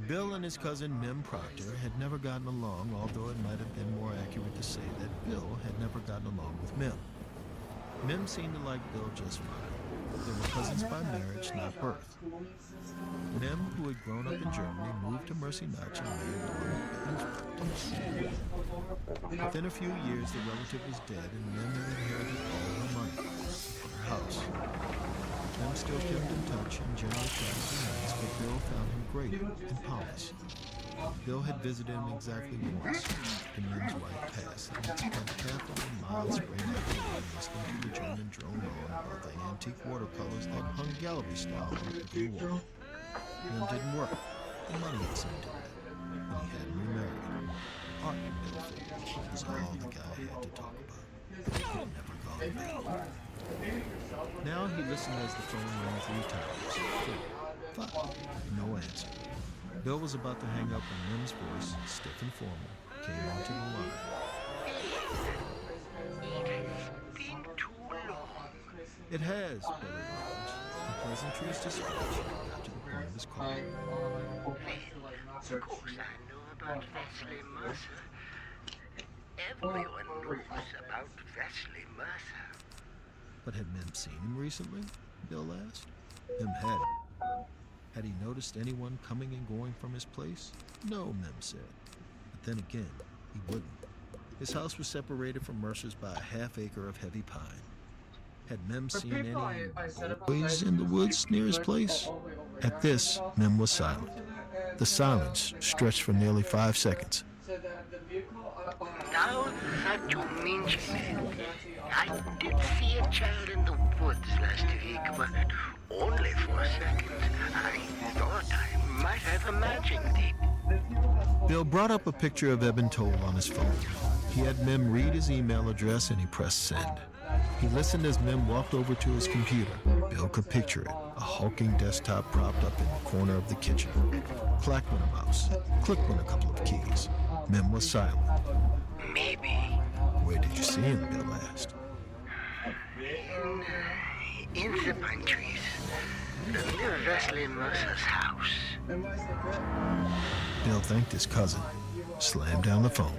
Bill and his cousin Mim Proctor had never gotten along, although it might have been more accurate to say that Bill had never gotten along with Mim. Mim seemed to like Bill just fine. They were cousins by marriage, not birth. Mim, who had grown up in Germany, moved to Mercy Notch and married Lauren. Within a few years, the relative was dead, and Mim had inherited all her money and her house. Mim still kept in touch and generally tried to be nice, but Bill found him great and polished. Bill had visited him exactly once. The Mim's wife passed, and he spent half of a mile spring afternoon listening to the German drone on about the antique watercolors that hung gallery-style on the wall. Mim didn't work. The money had seen to it, and he hadn't remarried. Art, Bill figured, was all the guy had to talk about. He'd never gone back. Now he listened as the phone rang 3 times. 4, 5. No answer. Bill was about to hang up when Mim's voice, stiff and formal, came onto the line. It has, Billy acknowledged. The pleasantries dispatched got to the point of his call. Of course I know about Wesley Mercer. Everyone knows about Wesley Mercer. But had Mim seen him recently? Bill asked. Mim hadn't. Had he noticed anyone coming and going from his place? No, Mim said. But then again, he wouldn't. His house was separated from Mercer's by a half acre of heavy pine. Had Mim seen any boys in the woods near his place? At this, Mim was silent. The silence stretched for nearly 5 seconds. Now that you mention it, I did see a child in the woods last week, but only for a second. I thought I might have imagined it. Bill brought up a picture of Eben Toll on his phone. He had Mim read his email address and he pressed send. He listened as Mim walked over to his computer. Bill could picture it, a hulking desktop propped up in the corner of the kitchen. Clack went a mouse, click went a couple of keys. Mim was silent. Maybe. Where did you see him? Bill asked. In the pine trees, near Wesley Mercer's house. Bill thanked his cousin, slammed down the phone,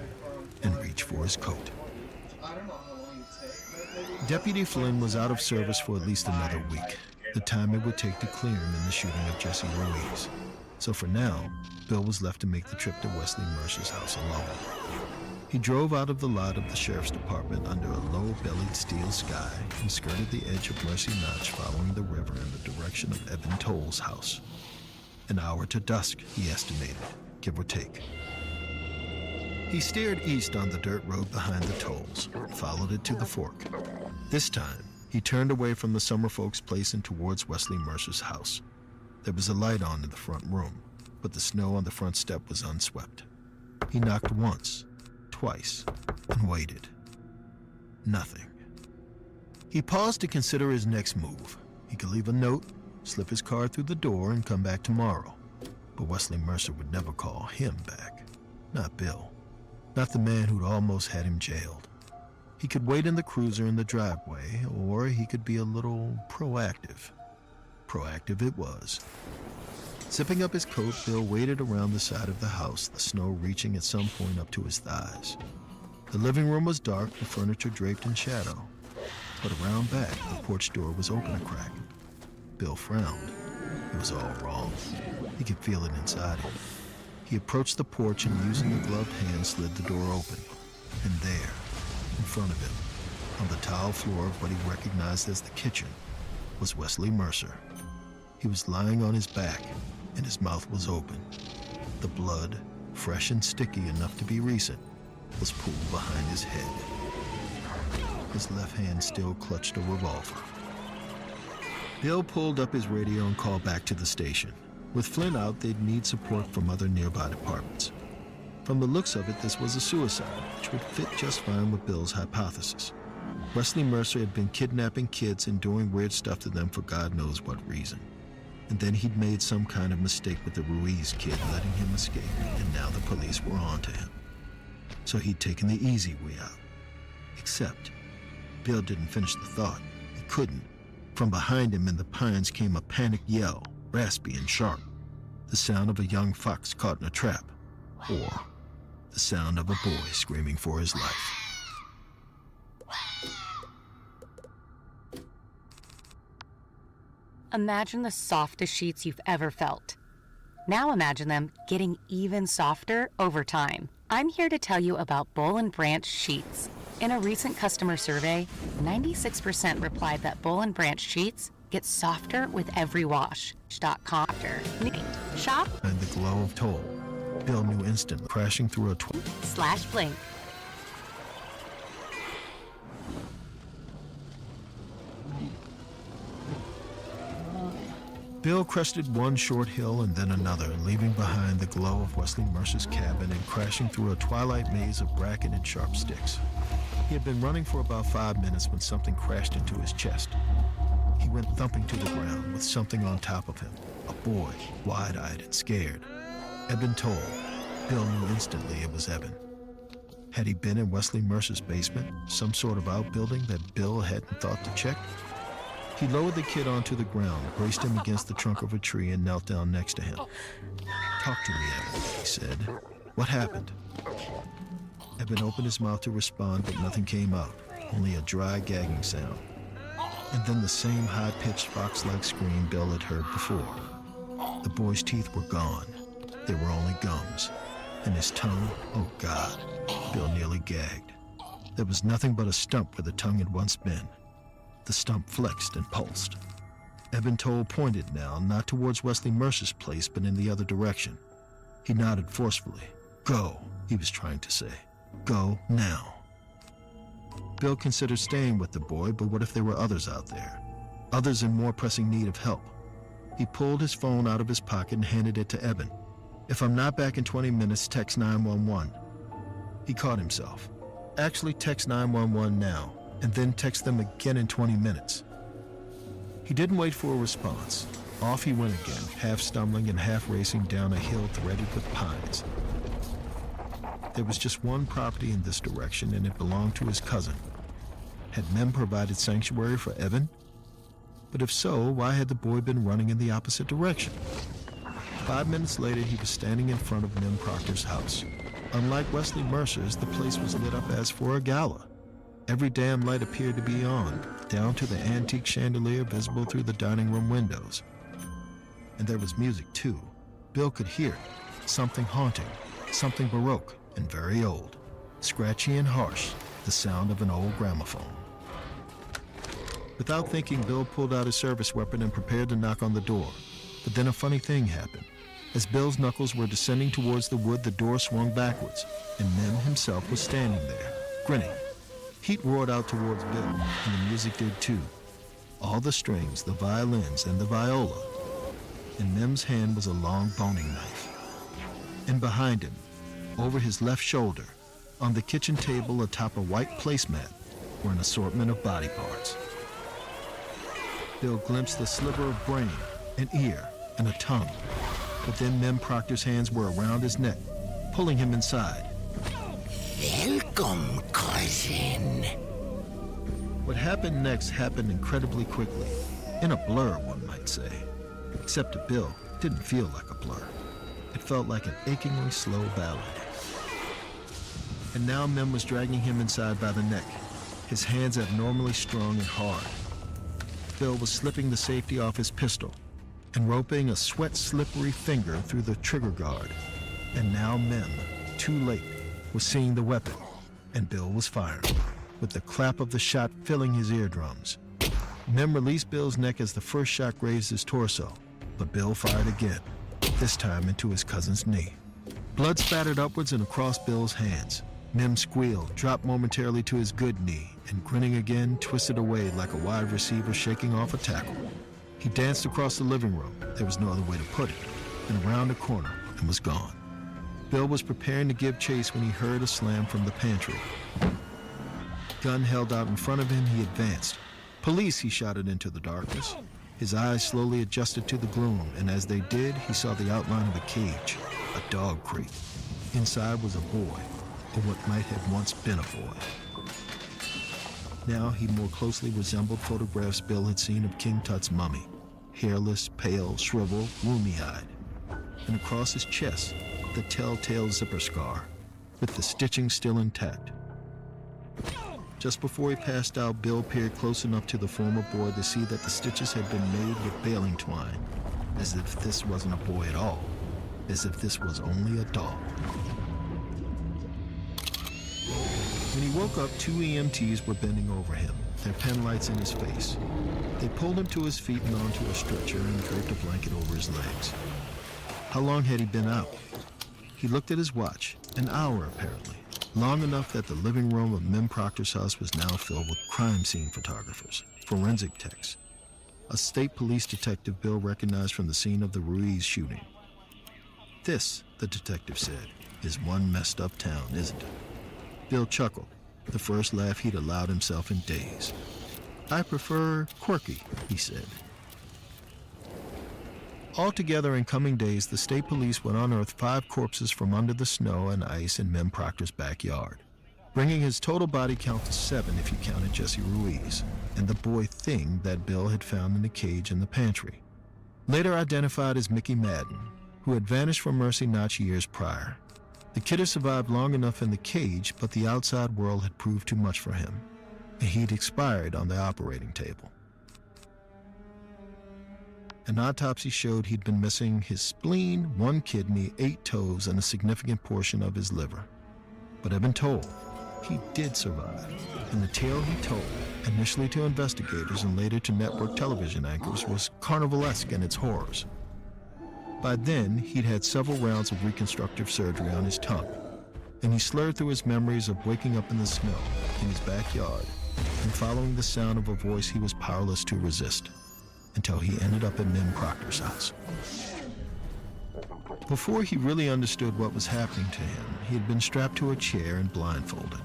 and reached for his coat. Deputy Flynn was out of service for at least another week, the time it would take to clear him in the shooting of Jesse Louise. So for now, Bill was left to make the trip to Wesley Mercer's house alone. He drove out of the lot of the sheriff's department under a low-bellied steel sky and skirted the edge of Mercy Notch, following the river in the direction of Eben Toll's house. An hour to dusk, he estimated, give or take. He steered east on the dirt road behind the Tolls, followed it to the fork. This time, he turned away from the summer folks' place and towards Wesley Mercer's house. There was a light on in the front room, but the snow on the front step was unswept. He knocked once, twice, and waited. Nothing. He paused to consider his next move. He could leave a note, slip his card through the door, and come back tomorrow. But Wesley Mercer would never call him back. Not Bill. Not the man who'd almost had him jailed. He could wait in the cruiser in the driveway, or he could be a little proactive. Proactive it was. Zipping up his coat, Bill waded around the side of the house, the snow reaching at some point up to his thighs. The living room was dark, the furniture draped in shadow. But around back, the porch door was open a crack. Bill frowned. It was all wrong. He could feel it inside him. He approached the porch and, using a gloved hand, slid the door open. And there, in front of him, On the tile floor of what he recognized as the kitchen was Wesley Mercer. He was lying on his back, and his mouth was open. The blood, fresh and sticky enough to be recent, was pooled behind his head. His left hand still clutched a revolver. Bill pulled up his radio and called back to the station. With Flynn out, they'd need support from other nearby departments. From the looks of it, this was a suicide, which would fit just fine with Bill's hypothesis. Wesley Mercer had been kidnapping kids and doing weird stuff to them for God knows what reason. And then he'd made some kind of mistake with the Ruiz kid, letting him escape, and now the police were on to him. So he'd taken the easy way out. Except, Bill didn't finish the thought. He couldn't. From behind him in the pines came a panicked yell, raspy and sharp. The sound of a young fox caught in a trap. Or the sound of a boy screaming for his life. Imagine the softest sheets you've ever felt. Now imagine them getting even softer over time. I'm here to tell you about Boll & Branch sheets. In a recent customer survey, 96% replied that Boll & Branch sheets get softer with every wash. .com shop And the glow of toll, Bill knew instantly, crashing through a /blink. Bill crested one short hill and then another, leaving behind the glow of Wesley Mercer's cabin and crashing through a twilight maze of bracken and sharp sticks. He had been running for about 5 minutes when something crashed into his chest. He went thumping to the ground with something on top of him, a boy, wide-eyed and scared. Eben told. Bill knew instantly it was Eben. Had he been in Wesley Mercer's basement, some sort of outbuilding that Bill hadn't thought to check? He lowered the kid onto the ground, braced him against the trunk of a tree, and knelt down next to him. "Talk to me, Eben," he said. "What happened?" Eben opened his mouth to respond, but nothing came out, only a dry, gagging sound. And then the same high-pitched, fox-like scream Bill had heard before. The boy's teeth were gone. They were only gums. And his tongue, oh God, Bill nearly gagged. There was nothing but a stump where the tongue had once been. The stump flexed and pulsed. Eben Toll pointed now, not towards Wesley Mercer's place, but in the other direction. He nodded forcefully. "Go," he was trying to say. "Go now." Bill considered staying with the boy, but what if there were others out there? Others in more pressing need of help. He pulled his phone out of his pocket and handed it to Eben. "If I'm not back in 20 minutes, text 911. He caught himself. Actually, text 911 now, and then text them again in 20 minutes. He didn't wait for a response. Off he went again, half stumbling and half racing down a hill threaded with pines. There was just one property in this direction, and it belonged to his cousin. Had Mem provided sanctuary for Eben? But if so, why had the boy been running in the opposite direction? 5 minutes later, he was standing in front of Mem Proctor's house. Unlike Wesley Mercer's, the place was lit up as for a gala. Every damn light appeared to be on, down to the antique chandelier visible through the dining room windows. And there was music, too. Bill could hear it. Something haunting, something baroque and very old. Scratchy and harsh, the sound of an old gramophone. Without thinking, Bill pulled out his service weapon and prepared to knock on the door. But then a funny thing happened. As Bill's knuckles were descending towards the wood, the door swung backwards, and Mem himself was standing there, grinning. Heat roared out towards Bill, and the music did too. All the strings, the violins, and the viola. In Mem's hand was a long boning knife. And behind him, over his left shoulder, on the kitchen table atop a white placemat, were an assortment of body parts. Bill glimpsed a sliver of brain, an ear, and a tongue. But then Mem Proctor's hands were around his neck, pulling him inside. Welcome, cousin. What happened next happened incredibly quickly. In a blur, one might say. Except to Bill, it didn't feel like a blur. It felt like an achingly slow ballad. And now Mem was dragging him inside by the neck, his hands abnormally strong and hard. Bill was slipping the safety off his pistol and roping a sweat-slippery finger through the trigger guard. And now Mem, too late, was seeing the weapon, and Bill was firing. with the clap of the shot filling his eardrums. Mem released Bill's neck as the first shot grazed his torso, but Bill fired again, this time into his cousin's knee. Blood spattered upwards and across Bill's hands. Mem squealed, dropped momentarily to his good knee, and grinning again, twisted away like a wide receiver shaking off a tackle. He danced across the living room, there was no other way to put it, and around the corner, and was gone. Bill was preparing to give chase when he heard a slam from the pantry. Gun held out in front of him, he advanced. "Police!" he shouted into the darkness. His eyes slowly adjusted to the gloom, and as they did, he saw the outline of a cage, a dog crate. Inside was a boy, or what might have once been a boy. Now he more closely resembled photographs Bill had seen of King Tut's mummy, hairless, pale, shriveled, rheumy-eyed. And across his chest, the telltale zipper scar, with the stitching still intact. Just before he passed out, Bill peered close enough to the former boy to see that the stitches had been made with baling twine, as if this wasn't a boy at all, as if this was only a doll. When he woke up, 2 EMTs were bending over him, their pen lights in his face. They pulled him to his feet and onto a stretcher and draped a blanket over his legs. How long had he been out? He looked at his watch, an hour apparently. Long enough that the living room of Mem Proctor's house was now filled with crime scene photographers, forensic techs. A state police detective Bill recognized from the scene of the Ruiz shooting. This, the detective said, is one messed up town, isn't it? Bill chuckled, the first laugh he'd allowed himself in days. "I prefer quirky," he said. Altogether, in coming days, the state police would unearth 5 corpses from under the snow and ice in Mem Proctor's backyard, bringing his total body count to 7 if you counted Jesse Ruiz, and the boy thing that Bill had found in the cage in the pantry. Later identified as Mickey Madden, who had vanished from Mercy Notch years prior. The kid had survived long enough in the cage, but the outside world had proved too much for him, and he'd expired on the operating table. An autopsy showed he'd been missing his spleen, 1 kidney, 8 toes, and a significant portion of his liver. But I've been told he did survive, and the tale he told, initially to investigators and later to network television anchors, was carnivalesque in its horrors. By then, he'd had several rounds of reconstructive surgery on his tongue, and he slurred through his memories of waking up in the snow in his backyard and following the sound of a voice he was powerless to resist, until he ended up at Mem Proctor's house. Before he really understood what was happening to him, he had been strapped to a chair and blindfolded,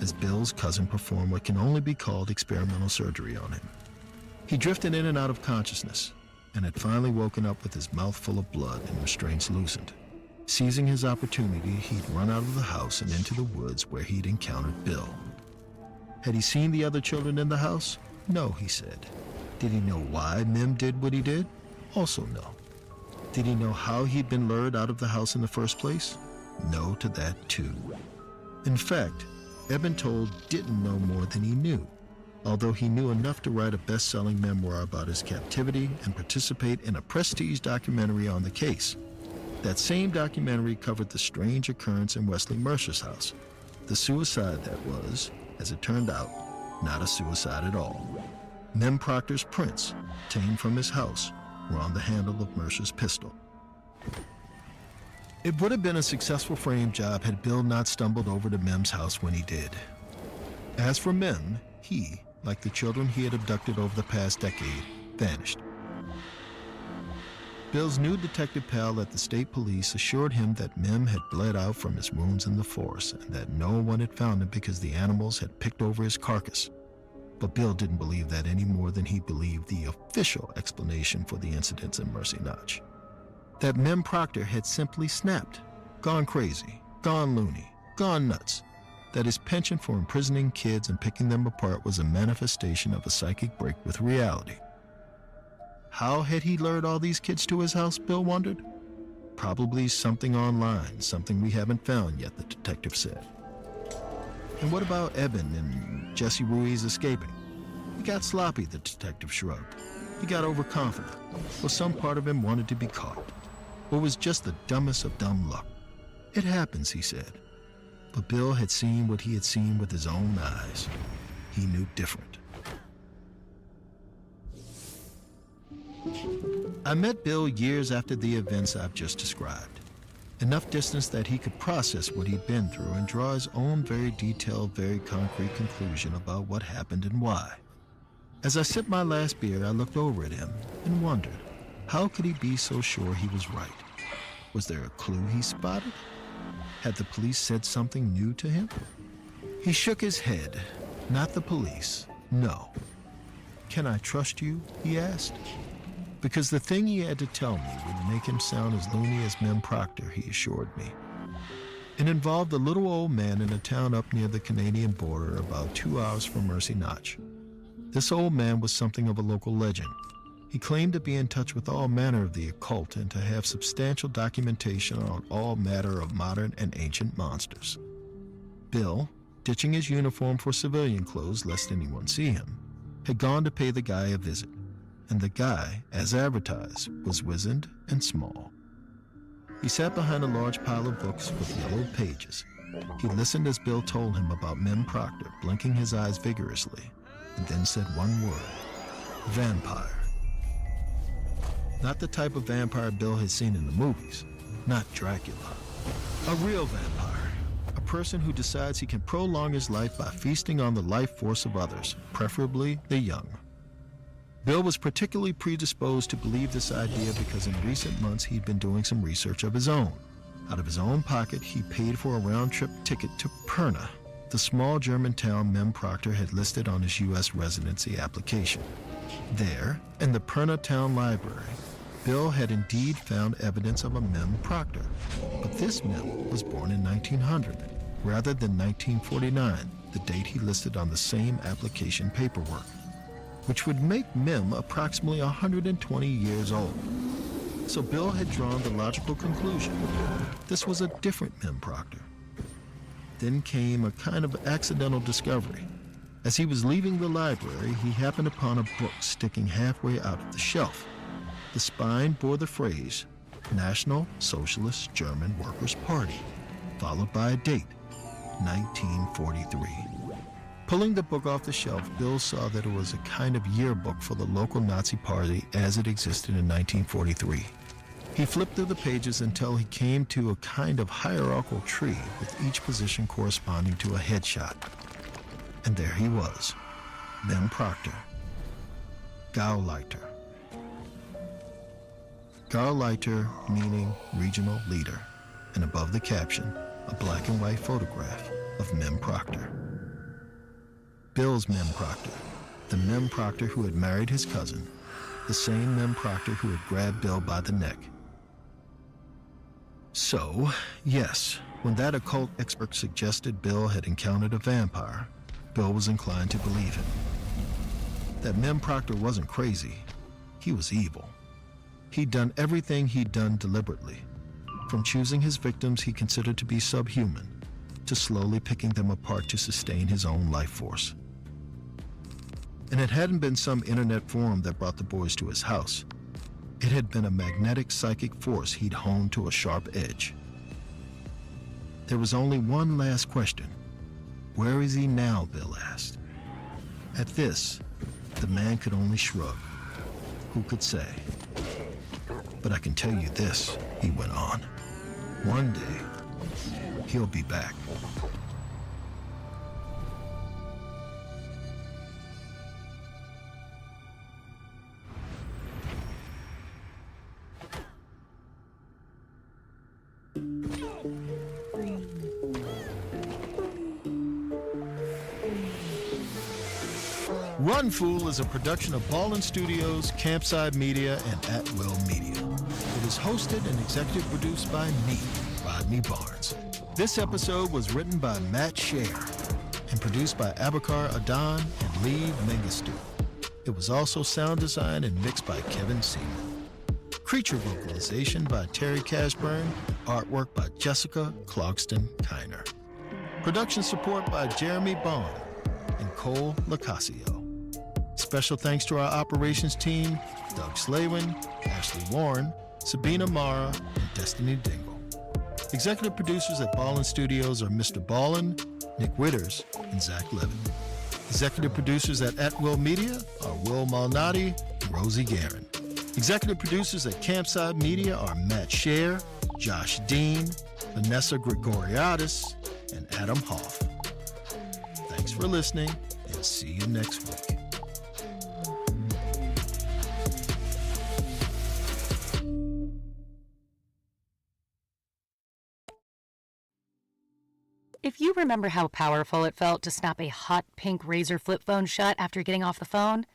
as Bill's cousin performed what can only be called experimental surgery on him. He drifted in and out of consciousness, and had finally woken up with his mouth full of blood and restraints loosened. Seizing his opportunity, he'd run out of the house and into the woods where he'd encountered Bill. Had he seen the other children in the house? No, he said. Did he know why Mem did what he did? Also no. Did he know how he'd been lured out of the house in the first place? No to that too. In fact, Eben Toll didn't know more than he knew, although he knew enough to write a best-selling memoir about his captivity and participate in a prestige documentary on the case. That same documentary covered the strange occurrence in Wesley Mercer's house, the suicide that was, as it turned out, not a suicide at all. Mem Proctor's prints, taken from his house, were on the handle of Mercer's pistol. It would have been a successful frame job had Bill not stumbled over to Mem's house when he did. As for Mem, he, like the children he had abducted over the past decade, vanished. Bill's new detective pal at the state police assured him that Mem had bled out from his wounds in the forest and that no one had found him because the animals had picked over his carcass. But Bill didn't believe that any more than he believed the official explanation for the incidents in Mercy Notch. That Mem Proctor had simply snapped, gone crazy, gone loony, gone nuts. That his penchant for imprisoning kids and picking them apart was a manifestation of a psychic break with reality. How had he lured all these kids to his house, Bill wondered? Probably something online, something we haven't found yet, the detective said. And what about Eben and Jesse Ruiz escaping? He got sloppy, the detective shrugged. He got overconfident, or some part of him wanted to be caught. Or was just the dumbest of dumb luck. It happens, he said. But Bill had seen what he had seen with his own eyes. He knew different. I met Bill years after the events I've just described. Enough distance that he could process what he'd been through and draw his own very detailed, very concrete conclusion about what happened and why. As I sipped my last beer, I looked over at him and wondered, how could he be so sure he was right? Was there a clue he spotted? Had the police said something new to him? He shook his head. Not the police, no. Can I trust you? He asked. Because the thing he had to tell me would make him sound as loony as Mem Proctor, he assured me. It involved a little old man in a town up near the Canadian border about 2 hours from Mercy Notch. This old man was something of a local legend. He claimed to be in touch with all manner of the occult and to have substantial documentation on all matter of modern and ancient monsters. Bill, ditching his uniform for civilian clothes lest anyone see him, had gone to pay the guy a visit. And the guy, as advertised, was wizened and small. He sat behind a large pile of books with yellowed pages. He listened as Bill told him about Mem Proctor, blinking his eyes vigorously, and then said one word: vampire. Not the type of vampire Bill had seen in the movies, not Dracula. A real vampire, a person who decides he can prolong his life by feasting on the life force of others, preferably the young. Bill was particularly predisposed to believe this idea because in recent months he'd been doing some research of his own. Out of his own pocket, he paid for a round-trip ticket to Perna, the small German town Mem Proctor had listed on his U.S. residency application. There, in the Perna Town Library, Bill had indeed found evidence of a Mem Proctor, but this Mem was born in 1900, rather than 1949, the date he listed on the same application paperwork, which would make Mem approximately 120 years old. So Bill had drawn the logical conclusion. This was a different Mem Proctor. Then came a kind of accidental discovery. As he was leaving the library, he happened upon a book sticking halfway out of the shelf. The spine bore the phrase, National Socialist German Workers' Party, followed by a date, 1943. Pulling the book off the shelf, Bill saw that it was a kind of yearbook for the local Nazi party as it existed in 1943. He flipped through the pages until he came to a kind of hierarchical tree with each position corresponding to a headshot. And there he was, Mem Proctor, Gauleiter. Gauleiter meaning regional leader, and above the caption, a black and white photograph of Mem Proctor. Bill's Mem Proctor, the Mem Proctor who had married his cousin, the same Mem Proctor who had grabbed Bill by the neck. So, yes, when that occult expert suggested Bill had encountered a vampire, Bill was inclined to believe him. That Mem Proctor wasn't crazy, he was evil. He'd done everything he'd done deliberately, from choosing his victims he considered to be subhuman, to slowly picking them apart to sustain his own life force. And it hadn't been some internet forum that brought the boys to his house. It had been a magnetic psychic force he'd honed to a sharp edge. There was only one last question. Where is he now, Bill asked. At this, the man could only shrug. Who could say? But I can tell you this, he went on. One day, he'll be back. Run Fool is a production of Ballin Studios, Campside Media, and At Will Media. It is hosted and executive produced by me, Rodney Barnes. This episode was written by Matt Scher and produced by Abakar Adan and Lee Mengistu. It was also sound designed and mixed by Kevin Seaman. Creature vocalization by Terry Cashburn, artwork by Jessica Clogston Kiner. Production support by Jeremy Bond and Cole Lacasio. Special thanks to our operations team, Doug Slavin, Ashley Warren, Sabina Mara, and Destiny Dingle. Executive producers at Ballin Studios are Mr. Ballin, Nick Witters, and Zach Levin. Executive producers at Will Media are Will Malnati and Rosie Guerin. Executive producers at Campside Media are Matt Scher, Josh Dean, Vanessa Gregoriadis, and Adam Hoff. Thanks for listening, and see you next week. If you remember how powerful it felt to snap a hot pink Razr flip phone shut after getting off the phone,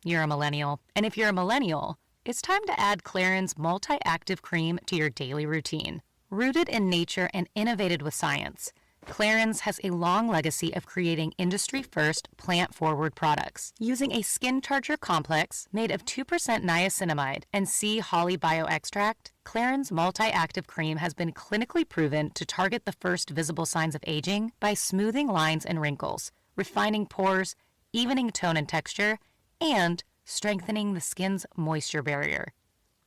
you're a millennial. And if you're a millennial, it's time to add Clarins Multi-Active Cream to your daily routine. Rooted in nature and innovated with science, Clarins has a long legacy of creating industry-first, plant-forward products. Using a skin charger complex made of 2% niacinamide and sea holly bioextract, Clarins Multi-Active Cream has been clinically proven to target the first visible signs of aging by smoothing lines and wrinkles, refining pores, evening tone and texture, and strengthening the skin's moisture barrier.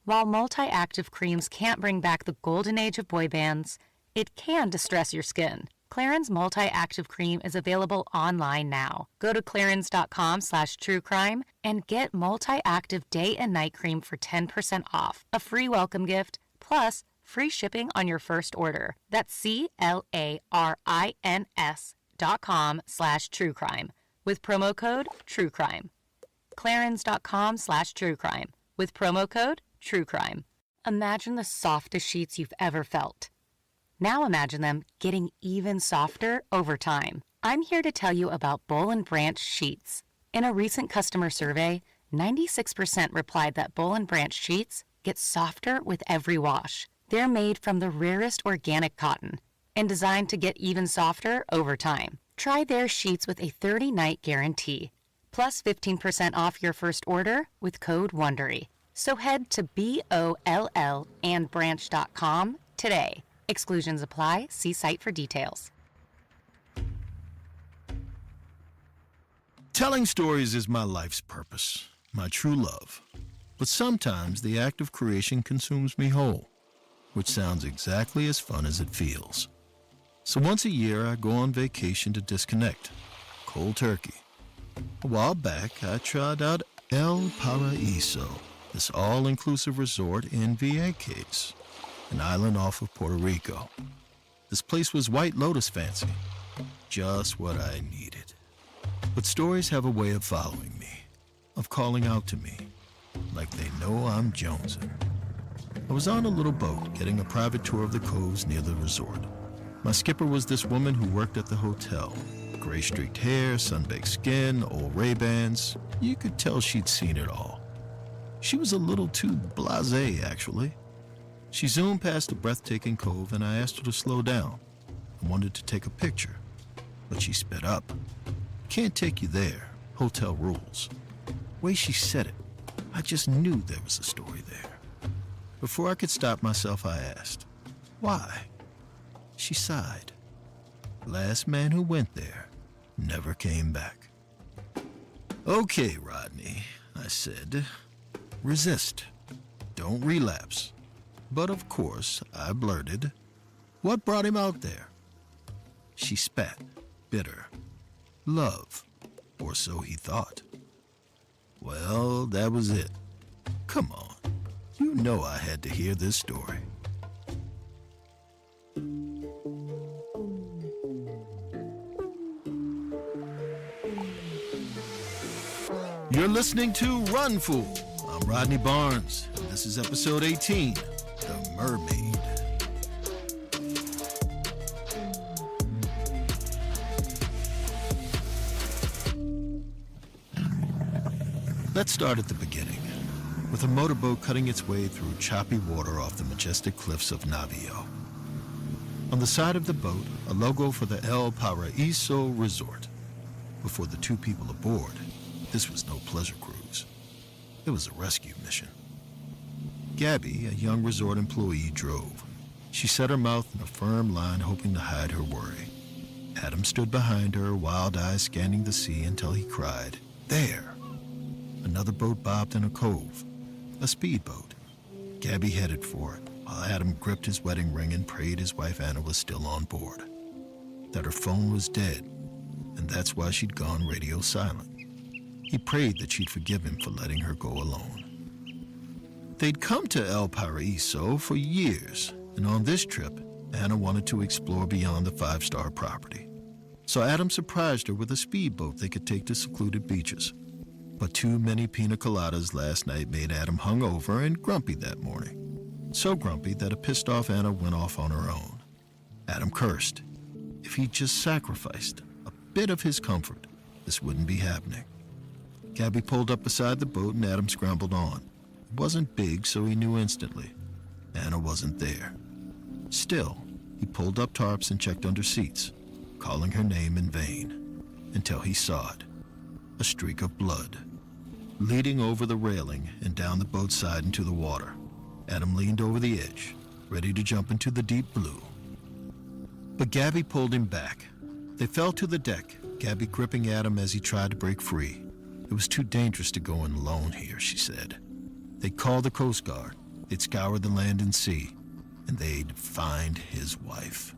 While multi-active creams can't bring back the golden age of boy bands, it can distress your skin. Clarins Multi-Active Cream is available online now. Go to clarins.com/truecrime and get Multi-Active Day and Night Cream for 10% off, a free welcome gift, plus free shipping on your first order. That's clarins.com/truecrime with promo code TRUECRIME. clarins.com/truecrime with promo code TRUECRIME. Imagine the softest sheets you've ever felt. Now imagine them getting even softer over time. I'm here to tell you about Boll & Branch sheets. In a recent customer survey, 96% replied that Boll & Branch sheets get softer with every wash. They're made from the rarest organic cotton and designed to get even softer over time. Try their sheets with a 30-night guarantee, plus 15% off your first order with code WONDERY. So head to BOLLandbranch.com today. Exclusions apply. See site for details. Telling stories is my life's purpose, my true love. But sometimes the act of creation consumes me whole, which sounds exactly as fun as it feels. So once a year, I go on vacation to disconnect, cold turkey. A while back, I tried out El Paraíso, this all-inclusive resort in Vieques, an island off of Puerto Rico. This place was White Lotus fancy, just what I needed. But stories have a way of following me, of calling out to me, like they know I'm jonesing. I was on a little boat getting a private tour of the coves near the resort. My skipper was this woman who worked at the hotel. Gray streaked hair, sun-baked skin, old Ray-Bans. You could tell she'd seen it all. She was a little too blasé, actually. She zoomed past the breathtaking cove and I asked her to slow down. I wanted to take a picture, but she sped up. Can't take you there, hotel rules. Way she said it, I just knew there was a story there. Before I could stop myself, I asked, why? She sighed. Last man who went there never came back. Okay, Rodney, I said. Resist. Don't relapse. But of course, I blurted, what brought him out there? She spat, bitter. Love, or so he thought. Well, that was it. Come on, you know I had to hear this story. You're listening to Run Fool. I'm Rodney Barnes, and this is episode 18, The Mermaid. Let's start at the beginning, with a motorboat cutting its way through choppy water off the majestic cliffs of Navio. On the side of the boat, a logo for the El Paraíso Resort. Before the two people aboard, this was no pleasure cruise. It was a rescue mission. Gabby, a young resort employee, drove. She set her mouth in a firm line, hoping to hide her worry. Adam stood behind her, wild eyes scanning the sea until he cried, "There!" Another boat bobbed in a cove, a speedboat. Gabby headed for it, while Adam gripped his wedding ring and prayed his wife Anna was still on board, that her phone was dead, and that's why she'd gone radio silent. He prayed that she'd forgive him for letting her go alone. They'd come to El Paraíso for years, and on this trip, Anna wanted to explore beyond the five-star property. So Adam surprised her with a speedboat they could take to secluded beaches. But too many pina coladas last night made Adam hungover and grumpy that morning. So grumpy that a pissed-off Anna went off on her own. Adam cursed. If he'd just sacrificed a bit of his comfort, this wouldn't be happening. Gabby pulled up beside the boat and Adam scrambled on. It wasn't big, so he knew instantly. Anna wasn't there. Still, he pulled up tarps and checked under seats, calling her name in vain, until he saw it. A streak of blood. Leading over the railing and down the boat's side into the water, Adam leaned over the edge, ready to jump into the deep blue. But Gabby pulled him back. They fell to the deck, Gabby gripping Adam as he tried to break free. It was too dangerous to go in alone here, she said. They'd call the Coast Guard, they'd scour the land and sea, and they'd find his wife.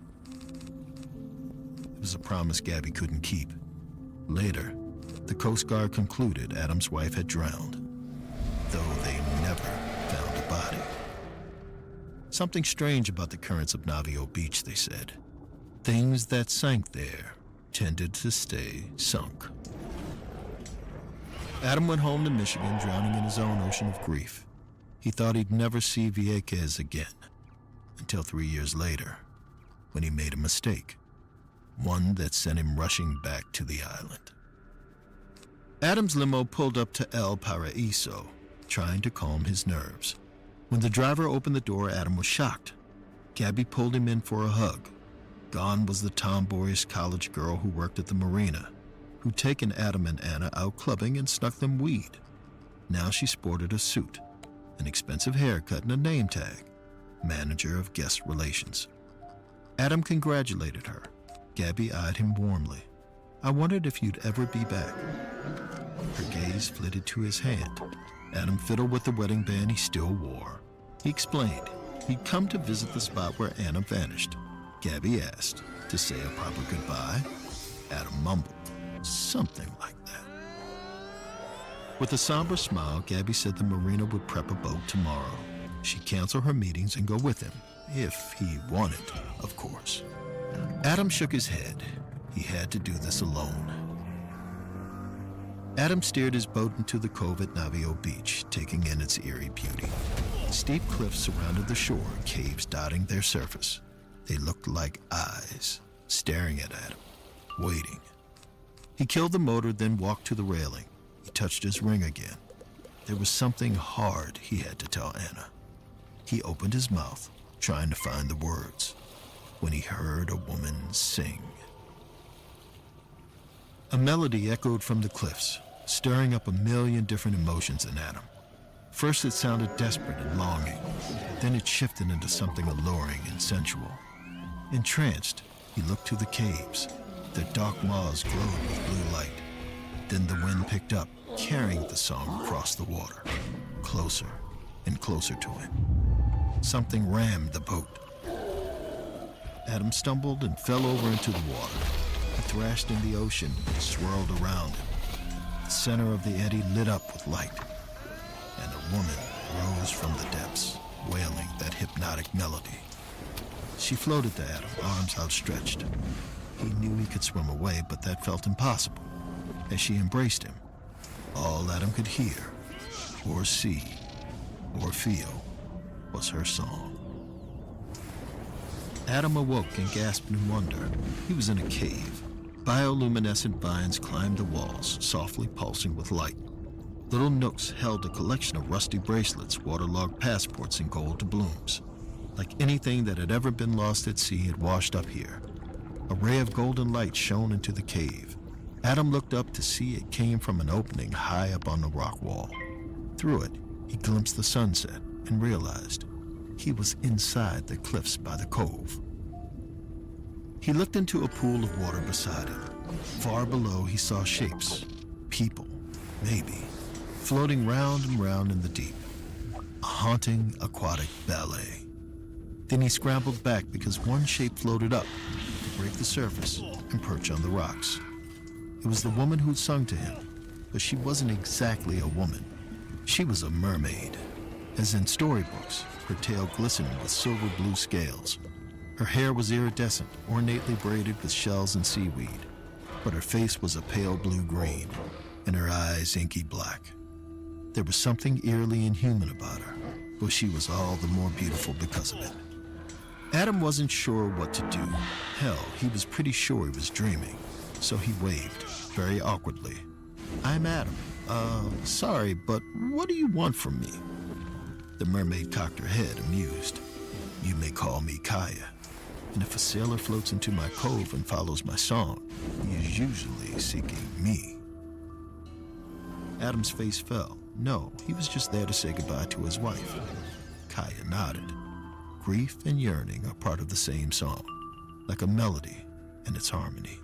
It was a promise Gabby couldn't keep. Later, the Coast Guard concluded Adam's wife had drowned, though they never found a body. Something strange about the currents of Navio Beach, they said. Things that sank there tended to stay sunk. Adam went home to Michigan, drowning in his own ocean of grief. He thought he'd never see Vieques again, until 3 years later, when he made a mistake, one that sent him rushing back to the island. Adam's limo pulled up to El Paraíso, trying to calm his nerves. When the driver opened the door, Adam was shocked. Gabby pulled him in for a hug. Gone was the tomboyish college girl who worked at the marina, who'd taken Adam and Anna out clubbing and snuck them weed. Now she sported a suit, an expensive haircut, and a name tag, manager of guest relations. Adam congratulated her. Gabby eyed him warmly. I wondered if you'd ever be back. Her gaze flitted to his hand. Adam fiddled with the wedding band he still wore. He explained he'd come to visit the spot where Anna vanished. Gabby asked to say a proper goodbye. Adam mumbled something like that. With a somber smile, Gabby said the marina would prep a boat tomorrow. She'd cancel her meetings and go with him, if he wanted, of course. Adam shook his head. He had to do this alone. Adam steered his boat into the cove at Navio Beach, taking in its eerie beauty. Steep cliffs surrounded the shore, caves dotting their surface. They looked like eyes, staring at Adam, waiting. He killed the motor, then walked to the railing. He touched his ring again. There was something hard he had to tell Anna. He opened his mouth, trying to find the words, when he heard a woman sing. A melody echoed from the cliffs, stirring up a million different emotions in Adam. First it sounded desperate and longing, then it shifted into something alluring and sensual. Entranced, he looked to the caves. Their dark maws glowed with blue light. Then the wind picked up, carrying the song across the water, closer and closer to him. Something rammed the boat. Adam stumbled and fell over into the water. He thrashed in the ocean and swirled around him. The center of the eddy lit up with light, and a woman rose from the depths, wailing that hypnotic melody. She floated to Adam, arms outstretched. He knew he could swim away, but that felt impossible. As she embraced him, all Adam could hear, or see, or feel, was her song. Adam awoke and gasped in wonder. He was in a cave. Bioluminescent vines climbed the walls, softly pulsing with light. Little nooks held a collection of rusty bracelets, waterlogged passports, and gold doubloons. Like anything that had ever been lost at sea had washed up here. A ray of golden light shone into the cave. Adam looked up to see it came from an opening high up on the rock wall. Through it, he glimpsed the sunset and realized he was inside the cliffs by the cove. He looked into a pool of water beside him. Far below, he saw shapes, people, maybe, floating round and round in the deep. A haunting aquatic ballet. Then he scrambled back because one shape floated up to break the surface and perch on the rocks. It was the woman who'd sung to him, but she wasn't exactly a woman. She was a mermaid, as in storybooks, her tail glistened with silver blue scales. Her hair was iridescent, ornately braided with shells and seaweed, but her face was a pale blue-green, and her eyes inky black. There was something eerily inhuman about her, but she was all the more beautiful because of it. Adam wasn't sure what to do. Hell, he was pretty sure he was dreaming, so he waved, very awkwardly. "I'm Adam. Sorry, but what do you want from me?" The mermaid cocked her head, amused. "You may call me Kaya, and if a sailor floats into my cove and follows my song, he is usually seeking me." Adam's face fell. No, he was just there to say goodbye to his wife. Kaya nodded. Grief and yearning are part of the same song, like a melody and its harmony.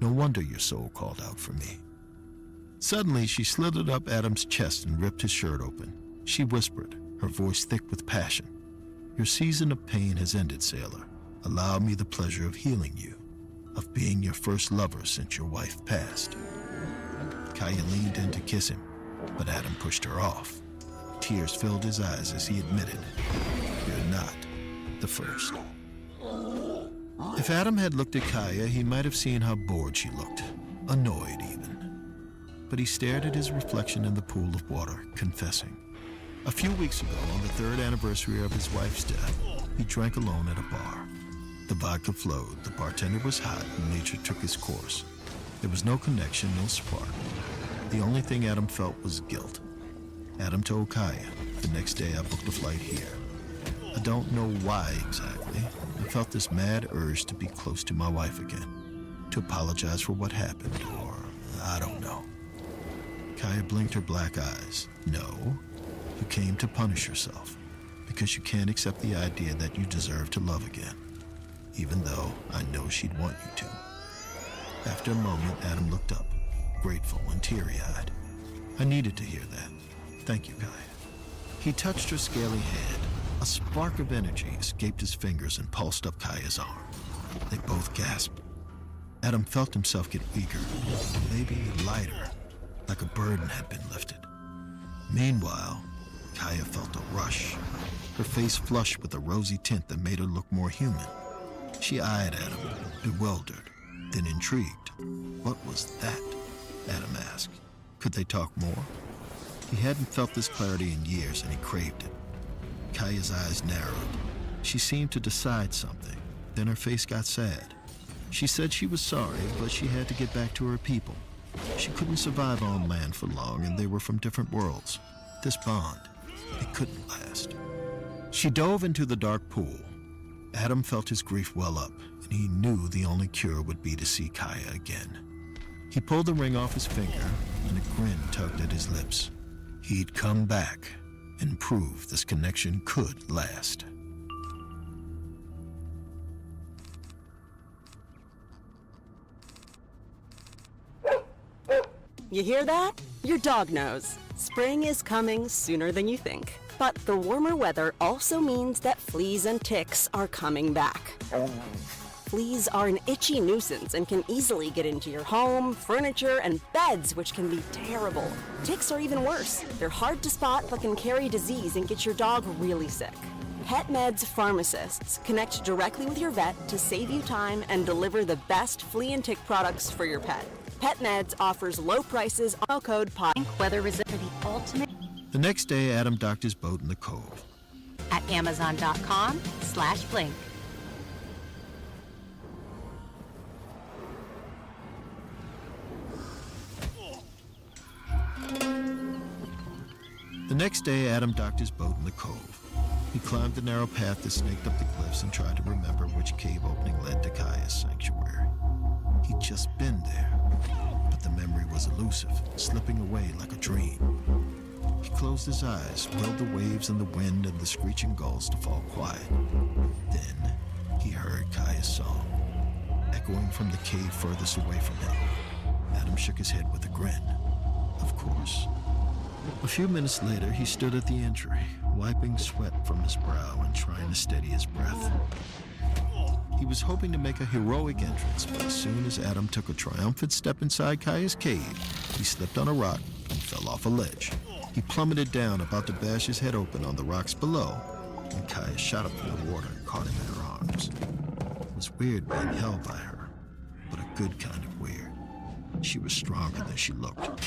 No wonder your soul called out for me. Suddenly, she slithered up Adam's chest and ripped his shirt open. She whispered, her voice thick with passion. "Your season of pain has ended, sailor. Allow me the pleasure of healing you, of being your first lover since your wife passed." Kaya leaned in to kiss him, but Adam pushed her off. Tears filled his eyes as he admitted, "You're not the first." If Adam had looked at Kaya, he might have seen how bored she looked, annoyed even. But he stared at his reflection in the pool of water, confessing. A few weeks ago, on the 3rd anniversary of his wife's death, he drank alone at a bar. The vodka flowed, the bartender was hot, and nature took its course. There was no connection, no spark. The only thing Adam felt was guilt. Adam told Kaya, "The next day I booked a flight here." I don't know why exactly. I felt this mad urge to be close to my wife again, to apologize for what happened, or I don't know. Kaya blinked her black eyes. "No, you came to punish yourself, because you can't accept the idea that you deserve to love again, even though I know she'd want you to." After a moment, Adam looked up, grateful and teary-eyed. "I needed to hear that. Thank you, Kaya." He touched her scaly hand. A spark of energy escaped his fingers and pulsed up Kaya's arm. They both gasped. Adam felt himself get weaker, maybe lighter, like a burden had been lifted. Meanwhile, Kaya felt a rush, her face flushed with a rosy tint that made her look more human. She eyed Adam, bewildered, then intrigued. What was that? Adam asked. Could they talk more? He hadn't felt this clarity in years, and he craved it. Kaya's eyes narrowed. She seemed to decide something. Then her face got sad. She said she was sorry, but she had to get back to her people. She couldn't survive on land for long, and they were from different worlds. This bond, it couldn't last. She dove into the dark pool. Adam felt his grief well up, and he knew the only cure would be to see Kaya again. He pulled the ring off his finger, and a grin tugged at his lips. He'd come back and prove this connection could last. You hear that? Your dog knows. Spring is coming sooner than you think. But the warmer weather also means that fleas and ticks are coming back. Fleas are an itchy nuisance and can easily get into your home, furniture, and beds, which can be terrible. Ticks are even worse. They're hard to spot but can carry disease and get your dog really sick. PetMeds pharmacists connect directly with your vet to save you time and deliver the best flea and tick products for your pet. PetMeds offers low prices on code POD. Weather resistant for the ultimate The next day, Adam docked his boat in the cove. at Amazon.com/blink. The next day, Adam docked his boat in the cove. He climbed the narrow path that snaked up the cliffs and tried to remember which cave opening led to Kaya's sanctuary. He'd just been there, but the memory was elusive, slipping away like a dream. He closed his eyes, willed the waves and the wind and the screeching gulls to fall quiet. Then, he heard Kaya's song, echoing from the cave furthest away from him. Adam shook his head with a grin. Of course. A few minutes later, he stood at the entry, wiping sweat from his brow and trying to steady his breath. He was hoping to make a heroic entrance, but as soon as Adam took a triumphant step inside Kaya's cave, he slipped on a rock and fell off a ledge. He plummeted down, about to bash his head open on the rocks below, and Kaya shot up from the water and caught him in her arms. It was weird being held by her, but a good kind of weird. She was stronger than she looked.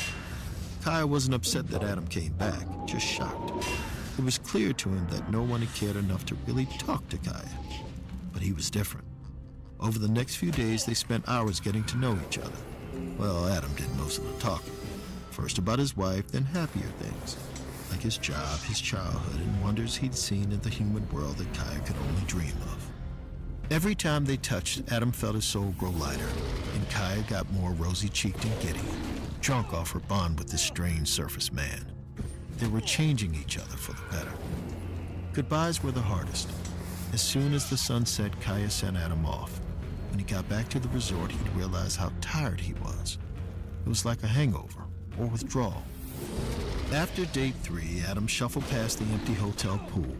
Kaya wasn't upset that Adam came back, just shocked. It was clear to him that no one had cared enough to really talk to Kaya. But he was different. Over the next few days, they spent hours getting to know each other. Well, Adam did most of the talking. First about his wife, then happier things, like his job, his childhood, and wonders he'd seen in the human world that Kaya could only dream of. Every time they touched, Adam felt his soul grow lighter, and Kaya got more rosy-cheeked and giddy, drunk off her bond with this strange surface man. They were changing each other for the better. Goodbyes were the hardest. As soon as the sun set, Kaya sent Adam off. When he got back to the resort, he'd realize how tired he was. It was like a hangover or withdrawal. After day 3, Adam shuffled past the empty hotel pool.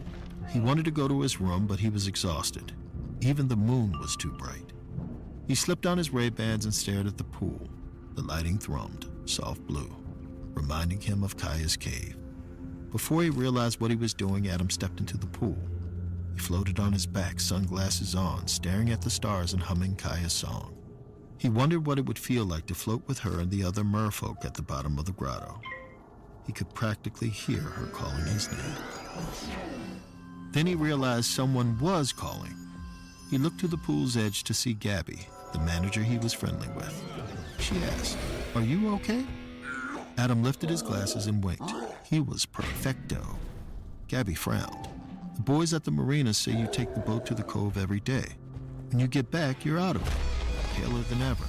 He wanted to go to his room, but he was exhausted. Even the moon was too bright. He slipped on his Ray-Bans and stared at the pool. The lighting thrummed, soft blue, reminding him of Kaya's cave. Before he realized what he was doing, Adam stepped into the pool. He floated on his back, sunglasses on, staring at the stars and humming Kaya's song. He wondered what it would feel like to float with her and the other merfolk at the bottom of the grotto. He could practically hear her calling his name. Then he realized someone was calling. He looked to the pool's edge to see Gabby, the manager he was friendly with. She asked, "Are you okay?" Adam lifted his glasses and winked. He was perfecto. Gabby frowned. "The boys at the marina say you take the boat to the cove every day. When you get back, you're out of it, paler than ever.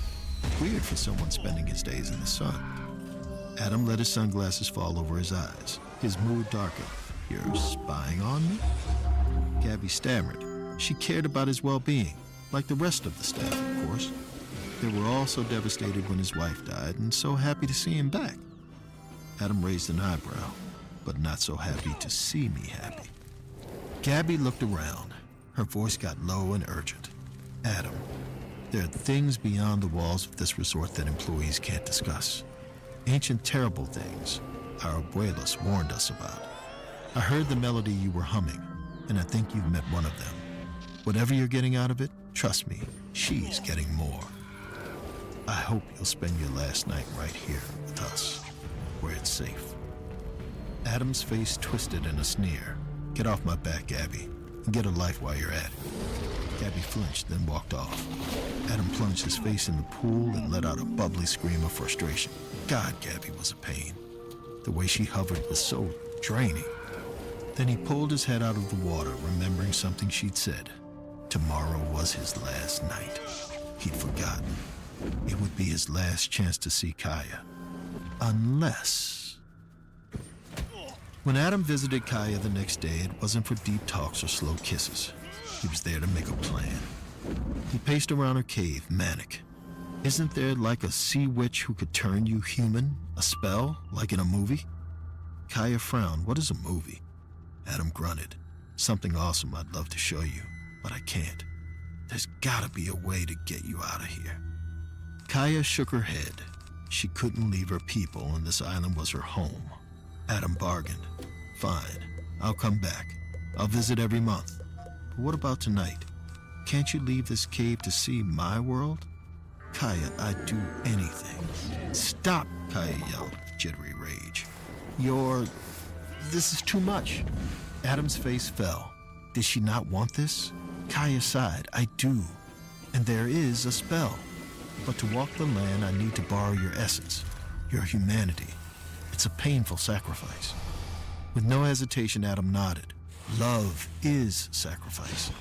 Weird for someone spending his days in the sun." Adam let his sunglasses fall over his eyes. His mood darkened. "You're spying on me?" Gabby stammered. She cared about his well-being, like the rest of the staff, of course. They were all so devastated when his wife died and so happy to see him back. Adam raised an eyebrow, but not so happy to see me happy. Gabby looked around. Her voice got low and urgent. "Adam, there are things beyond the walls of this resort that employees can't discuss. Ancient, terrible things our abuelas warned us about. I heard the melody you were humming, and I think you've met one of them. Whatever you're getting out of it, trust me, she's getting more. I hope you'll spend your last night right here with us, where it's safe." Adam's face twisted in a sneer. "Get off my back, Gabby, and get a life while you're at it." Gabby flinched, then walked off. Adam plunged his face in the pool and let out a bubbly scream of frustration. God, Gabby was a pain. The way she hovered was so draining. Then he pulled his head out of the water, remembering something she'd said. Tomorrow was his last night. He'd forgotten. It would be his last chance to see Kaya. Unless... When Adam visited Kaya the next day, it wasn't for deep talks or slow kisses. He was there to make a plan. He paced around her cave, manic. Isn't there like a sea witch who could turn you human? A spell, like in a movie? Kaya frowned. "What is a movie?" Adam grunted. "Something awesome I'd love to show you, but I can't. There's gotta be a way to get you out of here." Kaya shook her head. She couldn't leave her people, and this island was her home. Adam bargained. "Fine, I'll come back. I'll visit every month. But what about tonight? Can't you leave this cave to see my world?" "Kaya, I'd do anything." "Stop!" Kaya yelled, jittery rage. This is too much." Adam's face fell. Did she not want this? Kaya sighed. "I do. And there is a spell. But to walk the land, I need to borrow your essence, your humanity. It's a painful sacrifice." With no hesitation, Adam nodded. "Love is sacrifice.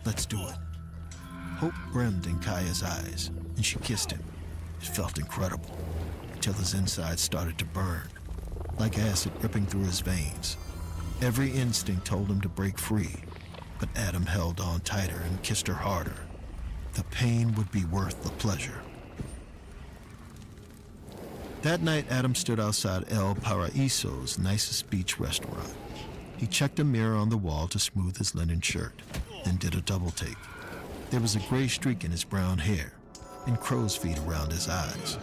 Let's do it." Hope brimmed in Kaya's eyes, and she kissed him. It felt incredible, until his insides started to burn, like acid ripping through his veins. Every instinct told him to break free, but Adam held on tighter and kissed her harder. The pain would be worth the pleasure. That night, Adam stood outside El Paraíso's nicest beach restaurant. He checked a mirror on the wall to smooth his linen shirt, then did a double take. There was a gray streak in his brown hair and crow's feet around his eyes.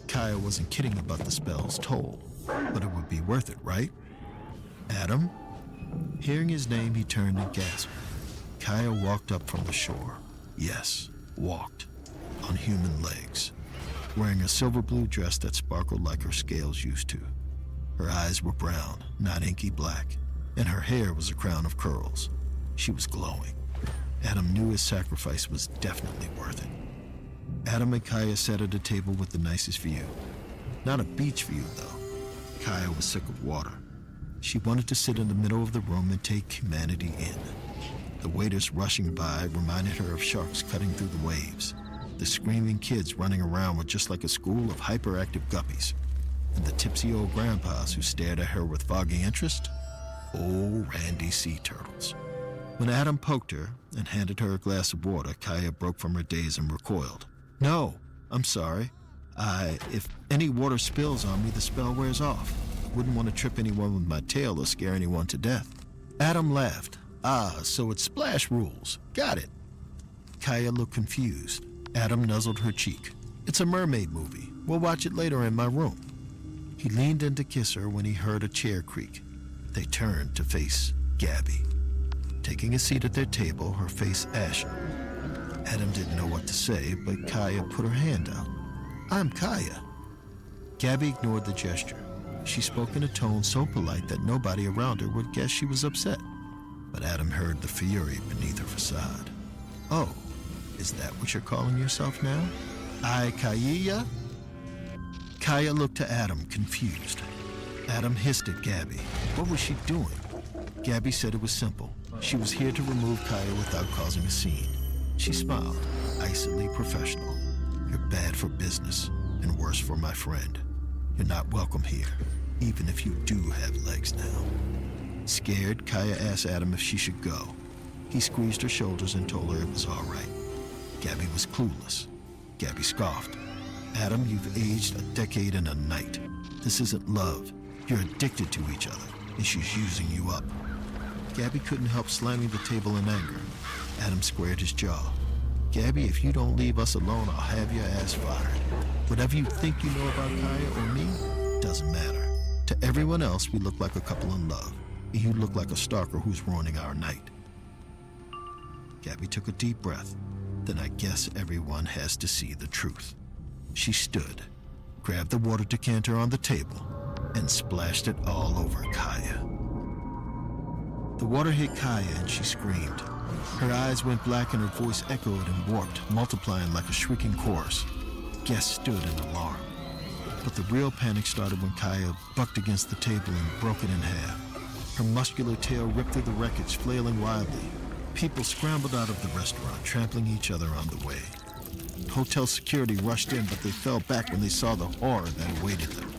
Kaya wasn't kidding about the spell's toll, but it would be worth it, right? Adam? Hearing his name, he turned and gasped. Kaya walked up from the shore. Yes, walked. On human legs, wearing a silver blue dress that sparkled like her scales used to. Her eyes were brown, not inky black, and her hair was a crown of curls. She was glowing. Adam knew his sacrifice was definitely worth it. Adam and Kaya sat at a table with the nicest view. Not a beach view, though. Kaya was sick of water. She wanted to sit in the middle of the room and take humanity in. The waiters rushing by reminded her of sharks cutting through the waves. The screaming kids running around were just like a school of hyperactive guppies. And the tipsy old grandpas who stared at her with foggy interest? Old randy sea turtles. When Adam poked her and handed her a glass of water, Kaya broke from her daze and recoiled. No, I'm sorry. If any water spills on me, the spell wears off. Wouldn't want to trip anyone with my tail or scare anyone to death. Adam laughed. So it's splash rules. Got it. Kaya looked confused. Adam nuzzled her cheek. It's a mermaid movie. We'll watch it later in my room. He leaned in to kiss her when he heard a chair creak. They turned to face Gabby. Taking a seat at their table, her face ashen. Adam didn't know what to say, but Kaya put her hand out. I'm Kaya. Gabby ignored the gesture. She spoke in a tone so polite that nobody around her would guess she was upset. But Adam heard the fury beneath her facade. Oh, is that what you're calling yourself now? Kaya? Kaya looked to Adam, confused. Adam hissed at Gabby. What was she doing? Gabby said it was simple. She was here to remove Kaya without causing a scene. She smiled, icily professional. You're bad for business, and worse for my friend. You're not welcome here, even if you do have legs now. Scared, Kaya asked Adam if she should go. He squeezed her shoulders and told her it was all right. Gabby was clueless. Gabby scoffed. Adam, you've aged a decade and a night. This isn't love. You're addicted to each other, and she's using you up. Gabby couldn't help slamming the table in anger. Adam squared his jaw. Gabby, if you don't leave us alone, I'll have your ass fired. Whatever you think you know about Kaya or me, doesn't matter. To everyone else, we look like a couple in love, and you look like a stalker who's ruining our night. Gabby took a deep breath. Then I guess everyone has to see the truth. She stood, grabbed the water decanter on the table, and splashed it all over Kaya. The water hit Kaya and she screamed. Her eyes went black and her voice echoed and warped, multiplying like a shrieking chorus. Guests stood in alarm. But the real panic started when Kaya bucked against the table and broke it in half. Her muscular tail ripped through the wreckage, flailing wildly. People scrambled out of the restaurant, trampling each other on the way. Hotel security rushed in, but they fell back when they saw the horror that awaited them.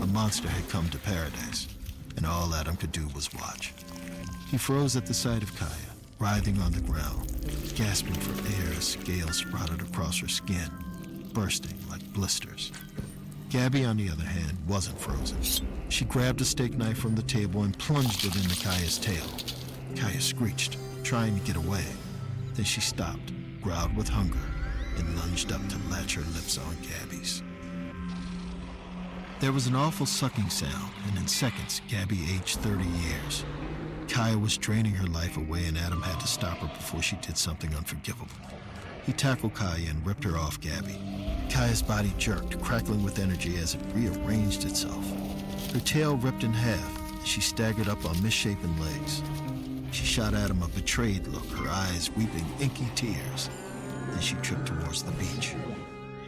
A monster had come to paradise, and all Adam could do was watch. He froze at the sight of Kaya, writhing on the ground, gasping for air as scales sprouted across her skin, bursting like blisters. Gabby, on the other hand, wasn't frozen. She grabbed a steak knife from the table and plunged it into Kaya's tail. Kaya screeched, trying to get away. Then she stopped, growled with hunger, and lunged up to latch her lips on Gabby's. There was an awful sucking sound, and in seconds, Gabby aged 30 years. Kaya was draining her life away, and Adam had to stop her before she did something unforgivable. He tackled Kaya and ripped her off Gabby. Kaya's body jerked, crackling with energy as it rearranged itself. Her tail ripped in half, and she staggered up on misshapen legs. She shot Adam a betrayed look, her eyes weeping inky tears. Then she tripped towards the beach.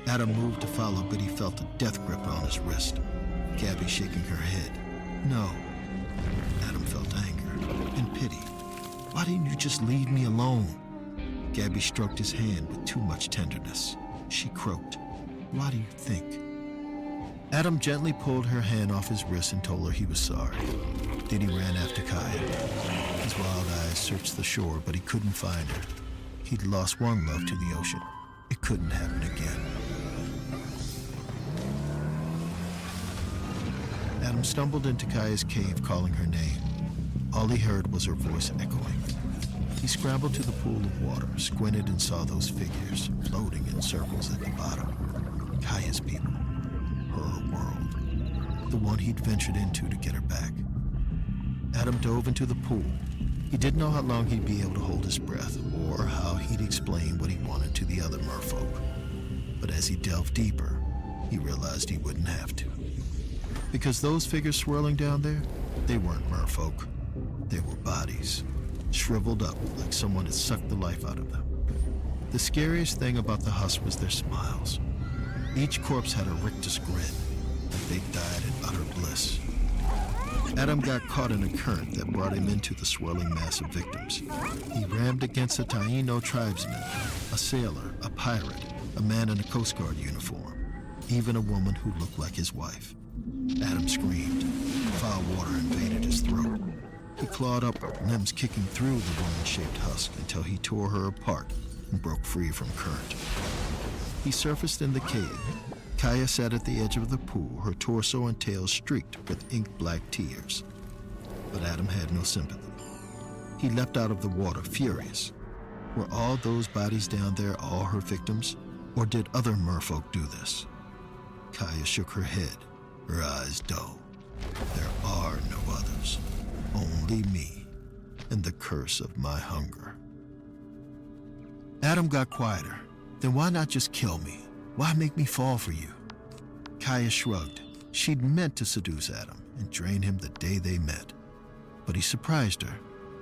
Adam moved to follow, but he felt a death grip on his wrist. Gabby shaking her head. No. Adam felt anger and pity. Why didn't you just leave me alone? Gabby stroked his hand with too much tenderness. She croaked. Why do you think? Adam gently pulled her hand off his wrist and told her he was sorry. Then he ran after Kaya. His wild eyes searched the shore, but he couldn't find her. He'd lost one love to the ocean. It couldn't happen again. Adam stumbled into Kaya's cave, calling her name. All he heard was her voice echoing. He scrambled to the pool of water, squinted and saw those figures floating in circles at the bottom. Kaya's people. Her world. The one he'd ventured into to get her back. Adam dove into the pool. He didn't know how long he'd be able to hold his breath or how he'd explain what he wanted to the other merfolk. But as he delved deeper, he realized he wouldn't have to. Because those figures swirling down there, they weren't merfolk. They were bodies, shriveled up like someone had sucked the life out of them. The scariest thing about the husk was their smiles. Each corpse had a rictus grin, like they died in utter bliss. Adam got caught in a current that brought him into the swirling mass of victims. He rammed against a Taino tribesman, a sailor, a pirate, a man in a Coast Guard uniform, even a woman who looked like his wife. Adam screamed. Foul water invaded his throat. He clawed upward, limbs kicking through the woman-shaped husk until he tore her apart and broke free from current. He surfaced in the cave. Kaya sat at the edge of the pool, her torso and tail streaked with ink-black tears. But Adam had no sympathy. He leapt out of the water, furious. Were all those bodies down there all her victims? Or did other merfolk do this? Kaya shook her head, her eyes dull. There are no others. Only me and the curse of my hunger. Adam got quieter. Then why not just kill me? Why make me fall for you? Kaya shrugged. She'd meant to seduce Adam and drain him the day they met. But he surprised her.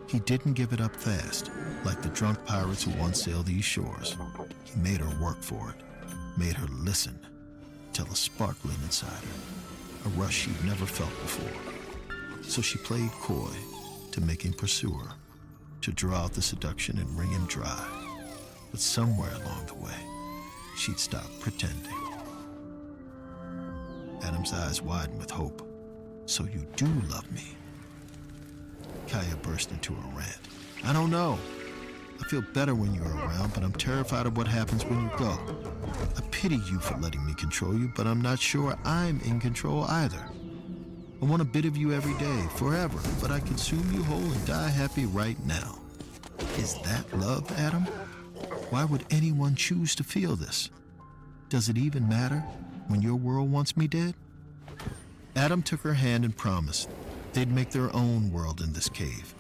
He didn't give it up fast, like the drunk pirates who once sailed these shores. He made her work for it, made her listen, till a spark lit inside her, a rush she'd never felt before. So she played coy to make him pursue her, to draw out the seduction and wring him dry. But somewhere along the way, she'd stop pretending. Adam's eyes widened with hope. So you do love me? Kaya burst into a rant. I don't know. I feel better when you're around, but I'm terrified of what happens when you go. I pity you for letting me control you, but I'm not sure I'm in control either. I want a bit of you every day, forever, but I consume you whole and die happy right now. Is that love, Adam? Why would anyone choose to feel this? Does it even matter when your world wants me dead? Adam took her hand and promised they'd make their own world in this cave.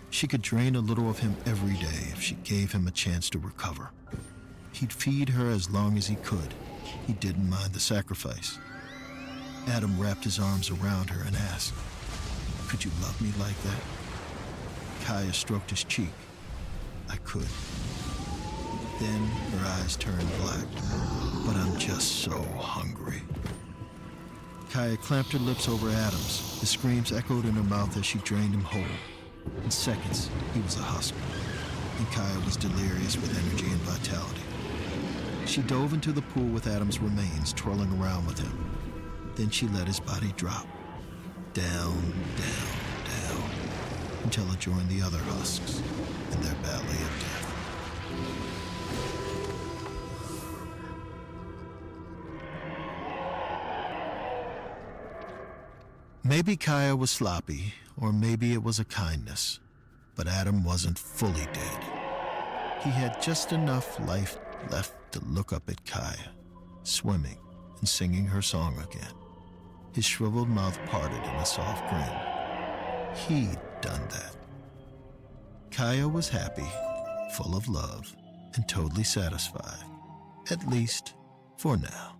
She could drain a little of him every day if she gave him a chance to recover. He'd feed her as long as he could. He didn't mind the sacrifice. Adam wrapped his arms around her and asked, "Could you love me like that?" Kaya stroked his cheek. I could. Then her eyes turned black. But I'm just so hungry. Kaya clamped her lips over Adam's. His screams echoed in her mouth as she drained him whole. In seconds, he was a husk, and Kaya was delirious with energy and vitality. She dove into the pool with Adam's remains twirling around with him. Then she let his body drop. Down, down, down, until it joined the other husks in their ballet of death. Maybe Kaya was sloppy, or maybe it was a kindness, but Adam wasn't fully dead. He had just enough life left to look up at Kaya, swimming and singing her song again. His shriveled mouth parted in a soft grin. He'd done that. Kaya was happy, full of love, and totally satisfied, at least for now.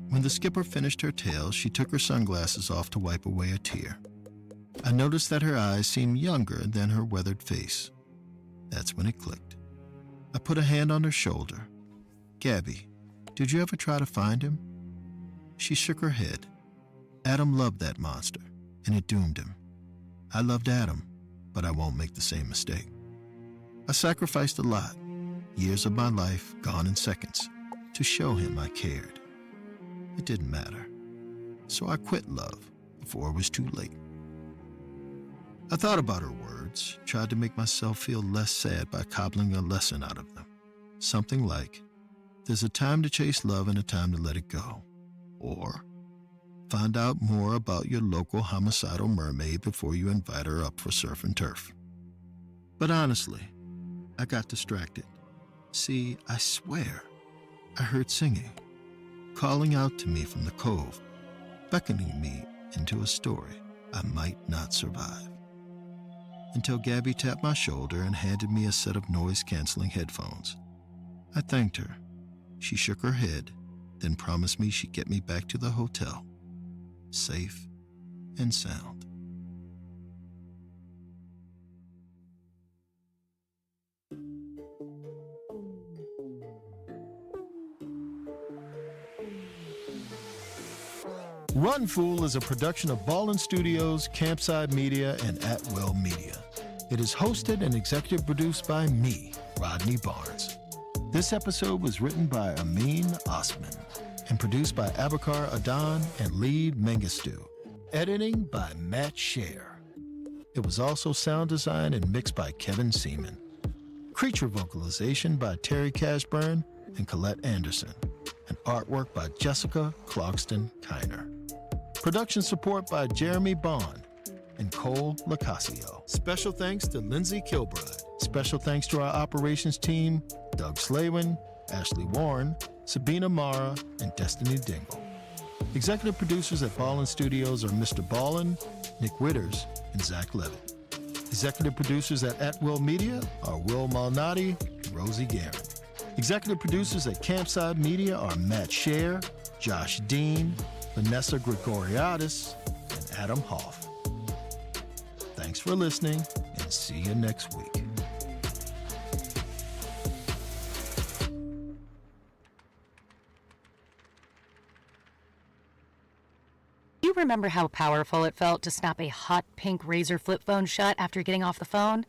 When the skipper finished her tale, she took her sunglasses off to wipe away a tear. I noticed that her eyes seemed younger than her weathered face. That's when it clicked. I put a hand on her shoulder. "Gabby, did you ever try to find him?" She shook her head. Adam loved that monster, and it doomed him. I loved Adam, but I won't make the same mistake. I sacrificed a lot, years of my life gone in seconds, to show him I cared. It didn't matter. So I quit love before it was too late. I thought about her words, tried to make myself feel less sad by cobbling a lesson out of them. Something like, there's a time to chase love and a time to let it go. Or, Find out more about your local homicidal mermaid before you invite her up for surf and turf. But honestly, I got distracted. See, I swear, I heard singing, calling out to me from the cove, beckoning me into a story I might not survive. Until Gabby tapped my shoulder and handed me a set of noise-canceling headphones. I thanked her. She shook her head, then promised me she'd get me back to the hotel, safe and sound. Run Fool is a production of Ballin Studios, Campside Media, and At Will Media. It is hosted and executive produced by me, Rodney Barnes. This episode was written by Amin Osman and produced by Abakar Adan and Lead Mengistu. Editing by Matt Scher. It was also sound designed and mixed by Kevin Seaman. Creature vocalization by Terry Cashburn and Colette Anderson. And artwork by Jessica Clarkston Kiner. Production support by Jeremy Bond and Cole Lacasio. Special thanks to Lindsay Kilbride. Special thanks to our operations team, Doug Slavin, Ashley Warren, Sabina Mara, and Destiny Dingle. Executive producers at Ballin Studios are Mr. Ballin, Nick Witters, and Zach Levitt. Executive producers at Will Media are Will Malnati and Rosie Guerin. Executive producers at Campside Media are Matt Scher, Josh Dean, Vanessa Gregoriadis, and Adam Hoff. Thanks for listening, and see you next week. You remember how powerful it felt to snap a hot pink Razr flip phone shut after getting off the phone?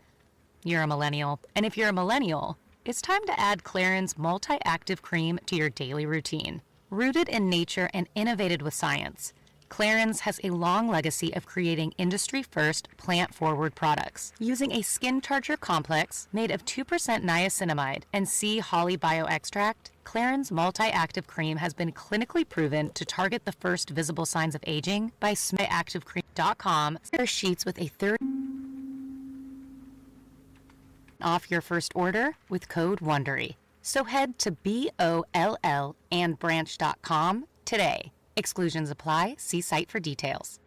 You're a millennial, and if you're a millennial, it's time to add Clarins Multi-Active Cream to your daily routine. Rooted in nature and innovated with science, Clarins has a long legacy of creating industry-first, plant-forward products. Using a skin charger complex made of 2% niacinamide and C. holly bioextract, Clarins Multi-Active Cream has been clinically proven to target the first visible signs of aging by activecream.com. Their sheets with a third off your first order with code WONDERY. So head to BOLLandbranch.com today. Exclusions apply. See site for details.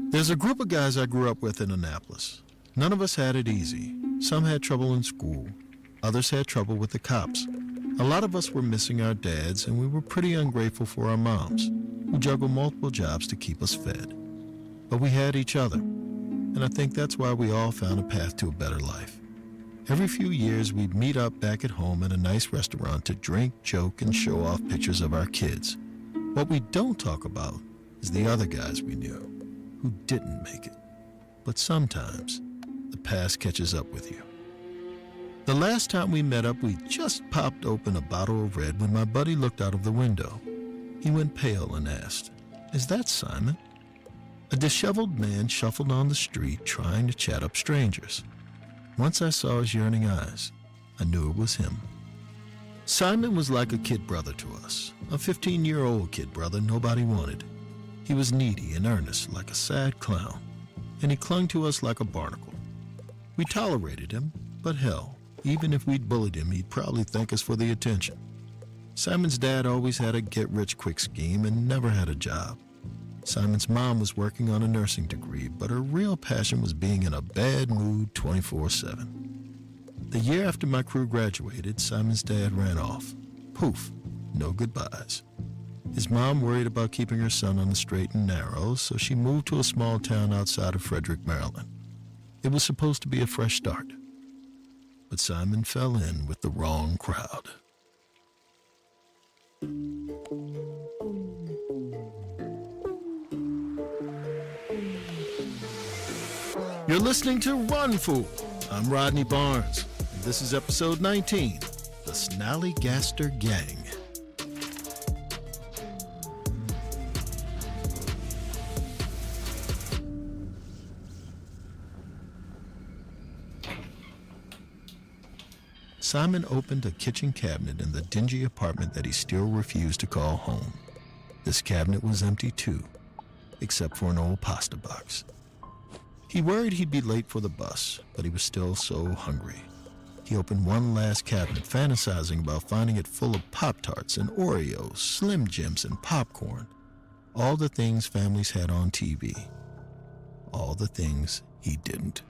There's a group of guys I grew up with in Annapolis. None of us had it easy. Some had trouble in school. Others had trouble with the cops. A lot of us were missing our dads, and we were pretty ungrateful for our moms, who juggled multiple jobs to keep us fed. But we had each other, and I think that's why we all found a path to a better life. Every few years, we'd meet up back at home at a nice restaurant to drink, joke, and show off pictures of our kids. What we don't talk about is the other guys we knew who didn't make it. But sometimes, the past catches up with you. The last time we met up, we just popped open a bottle of red when my buddy looked out of the window. He went pale and asked, "Is that Simon?" A disheveled man shuffled on the street trying to chat up strangers. Once I saw his yearning eyes, I knew it was him. Simon was like a kid brother to us, a 15-year-old kid brother nobody wanted. He was needy and earnest like a sad clown, and he clung to us like a barnacle. We tolerated him, but hell, even if we'd bullied him, he'd probably thank us for the attention. Simon's dad always had a get-rich-quick scheme and never had a job. Simon's mom was working on a nursing degree, but her real passion was being in a bad mood 24/7. The year after my crew graduated, Simon's dad ran off. Poof, no goodbyes. His mom worried about keeping her son on the straight and narrow, so she moved to a small town outside of Frederick, Maryland. It was supposed to be a fresh start, but Simon fell in with the wrong crowd. You're listening to Run Fool. I'm Rodney Barnes, and this is episode 19, The Snallygaster Gang. Simon opened a kitchen cabinet in the dingy apartment that he still refused to call home. This cabinet was empty too, except for an old pasta box. He worried he'd be late for the bus, but he was still so hungry. He opened one last cabinet, fantasizing about finding it full of Pop-Tarts and Oreos, Slim Jims and popcorn. All the things families had on TV. All the things he didn't.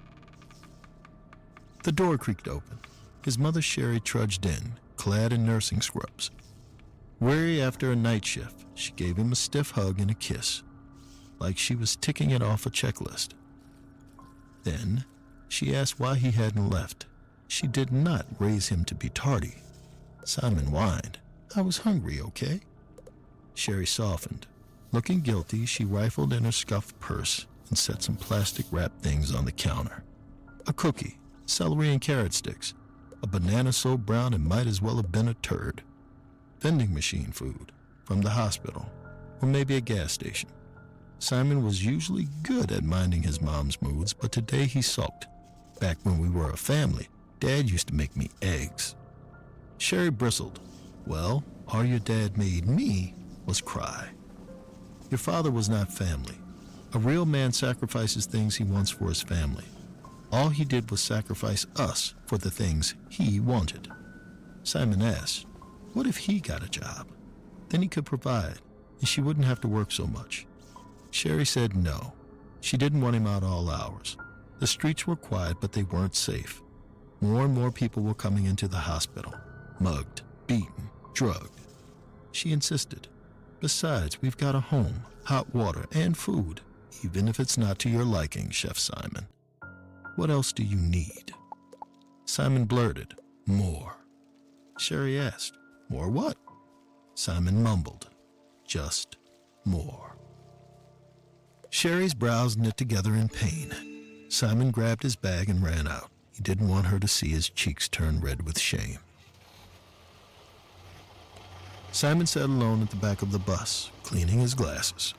The door creaked open. His mother Sherry trudged in, clad in nursing scrubs. Weary after a night shift, she gave him a stiff hug and a kiss, like she was ticking it off a checklist. Then she asked why he hadn't left. She did not raise him to be tardy. Simon whined, "I was hungry, okay?" Sherry softened. Looking guilty, she rifled in her scuffed purse and set some plastic-wrapped things on the counter. A cookie, celery and carrot sticks, a banana so brown it might as well have been a turd. Vending machine food, from the hospital, or maybe a gas station. Simon was usually good at minding his mom's moods, but today he sulked. Back when we were a family, Dad used to make me eggs. Sherry bristled. Well, all your dad made me was cry. Your father was not family. A real man sacrifices things he wants for his family. All he did was sacrifice us for the things he wanted. Simon asked, what if he got a job? Then he could provide, and she wouldn't have to work so much. Sherry said no. She didn't want him out all hours. The streets were quiet, but they weren't safe. More and more people were coming into the hospital, mugged, beaten, drugged. She insisted. Besides, we've got a home, hot water, and food, even if it's not to your liking, Chef Simon. What else do you need? Simon blurted, more. Sherry asked, more what? Simon mumbled, just more. Sherry's brows knit together in pain. Simon grabbed his bag and ran out. He didn't want her to see his cheeks turn red with shame. Simon sat alone at the back of the bus, cleaning his glasses.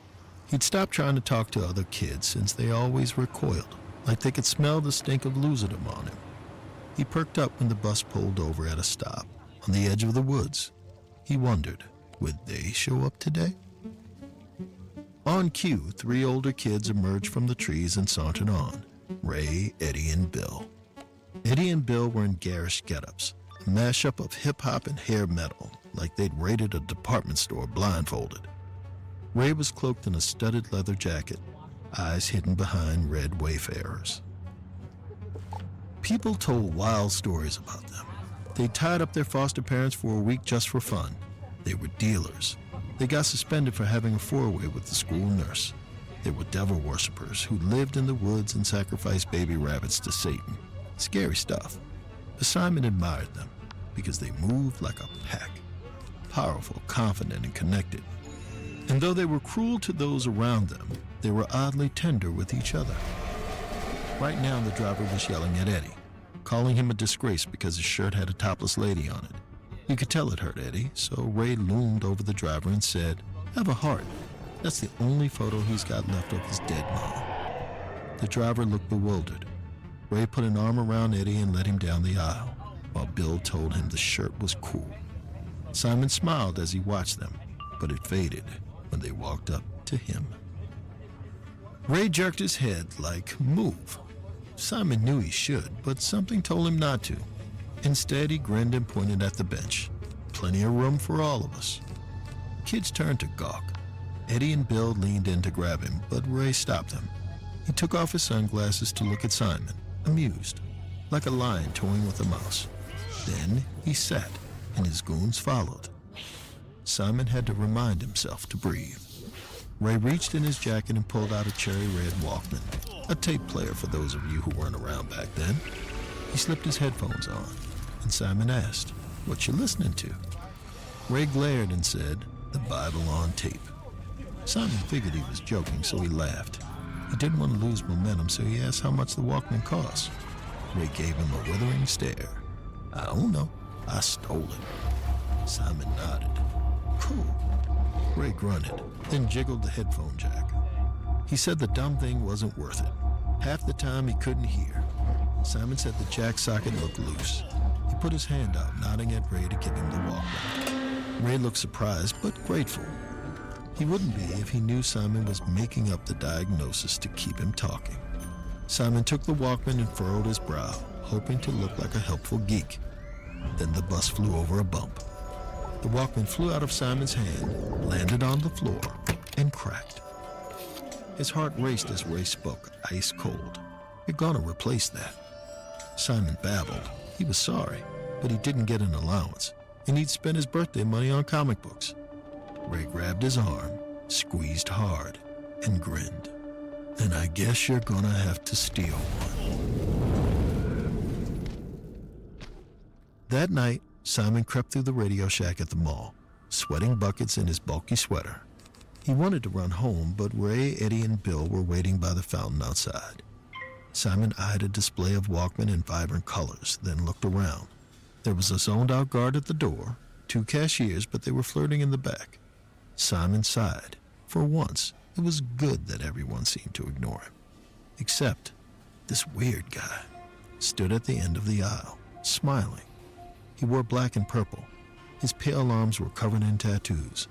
He'd stopped trying to talk to other kids since they always recoiled, like they could smell the stink of loserdom on him. He perked up when the bus pulled over at a stop, on the edge of the woods. He wondered, would they show up today? On cue, 3 older kids emerged from the trees and sauntered on. Ray, Eddie, and Bill. Eddie and Bill were in garish get-ups, a mashup of hip-hop and hair metal, like they'd raided a department store blindfolded. Ray was cloaked in a studded leather jacket, eyes hidden behind red wayfarers. People told wild stories about them. They tied up their foster parents for a week just for fun. They were dealers. They got suspended for having a four-way with the school nurse. They were devil worshippers who lived in the woods and sacrificed baby rabbits to Satan. Scary stuff. But Simon admired them because they moved like a pack. Powerful, confident, and connected. And though they were cruel to those around them, they were oddly tender with each other. Right now, the driver was yelling at Eddie, calling him a disgrace because his shirt had a topless lady on it. You could tell it hurt Eddie, so Ray loomed over the driver and said, "Have a heart. That's the only photo he's got left of his dead mom." The driver looked bewildered. Ray put an arm around Eddie and led him down the aisle, while Bill told him the shirt was cool. Simon smiled as he watched them, but it faded when they walked up to him. Ray jerked his head like, move. Simon knew he should, but something told him not to. Instead, he grinned and pointed at the bench. Plenty of room for all of us. Kids turned to gawk. Eddie and Bill leaned in to grab him, but Ray stopped them. He took off his sunglasses to look at Simon, amused, like a lion toying with a mouse. Then he sat, and his goons followed. Simon had to remind himself to breathe. Ray reached in his jacket and pulled out a cherry red Walkman, a tape player for those of you who weren't around back then. He slipped his headphones on, and Simon asked, "What you listening to?" Ray glared and said, "The Bible on tape." Simon figured he was joking, so he laughed. He didn't want to lose momentum, so he asked how much the Walkman cost. Ray gave him a withering stare. "I don't know. I stole it." Simon nodded. "Cool." Ray grunted, then jiggled the headphone jack. He said the dumb thing wasn't worth it. Half the time he couldn't hear. Simon said the jack socket looked loose. He put his hand out, nodding at Ray to give him the Walkman. Ray looked surprised, but grateful. He wouldn't be if he knew Simon was making up the diagnosis to keep him talking. Simon took the Walkman and furrowed his brow, hoping to look like a helpful geek. Then the bus flew over a bump. The Walkman flew out of Simon's hand, landed on the floor, and cracked. His heart raced as Ray spoke, ice cold. "You're gonna replace that." Simon babbled. He was sorry, but he didn't get an allowance, and he'd spent his birthday money on comic books. Ray grabbed his arm, squeezed hard, and grinned. "Then I guess you're gonna have to steal one." That night, Simon crept through the Radio Shack at the mall, sweating buckets in his bulky sweater. He wanted to run home, but Ray, Eddie, and Bill were waiting by the fountain outside. Simon eyed a display of Walkman in vibrant colors, then looked around. There was a zoned-out guard at the door, 2 cashiers, but they were flirting in the back. Simon sighed. For once, it was good that everyone seemed to ignore him. Except this weird guy stood at the end of the aisle, smiling. He wore black and purple. His pale arms were covered in tattoos,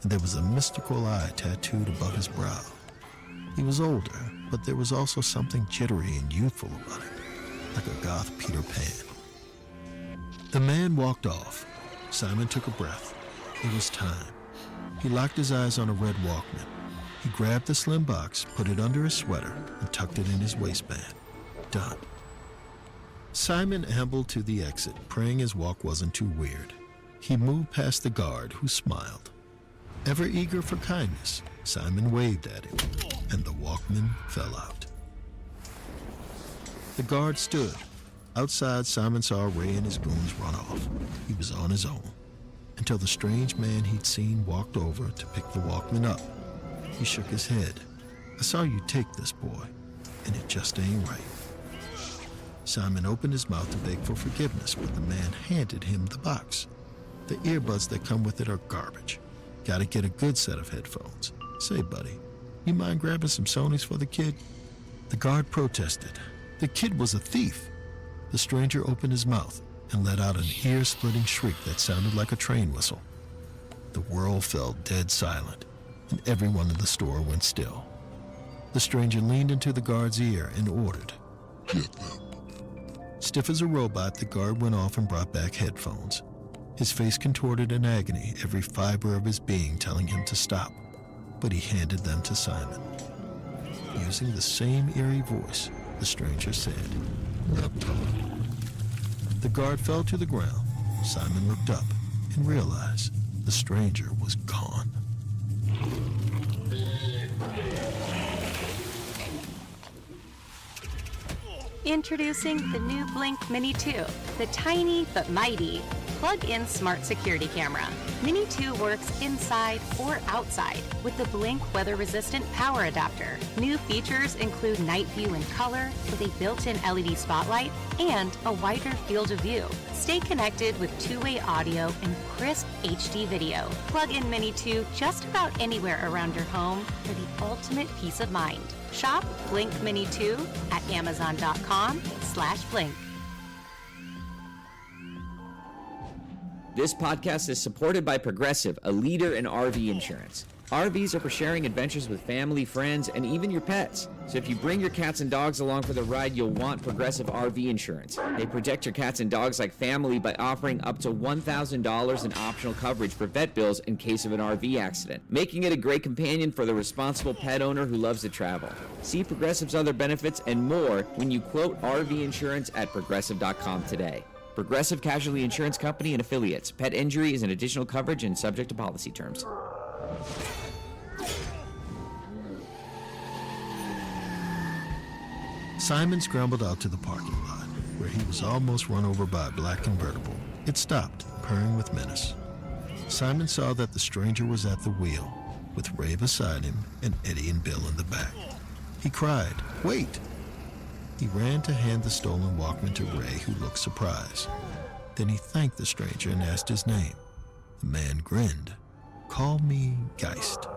and there was a mystical eye tattooed above his brow. He was older, but there was also something jittery and youthful about him, like a goth Peter Pan. The man walked off. Simon took a breath. It was time. He locked his eyes on a red Walkman. He grabbed the slim box, put it under his sweater, and tucked it in his waistband. Done. Simon ambled to the exit, praying his walk wasn't too weird. He moved past the guard, who smiled. Ever eager for kindness, Simon waved at him, and the Walkman fell out. The guard stood. Outside, Simon saw Ray and his goons run off. He was on his own, until the strange man he'd seen walked over to pick the Walkman up. He shook his head. "I saw you take this, boy, and it just ain't right." Simon opened his mouth to beg for forgiveness, but the man handed him the box. "The earbuds that come with it are garbage. Gotta get a good set of headphones. Say, buddy, you mind grabbing some Sonys for the kid?" The guard protested. The kid was a thief. The stranger opened his mouth and let out an ear-splitting shriek that sounded like a train whistle. The world fell dead silent, and everyone in the store went still. The stranger leaned into the guard's ear and ordered, "Get them." Stiff as a robot, the guard went off and brought back headphones. His face contorted in agony, every fiber of his being telling him to stop. But he handed them to Simon. Using the same eerie voice, the stranger said, "Laptop." The guard fell to the ground. Simon looked up and realized the stranger was gone. Introducing the new Blink Mini 2, the tiny but mighty plug-in smart security camera. Mini 2 works inside or outside with the Blink weather-resistant power adapter. New features include night view in color with a built-in LED spotlight and a wider field of view. Stay connected with two-way audio and crisp HD video. Plug in Mini 2 just about anywhere around your home for the ultimate peace of mind. Shop Blink Mini 2 at Amazon.com/Blink. This podcast is supported by Progressive, a leader in RV insurance. RVs are for sharing adventures with family, friends, and even your pets. So if you bring your cats and dogs along for the ride, you'll want Progressive RV insurance. They protect your cats and dogs like family by offering up to $1,000 in optional coverage for vet bills in case of an RV accident, making it a great companion for the responsible pet owner who loves to travel. See Progressive's other benefits and more when you quote RV insurance at Progressive.com today. Progressive Casualty Insurance Company and Affiliates. Pet injury is an additional coverage and subject to policy terms. Simon scrambled out to the parking lot, where he was almost run over by a black convertible. It stopped, purring with menace. Simon saw that the stranger was at the wheel, with Ray beside him and Eddie and Bill in the back. He cried, "Wait!" He ran to hand the stolen Walkman to Ray, who looked surprised. Then he thanked the stranger and asked his name. The man grinned. "Call me Geist.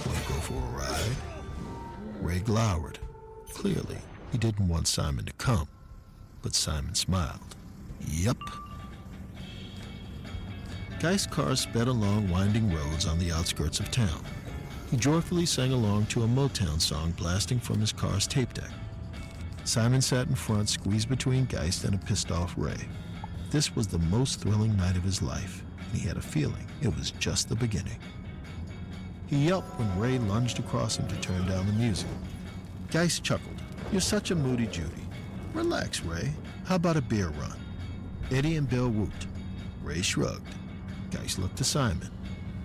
Want to go for a ride?" Ray glowered. Clearly, he didn't want Simon to come, but Simon smiled. "Yup, Guy's car sped along winding roads on the outskirts of town. He joyfully sang along to a Motown song blasting from his car's tape deck. Simon sat in front, squeezed between Geist and a pissed-off Ray. This was the most thrilling night of his life, and he had a feeling it was just the beginning. He yelped when Ray lunged across him to turn down the music. Geist chuckled. "You're such a moody Judy. Relax, Ray. How about a beer run?" Eddie and Bill whooped. Ray shrugged. Geist looked to Simon.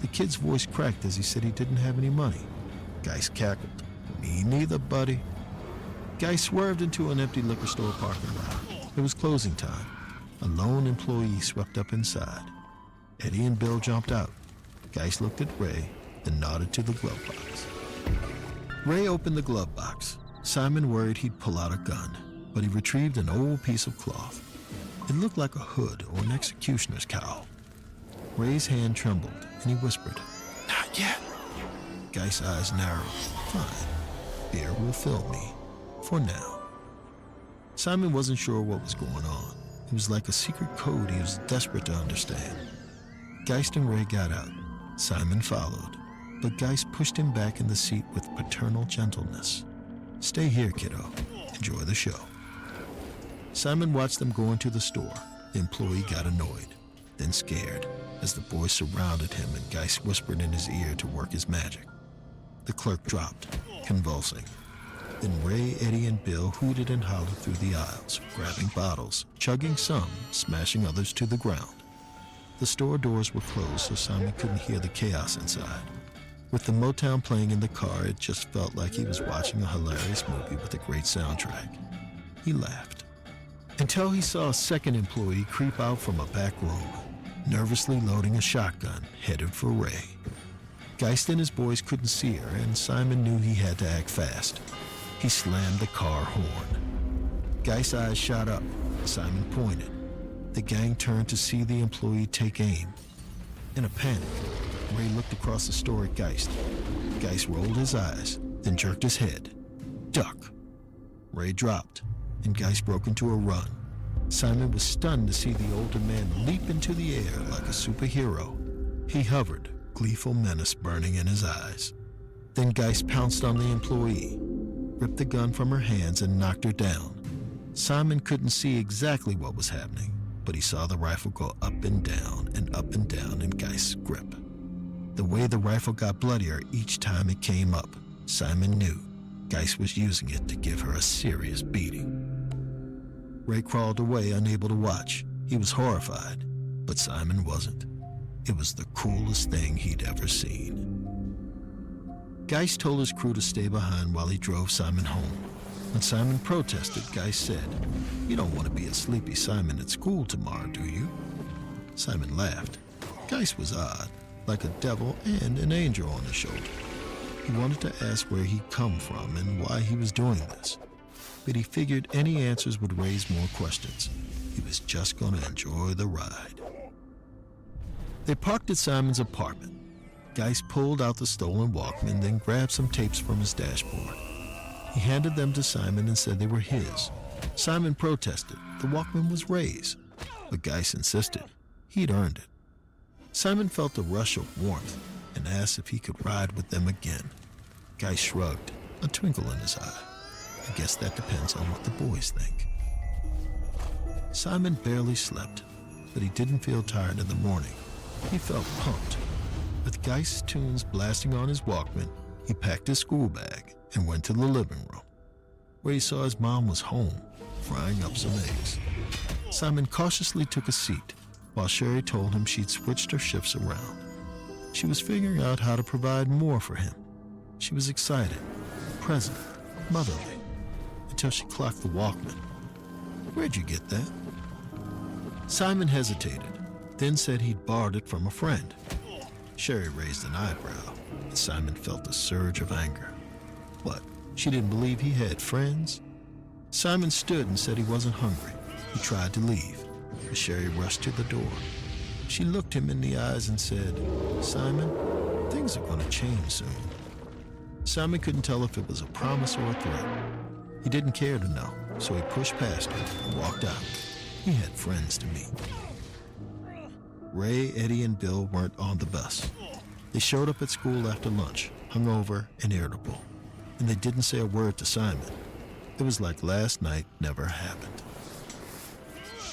The kid's voice cracked as he said he didn't have any money. Geist cackled. "Me neither, buddy." Geist swerved into an empty liquor store parking lot. It was closing time. A lone employee swept up inside. Eddie and Bill jumped out. Geist looked at Ray, then nodded to the glove box. Ray opened the glove box. Simon worried he'd pull out a gun, but he retrieved an old piece of cloth. It looked like a hood or an executioner's cowl. Ray's hand trembled, and he whispered, "Not yet." Geist's eyes narrowed. "Fine. Beer will fill me. For now." Simon wasn't sure what was going on. It was like a secret code he was desperate to understand. Geist and Ray got out. Simon followed, but Geist pushed him back in the seat with paternal gentleness. "Stay here, kiddo. Enjoy the show." Simon watched them go into the store. The employee got annoyed, then scared, as the boys surrounded him and Geist whispered in his ear to work his magic. The clerk dropped, convulsing. Then Ray, Eddie, and Bill hooted and hollered through the aisles, grabbing bottles, chugging some, smashing others to the ground. The store doors were closed so Simon couldn't hear the chaos inside. With the Motown playing in the car, it just felt like he was watching a hilarious movie with a great soundtrack. He laughed. Until he saw a second employee creep out from a back room, nervously loading a shotgun, headed for Ray. Geist and his boys couldn't see her, and Simon knew he had to act fast. He slammed the car horn. Geist's eyes shot up. Simon pointed. The gang turned to see the employee take aim. In a panic, Ray looked across the store at Geist. Geist rolled his eyes, then jerked his head. "Duck." Ray dropped, and Geist broke into a run. Simon was stunned to see the older man leap into the air like a superhero. He hovered, gleeful menace burning in his eyes. Then Geist pounced on the employee, ripped the gun from her hands and knocked her down. Simon couldn't see exactly what was happening, but he saw the rifle go up and down in Geist's grip. The way the rifle got bloodier each time it came up, Simon knew Geist was using it to give her a serious beating. Ray crawled away, unable to watch. He was horrified, but Simon wasn't. It was the coolest thing he'd ever seen. Geist told his crew to stay behind while he drove Simon home. When Simon protested, Geist said, "You don't want to be a sleepy Simon at school tomorrow, do you?" Simon laughed. Geist was odd, like a devil and an angel on his shoulder. He wanted to ask where he'd come from and why he was doing this, but he figured any answers would raise more questions. He was just going to enjoy the ride. They parked at Simon's apartment. Geist pulled out the stolen Walkman, then grabbed some tapes from his dashboard. He handed them to Simon and said they were his. Simon protested. The Walkman was Ray's, but Geist insisted. He'd earned it. Simon felt a rush of warmth and asked if he could ride with them again. Geist shrugged, a twinkle in his eye. "I guess that depends on what the boys think." Simon barely slept, but he didn't feel tired in the morning. He felt pumped. With Geist's tunes blasting on his Walkman, he packed his school bag and went to the living room, where he saw his mom was home, frying up some eggs. Simon cautiously took a seat, while Sherry told him she'd switched her shifts around. She was figuring out how to provide more for him. She was excited, present, motherly, until she clocked the Walkman. "Where'd you get that?" Simon hesitated, then said he'd borrowed it from a friend. Sherry raised an eyebrow, and Simon felt a surge of anger. What, she didn't believe he had friends? Simon stood and said he wasn't hungry. He tried to leave, but Sherry rushed to the door. She looked him in the eyes and said, "Simon, things are going to change soon." Simon couldn't tell if it was a promise or a threat. He didn't care to know, so he pushed past her and walked out. He had friends to meet. Ray, Eddie, and Bill weren't on the bus. They showed up at school after lunch, hungover and irritable, and they didn't say a word to Simon. It was like last night never happened.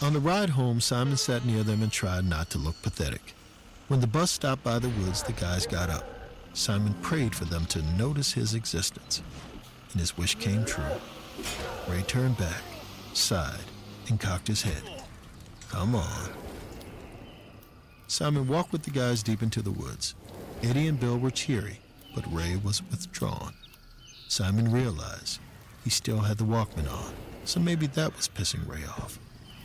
On the ride home, Simon sat near them and tried not to look pathetic. When the bus stopped by the woods, the guys got up. Simon prayed for them to notice his existence, and his wish came true. Ray turned back, sighed, and cocked his head. Come on. Simon walked with the guys deep into the woods. Eddie and Bill were cheery, but Ray was withdrawn. Simon realized he still had the Walkman on, so maybe that was pissing Ray off.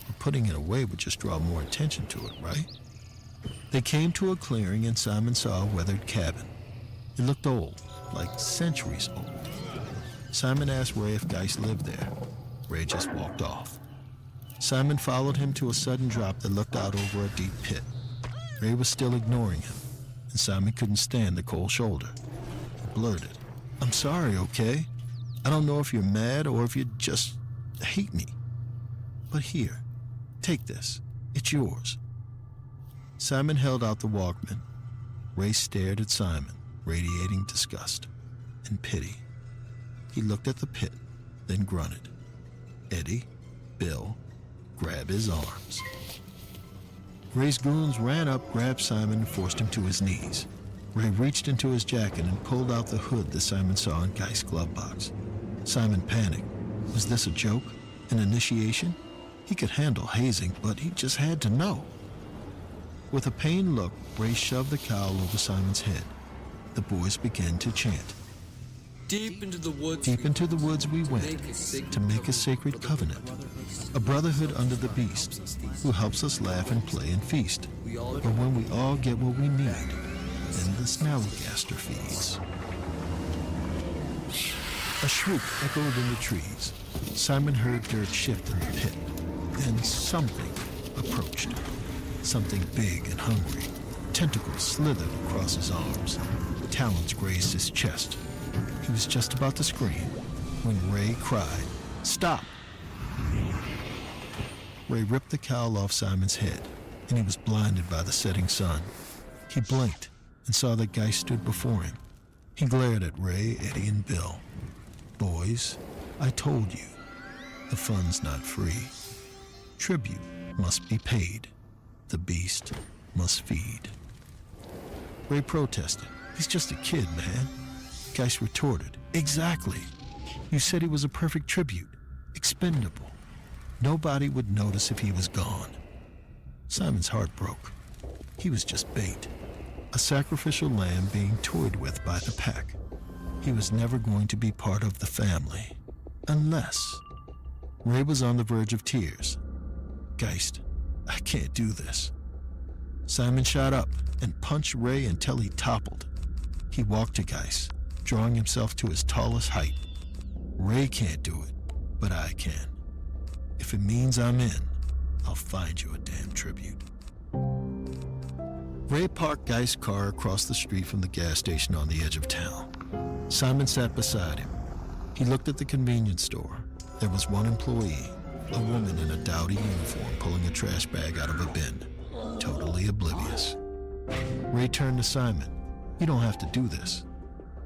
But putting it away would just draw more attention to it, right? They came to a clearing and Simon saw a weathered cabin. It looked old, like centuries old. Simon asked Ray if Geist lived there. Ray just walked off. Simon followed him to a sudden drop that looked out over a deep pit. Ray was still ignoring him, and Simon couldn't stand the cold shoulder. He blurted, I'm sorry, okay? I don't know if you're mad or if you just hate me. But here, take this. It's yours. Simon held out the Walkman. Ray stared at Simon, radiating disgust and pity. He looked at the pit, then grunted. Eddie, Bill, grab his arms. Ray's goons ran up, grabbed Simon, and forced him to his knees. Ray reached into his jacket and pulled out the hood that Simon saw in Geist's glove box. Simon panicked. Was this a joke? An initiation? He could handle hazing, but he just had to know. With a pained look, Ray shoved the cowl over Simon's head. The boys began to chant. Deep into the woods we went to make a sacred covenant, a brotherhood under the beast, who helps us laugh and play and feast. But when we all get what we need, then the snallygaster feeds. A shriek echoed in the trees. Simon heard dirt shift in the pit. Then something approached. Something big and hungry. Tentacles slithered across his arms. Talons grazed his chest. He was just about to scream when Ray cried, Stop! Ray ripped the cowl off Simon's head, and he was blinded by the setting sun. He blinked and saw that Geist stood before him. He glared at Ray, Eddie, and Bill. Boys, I told you, the fun's not free. Tribute must be paid. The beast must feed. Ray protested. He's just a kid, man. Geist retorted, Exactly. You said he was a perfect tribute, expendable. Nobody would notice if he was gone. Simon's heart broke. He was just bait, a sacrificial lamb being toyed with by the pack. He was never going to be part of the family, unless... Ray was on the verge of tears. Geist, I can't do this. Simon shot up and punched Ray until he toppled. He walked to Geist, drawing himself to his tallest height. Ray can't do it, but I can. If it means I'm in, I'll find you a damn tribute. Ray parked Geist's car across the street from the gas station on the edge of town. Simon sat beside him. He looked at the convenience store. There was one employee, a woman in a dowdy uniform pulling a trash bag out of a bin, totally oblivious. Ray turned to Simon. You don't have to do this.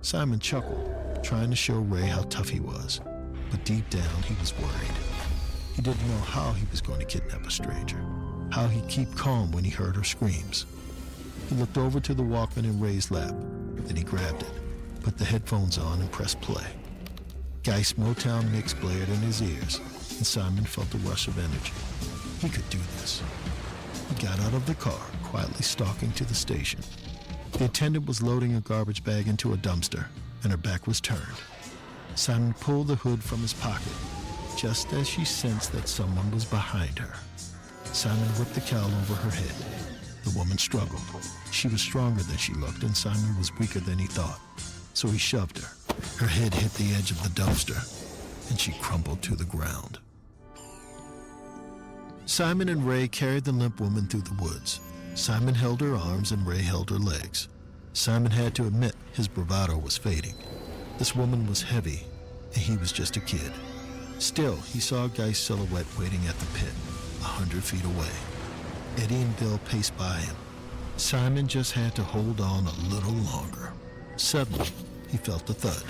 Simon chuckled, trying to show Ray how tough he was, but deep down he was worried. He didn't know how he was going to kidnap a stranger, how he'd keep calm when he heard her screams. He looked over to the Walkman in Ray's lap, then he grabbed it, put the headphones on and pressed play. Geist's Motown mix blared in his ears, and Simon felt a rush of energy. He could do this. He got out of the car, quietly stalking to the station. The attendant was loading a garbage bag into a dumpster, and her back was turned. Simon pulled the hood from his pocket, just as she sensed that someone was behind her. Simon whipped the cowl over her head. The woman struggled. She was stronger than she looked, and Simon was weaker than he thought. So he shoved her. Her head hit the edge of the dumpster, and she crumbled to the ground. Simon and Ray carried the limp woman through the woods. Simon held her arms and Ray held her legs. Simon had to admit his bravado was fading. This woman was heavy, and he was just a kid. Still, he saw Geist's silhouette waiting at the pit, 100 feet away. Eddie and Bill paced by him. Simon just had to hold on a little longer. Suddenly, he felt a thud.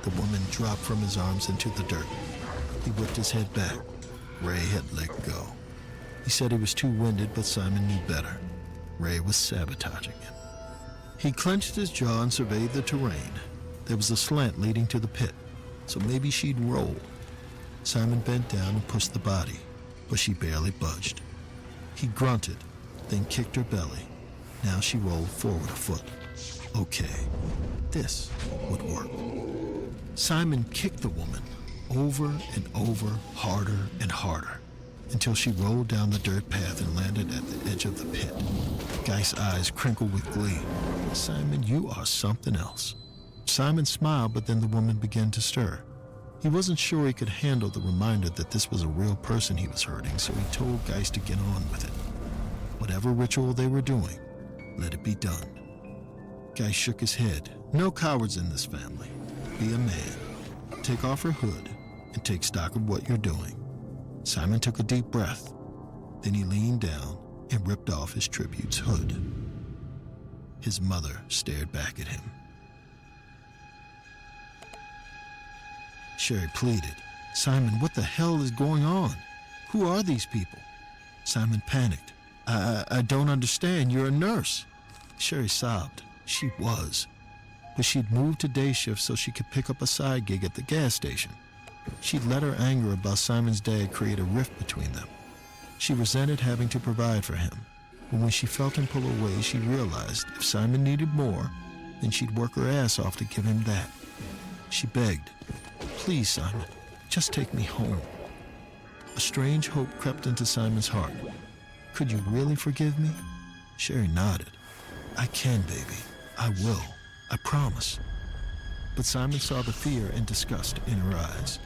The woman dropped from his arms into the dirt. He whipped his head back. Ray had let go. He said he was too winded, but Simon knew better. Ray was sabotaging him. He clenched his jaw and surveyed the terrain. There was a slant leading to the pit, so maybe she'd roll. Simon bent down and pushed the body, but she barely budged. He grunted, then kicked her belly. Now she rolled forward a foot. Okay, this would work. Simon kicked the woman over and over, harder and harder, until she rolled down the dirt path and landed at the edge of the pit. Guy's eyes crinkled with glee. Simon, you are something else. Simon smiled, but then the woman began to stir. He wasn't sure he could handle the reminder that this was a real person he was hurting, so he told Geist to get on with it. Whatever ritual they were doing, let it be done. Geist shook his head. No cowards in this family. Be a man. Take off her hood and take stock of what you're doing. Simon took a deep breath. Then he leaned down and ripped off his tribute's hood. His mother stared back at him. Sherry pleaded. Simon, what the hell is going on? Who are these people? Simon panicked. I don't understand. You're a nurse. Sherry sobbed. She was. But she'd moved to day shift so she could pick up a side gig at the gas station. She'd let her anger about Simon's dad create a rift between them. She resented having to provide for him. But when she felt him pull away, she realized if Simon needed more, then she'd work her ass off to give him that. She begged, please, Simon, just take me home. A strange hope crept into Simon's heart. Could you really forgive me? Sherry nodded. I can, baby. I will. I promise. But Simon saw the fear and disgust in her eyes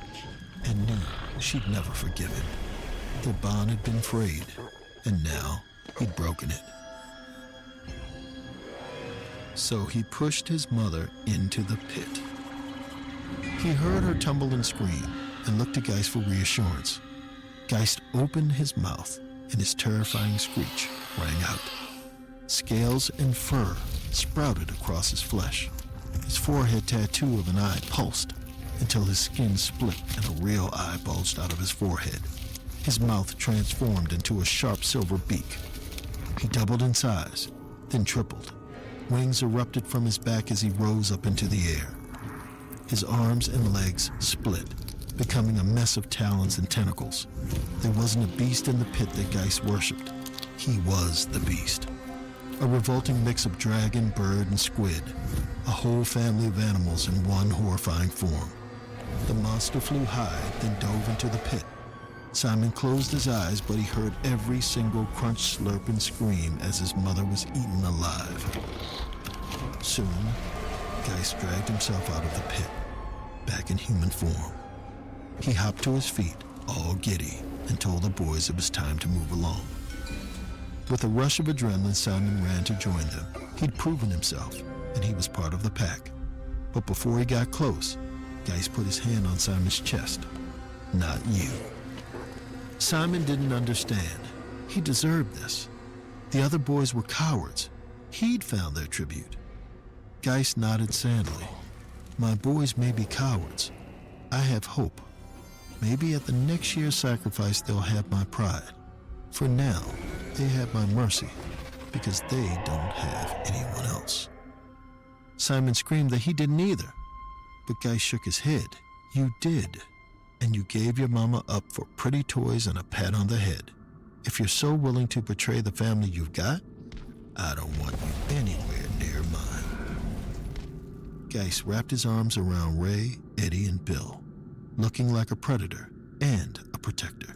and knew she'd never forgive him. Their bond had been frayed, and now he'd broken it. So he pushed his mother into the pit. He heard her tumble and scream and looked to Geist for reassurance. Geist opened his mouth and his terrifying screech rang out. Scales and fur sprouted across his flesh. His forehead tattoo of an eye pulsed until his skin split and a real eye bulged out of his forehead. His mouth transformed into a sharp silver beak. He doubled in size, then tripled. Wings erupted from his back as he rose up into the air. His arms and legs split, becoming a mess of talons and tentacles. There wasn't a beast in the pit that Geist worshipped. He was the beast. A revolting mix of dragon, bird, and squid. A whole family of animals in one horrifying form. The monster flew high, then dove into the pit. Simon closed his eyes, but he heard every single crunch, slurp, and scream as his mother was eaten alive. Soon, Geist dragged himself out of the pit, back in human form. He hopped to his feet, all giddy, and told the boys it was time to move along. With a rush of adrenaline, Simon ran to join them. He'd proven himself, and he was part of the pack. But before he got close, Geist put his hand on Simon's chest. Not you. Simon didn't understand. He deserved this. The other boys were cowards. He'd found their tribute. Geist nodded sadly. My boys may be cowards. I have hope. Maybe at the next year's sacrifice they'll have my pride. For now, they have my mercy, because they don't have anyone else. Simon screamed that he didn't either, but Geist shook his head. You did, and you gave your mama up for pretty toys and a pat on the head. If you're so willing to betray the family you've got, I don't want you anywhere near mine. Geist wrapped his arms around Ray, Eddie, and Bill, looking like a predator and a protector.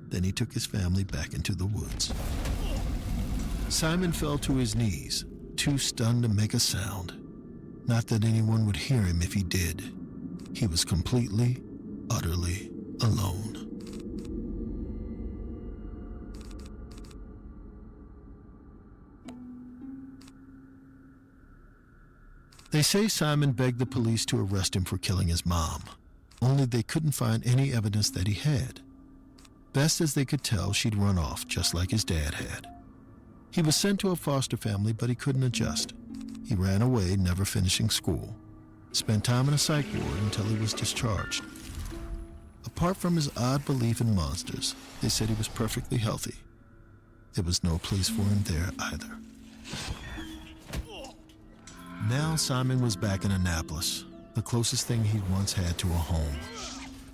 Then he took his family back into the woods. Simon fell to his knees, too stunned to make a sound. Not that anyone would hear him if he did. He was completely, utterly alone. They say Simon begged the police to arrest him for killing his mom, only they couldn't find any evidence that he had. Best as they could tell, she'd run off just like his dad had. He was sent to a foster family, but he couldn't adjust. He ran away, never finishing school. Spent time in a psych ward until he was discharged. Apart from his odd belief in monsters, they said he was perfectly healthy. There was no place for him there either. Now Simon was back in Annapolis, the closest thing he'd once had to a home,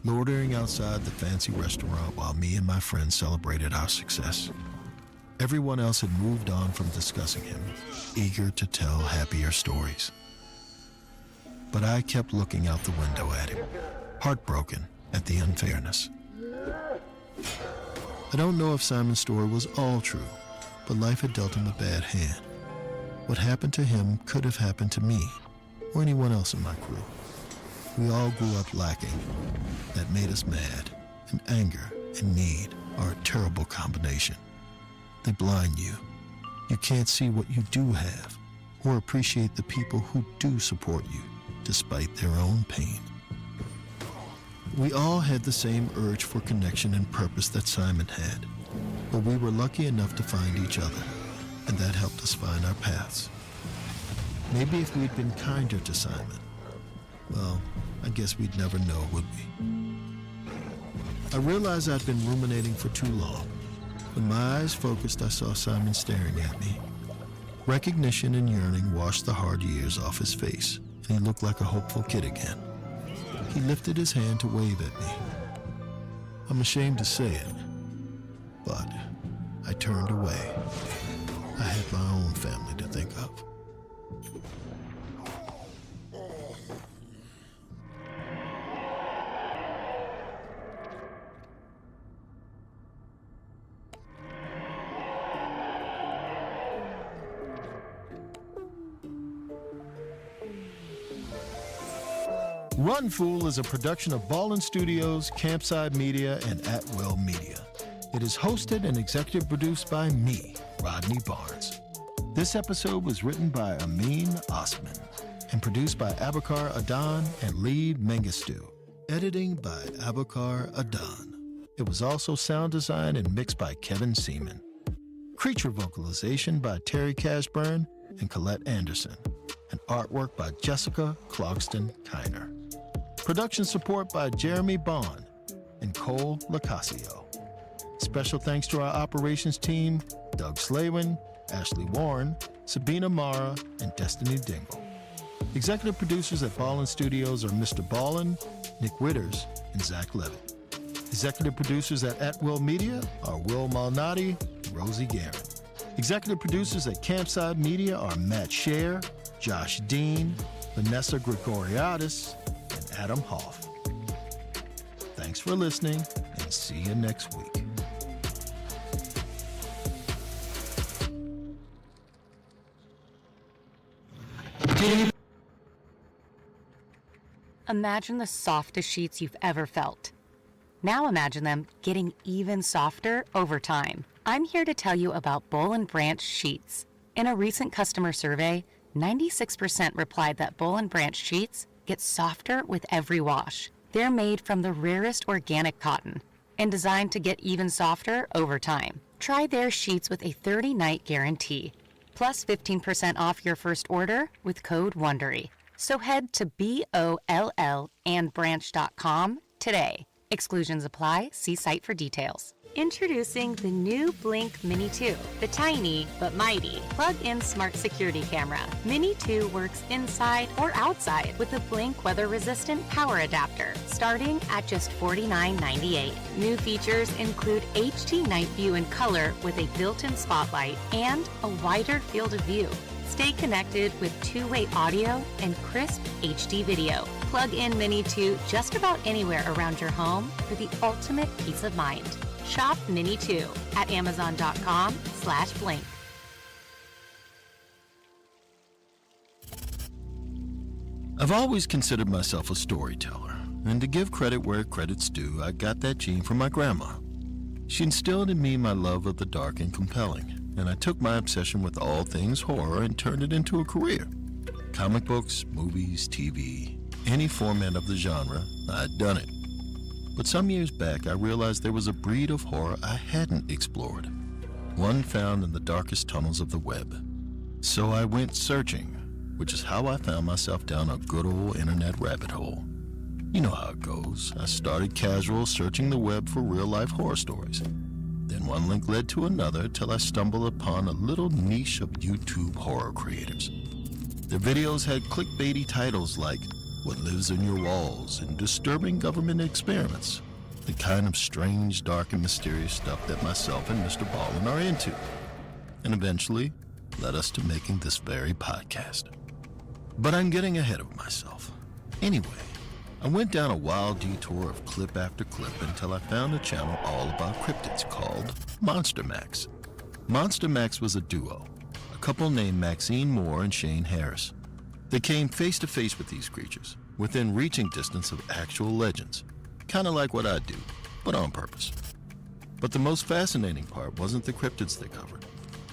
loitering outside the fancy restaurant while me and my friends celebrated our success. Everyone else had moved on from discussing him, eager to tell happier stories. But I kept looking out the window at him, heartbroken at the unfairness. I don't know if Simon's story was all true, but life had dealt him a bad hand. What happened to him could have happened to me or anyone else in my crew. We all grew up lacking. That made us mad, and anger and need are a terrible combination. They blind you. You can't see what you do have or appreciate the people who do support you despite their own pain. We all had the same urge for connection and purpose that Simon had, but we were lucky enough to find each other, and that helped us find our paths. Maybe if we'd been kinder to Simon, well, I guess we'd never know, would we? I realized I'd been ruminating for too long. When my eyes focused, I saw Simon staring at me. Recognition and yearning washed the hard years off his face, and he looked like a hopeful kid again. He lifted his hand to wave at me. I'm ashamed to say it, but I turned away. I had my own family to think of. Run Fool is a production of Ballin Studios, Campside Media, and At Will Media. It is hosted and executive produced by me, Rodney Barnes. This episode was written by Amin Osman and produced by Abakar Adan and Lee Mengistu. Editing by Abakar Adan. It was also sound designed and mixed by Kevin Seaman. Creature vocalization by Terry Cashburn and Colette Anderson. And artwork by Jessica Clogston Kiner. Production support by Jeremy Bond and Cole Lacasio. Special thanks to our operations team, Doug Slavin, Ashley Warren, Sabina Mara, and Destiny Dingle. Executive producers at Ballin Studios are Mr. Ballin, Nick Witters, and Zach Levitt. Executive producers at Will Media are Will Malnati and Rosie Guerin. Executive producers at Campside Media are Matt Scher, Josh Dean, Vanessa Gregoriadis, and Adam Hoff. Thanks for listening, and see you next week. Imagine the softest sheets you've ever felt. Now imagine them getting even softer over time. I'm here to tell you about Boll & Branch sheets. In a recent customer survey, 96% replied that Boll & Branch sheets get softer with every wash. They're made from the rarest organic cotton and designed to get even softer over time. Try their sheets with a 30-night guarantee, plus 15% off your first order with code WONDERY. So head to BOLLandbranch.com today. Exclusions apply. See site for details. Introducing the new Blink Mini 2, the tiny but mighty plug-in smart security camera. Mini 2 works inside or outside with a Blink weather-resistant power adapter, starting at just $49.98. New features include HD night view in color with a built-in spotlight and a wider field of view. Stay connected with two-way audio and crisp HD video. Plug in Mini 2 just about anywhere around your home for the ultimate peace of mind. Shop Mini 2 at Amazon.com/Blink. I've always considered myself a storyteller, and to give credit where credit's due, I got that gene from my grandma. She instilled in me my love of the dark and compelling, and I took my obsession with all things horror and turned it into a career. Comic books, movies, TV, any format of the genre, I'd done it. But some years back, I realized there was a breed of horror I hadn't explored, one found in the darkest tunnels of the web. So I went searching, which is how I found myself down a good old internet rabbit hole. You know how it goes. I started casual, searching the web for real-life horror stories. Then one link led to another till I stumbled upon a little niche of YouTube horror creators. Their videos had clickbaity titles like What Lives in Your Walls and Disturbing Government Experiments, the kind of strange, dark, and mysterious stuff that myself and Mr. Ballin are into, and eventually led us to making this very podcast. But I'm getting ahead of myself. Anyway, I went down a wild detour of clip after clip until I found a channel all about cryptids called Monster Max. Monster Max was a duo, a couple named Maxine Moore and Shane Harris. They came face to face with these creatures, within reaching distance of actual legends, kind of like what I do, but on purpose. But the most fascinating part wasn't the cryptids they covered.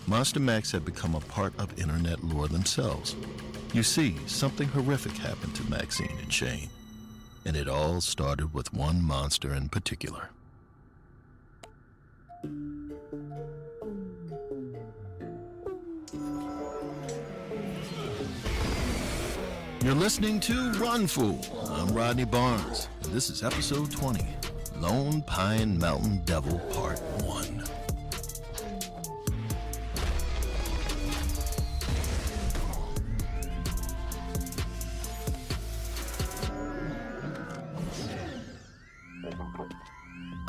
Monster Max had become a part of internet lore themselves. You see, something horrific happened to Maxine and Shane, and it all started with one monster in particular. You're listening to Run Fool. I'm Rodney Barnes, and this is episode 20, Lone Pine Mountain Devil Part 1.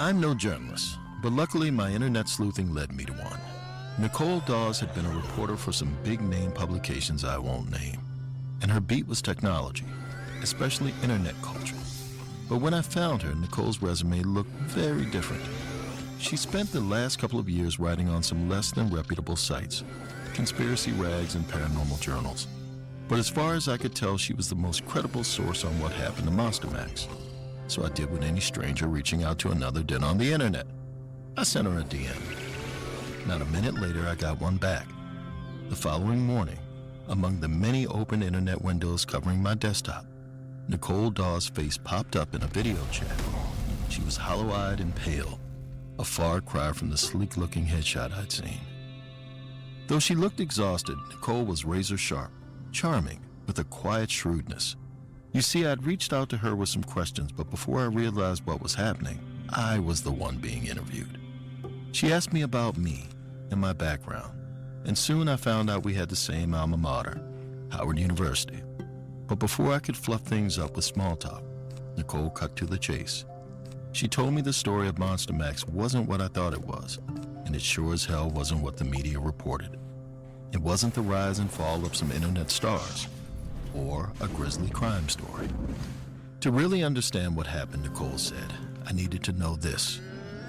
I'm no journalist, but luckily my internet sleuthing led me to one. Nicole Dawes had been a reporter for some big-name publications I won't name, and her beat was technology, especially internet culture. But when I found her, Nicole's resume looked very different. She spent the last couple of years writing on some less than reputable sites, conspiracy rags and paranormal journals. But as far as I could tell, she was the most credible source on what happened to Monster Max. So I did what any stranger reaching out to another did on the internet. I sent her a DM. Not a minute later, I got one back. The following morning, among the many open internet windows covering my desktop, Nicole Dawes' face popped up in a video chat. She was hollow-eyed and pale, a far cry from the sleek-looking headshot I'd seen. Though she looked exhausted, Nicole was razor-sharp, charming, with a quiet shrewdness. You see, I'd reached out to her with some questions, but before I realized what was happening, I was the one being interviewed. She asked me about me and my background, and soon I found out we had the same alma mater, Howard University. But before I could fluff things up with small talk, Nicole cut to the chase. She told me the story of Monster Max wasn't what I thought it was, and it sure as hell wasn't what the media reported. It wasn't the rise and fall of some internet stars, or a grisly crime story. To really understand what happened, Nicole said, I needed to know this.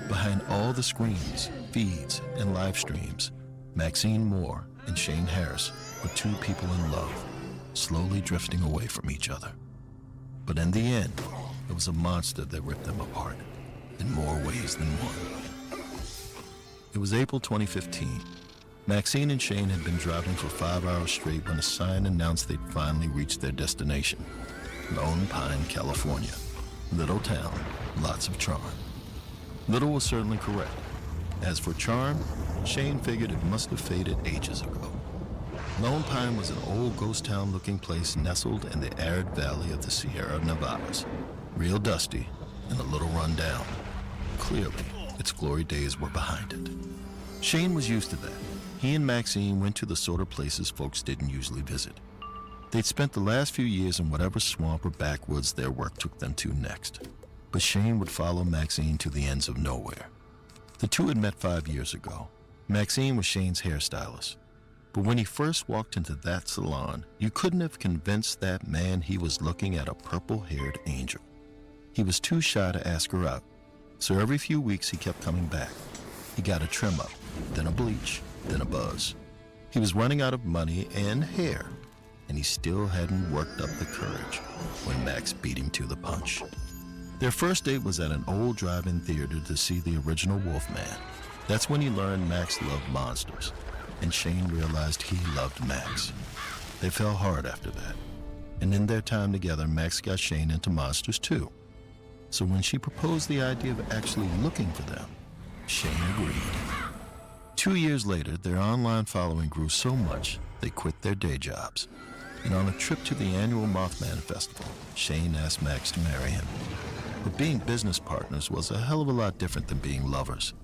Behind all the screens, feeds, and live streams, Maxine Moore and Shane Harris were two people in love, slowly drifting away from each other. But in the end, it was a monster that ripped them apart, in more ways than one. It was April 2015. Maxine and Shane had been driving for 5 hours straight when a sign announced they'd finally reached their destination, Lone Pine, California. Little town, lots of charm. Little was certainly correct. As for charm, Shane figured it must have faded ages ago. Lone Pine was an old ghost town-looking place nestled in the arid valley of the Sierra Nevadas, real dusty and a little run down. Clearly, its glory days were behind it. Shane was used to that. He and Maxine went to the sort of places folks didn't usually visit. They'd spent the last few years in whatever swamp or backwoods their work took them to next. But Shane would follow Maxine to the ends of nowhere. The two had met 5 years ago. Maxine was Shane's hairstylist. But when he first walked into that salon, you couldn't have convinced that man he was looking at a purple-haired angel. He was too shy to ask her out, so every few weeks he kept coming back. He got a trim-up, then a bleach, then a buzz. He was running out of money and hair, and he still hadn't worked up the courage when Max beat him to the punch. Their first date was at an old drive-in theater to see the original Wolfman. That's when he learned Max loved monsters, and Shane realized he loved Max. They fell hard after that, and in their time together, Max got Shane into monsters too. So when she proposed the idea of actually looking for them, Shane agreed. 2 years later, their online following grew so much they quit their day jobs. And on a trip to the annual Mothman Festival, Shane asked Max to marry him. But being business partners was a hell of a lot different than being lovers.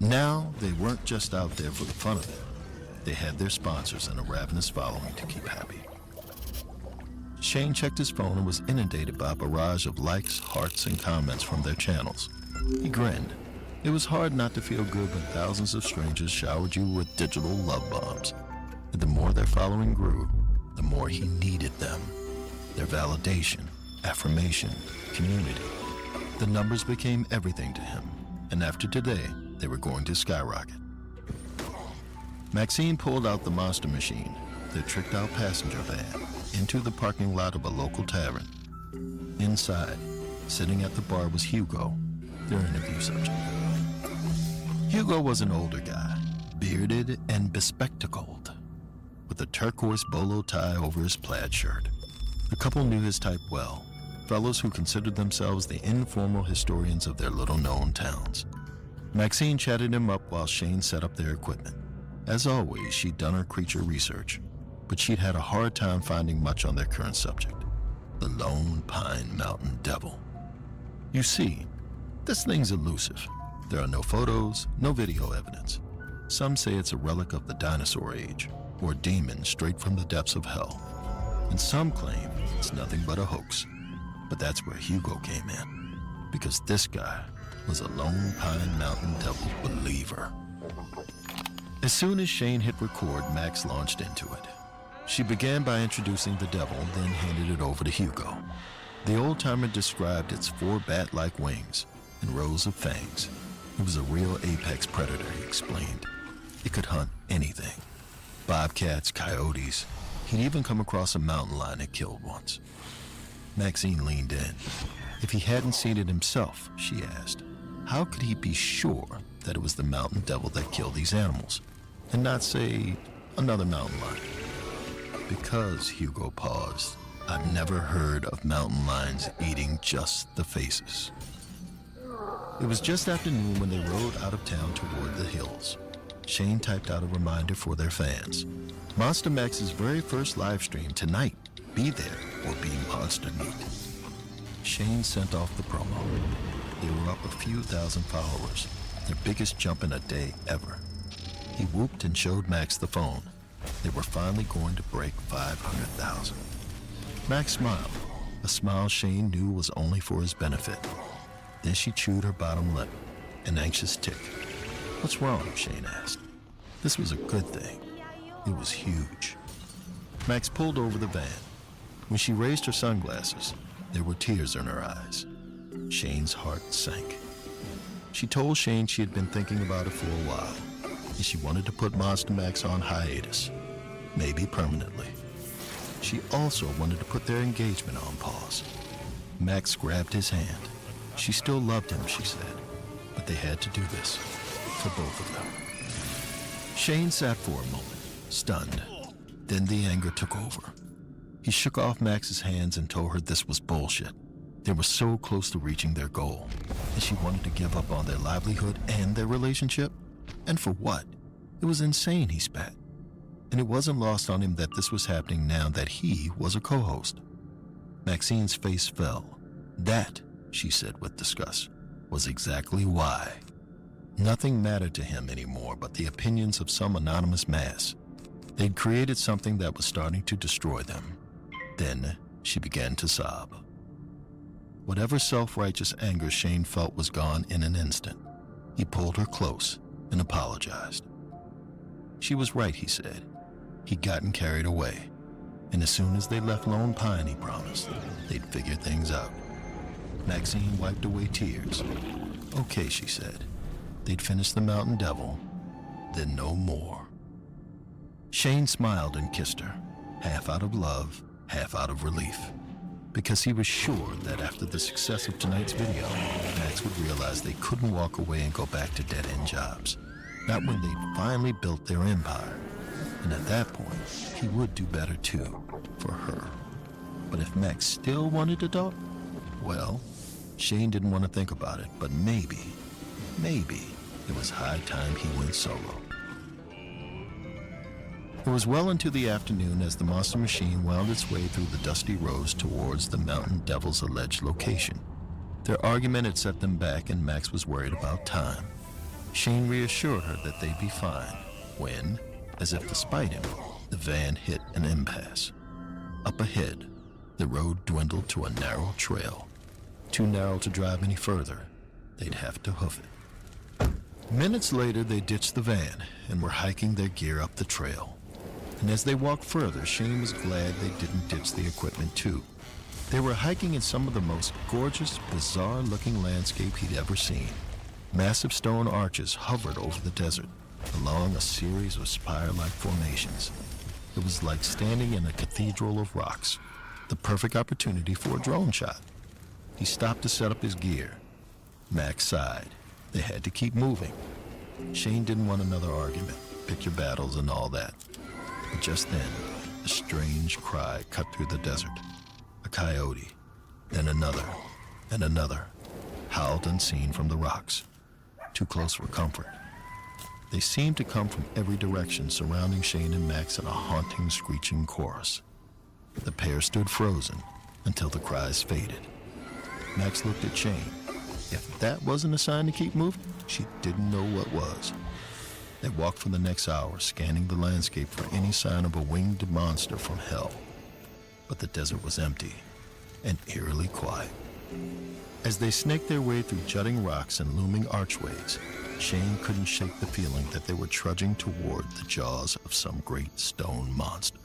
Now, they weren't just out there for the fun of it. They had their sponsors and a ravenous following to keep happy. Shane checked his phone and was inundated by a barrage of likes, hearts, and comments from their channels. He grinned. It was hard not to feel good when thousands of strangers showered you with digital love bombs. But the more their following grew, the more he needed them. Their validation, affirmation, community. The numbers became everything to him, and after today, they were going to skyrocket. Maxine pulled out the monster machine, their tricked-out passenger van, into the parking lot of a local tavern. Inside, sitting at the bar, was Hugo, their interview subject. Hugo was an older guy, bearded and bespectacled, with a turquoise bolo tie over his plaid shirt. The couple knew his type well, fellows who considered themselves the informal historians of their little-known towns. Maxine chatted him up while Shane set up their equipment. As always, she'd done her creature research, but she'd had a hard time finding much on their current subject, the Lone Pine Mountain Devil. You see, this thing's elusive. There are no photos, no video evidence. Some say it's a relic of the dinosaur age, or a demon straight from the depths of hell. And some claim it's nothing but a hoax. But that's where Hugo came in, because this guy was a Lone Pine Mountain Devil believer. As soon as Shane hit record, Max launched into it. She began by introducing the devil, then handed it over to Hugo. The old-timer described its 4 bat-like wings and rows of fangs. It was a real apex predator, he explained. It could hunt anything. Bobcats, coyotes. He'd even come across a mountain lion it killed once. Maxine leaned in. If he hadn't seen it himself, she asked, how could he be sure that it was the mountain devil that killed these animals, and not, say, another mountain lion? Because, Hugo paused, I've never heard of mountain lions eating just the faces. It was just after noon when they rode out of town toward the hills. Shane typed out a reminder for their fans. Monster Max's very first live stream tonight. Be there or be monster meat. Shane sent off the promo. They were up a few thousand followers, their biggest jump in a day ever. He whooped and showed Max the phone. They were finally going to break 500,000. Max smiled, a smile Shane knew was only for his benefit. Then she chewed her bottom lip, an anxious tick. What's wrong? Shane asked. This was a good thing. It was huge. Max pulled over the van. When she raised her sunglasses, there were tears in her eyes. Shane's heart sank. She told Shane she had been thinking about it for a while, and she wanted to put Monster Max on hiatus, maybe permanently. She also wanted to put their engagement on pause. Max grabbed his hand. She still loved him, she said, but they had to do this for both of them. Shane sat for a moment, stunned. Then the anger took over. He shook off Max's hands and told her this was bullshit. They were so close to reaching their goal, and she wanted to give up on their livelihood and their relationship. And for what? It was insane, he spat. And it wasn't lost on him that this was happening now that he was a co-host. Maxine's face fell. That, she said with disgust, was exactly why. Nothing mattered to him anymore but the opinions of some anonymous mass. They'd created something that was starting to destroy them. Then she began to sob. Whatever self-righteous anger Shane felt was gone in an instant. He pulled her close and apologized. She was right, he said. He'd gotten carried away. And as soon as they left Lone Pine, he promised, they'd figure things out. Maxine wiped away tears. Okay, she said. They'd finish the Mountain Devil, then no more. Shane smiled and kissed her, half out of love, half out of relief, because he was sure that after the success of tonight's video, Max would realize they couldn't walk away and go back to dead-end jobs, not when they'd finally built their empire. And at that point, he would do better too, for her. But if Max still wanted to talk, well, Shane didn't want to think about it, but maybe it was high time he went solo. It was well into the afternoon as the monster machine wound its way through the dusty roads towards the Mountain Devil's alleged location. Their argument had set them back, and Max was worried about time. Shane reassured her that they'd be fine when, as if to spite him, the van hit an impasse. Up ahead, the road dwindled to a narrow trail. Too narrow to drive any further, they'd have to hoof it. Minutes later, they ditched the van and were hiking their gear up the trail. And as they walked further, Shane was glad they didn't ditch the equipment too. They were hiking in some of the most gorgeous, bizarre-looking landscape he'd ever seen. Massive stone arches hovered over the desert, along a series of spire-like formations. It was like standing in a cathedral of rocks, the perfect opportunity for a drone shot. He stopped to set up his gear. Max sighed. They had to keep moving. Shane didn't want another argument, pick your battles and all that. But just then, a strange cry cut through the desert. A coyote, then another, and another, howled unseen from the rocks, too close for comfort. They seemed to come from every direction, surrounding Shane and Max in a haunting, screeching chorus. The pair stood frozen until the cries faded. Max looked at Shane. If that wasn't a sign to keep moving, she didn't know what was. They walked for the next hour, scanning the landscape for any sign of a winged monster from hell. But the desert was empty and eerily quiet. As they snaked their way through jutting rocks and looming archways, Shane couldn't shake the feeling that they were trudging toward the jaws of some great stone monster.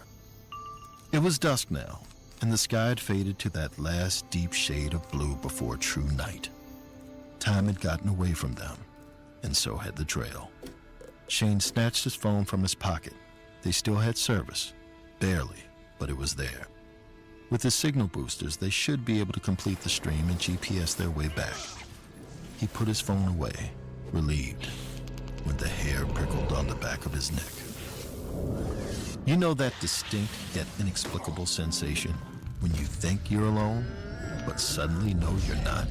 It was dusk now, and the sky had faded to that last deep shade of blue before true night. Time had gotten away from them, and so had the trail. Shane snatched his phone from his pocket. They still had service. Barely, but it was there. With the signal boosters, they should be able to complete the stream and GPS their way back. He put his phone away, relieved, when the hair prickled on the back of his neck. You know that distinct yet inexplicable sensation when you think you're alone, but suddenly know you're not?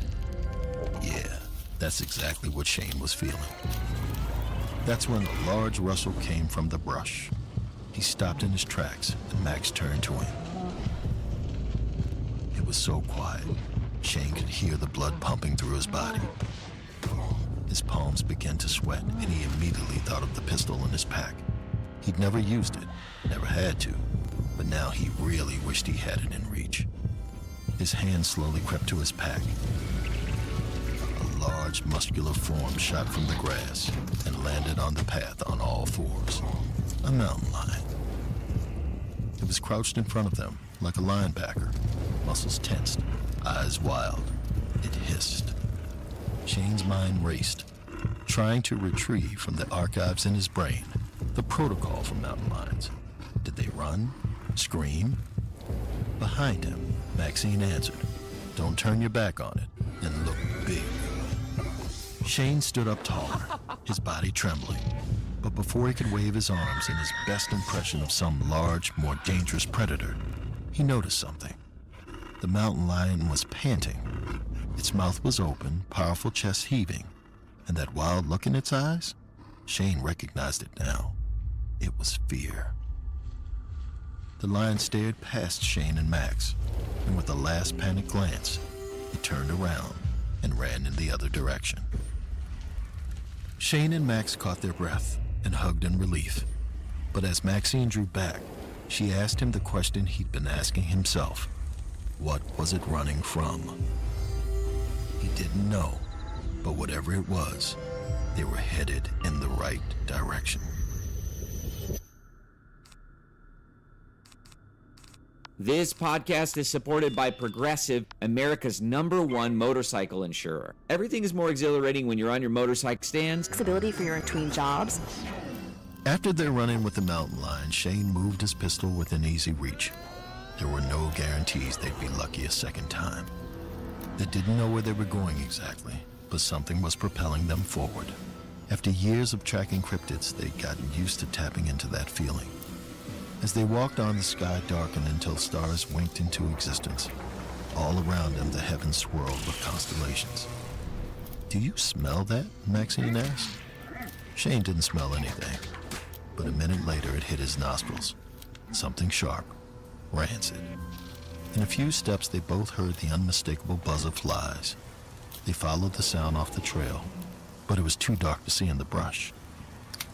Yeah, that's exactly what Shane was feeling. That's when a large rustle came from the brush. He stopped in his tracks, and Max turned to him. It was so quiet, Shane could hear the blood pumping through his body. His palms began to sweat, and he immediately thought of the pistol in his pack. He'd never used it, never had to, but now he really wished he had it in reach. His hand slowly crept to his pack. A large, muscular form shot from the grass and landed on the path on all fours. A mountain lion. It was crouched in front of them, like a linebacker, muscles tensed, eyes wild. It hissed. Shane's mind raced, trying to retrieve from the archives in his brain the protocol for mountain lions. Did they run? Scream? Behind him, Maxine answered, "Don't turn your back on it, and look big." Shane stood up taller, his body trembling. But before he could wave his arms in his best impression of some large, more dangerous predator, he noticed something. The mountain lion was panting. Its mouth was open, powerful chest heaving, and that wild look in its eyes? Shane recognized it now. It was fear. The lion stared past Shane and Max, and with a last panicked glance, he turned around and ran in the other direction. Shane and Max caught their breath and hugged in relief. But as Maxine drew back, she asked him the question he'd been asking himself. What was it running from? He didn't know, but whatever it was, they were headed in the right direction. This podcast is supported by Progressive, America's #1 motorcycle insurer. Everything is more exhilarating when you're on your motorcycle stands. Flexibility for your between jobs. After their run-in with the mountain lion, Shane moved his pistol within easy reach. There were no guarantees they'd be lucky a second time. They didn't know where they were going exactly, but something was propelling them forward. After years of tracking cryptids, they'd gotten used to tapping into that feeling. As they walked on, the sky darkened until stars winked into existence. All around them, the heavens swirled with constellations. "Do you smell that?" Maxine asked. Shane didn't smell anything, but a minute later it hit his nostrils. Something sharp, rancid. In a few steps, they both heard the unmistakable buzz of flies. They followed the sound off the trail, but it was too dark to see in the brush.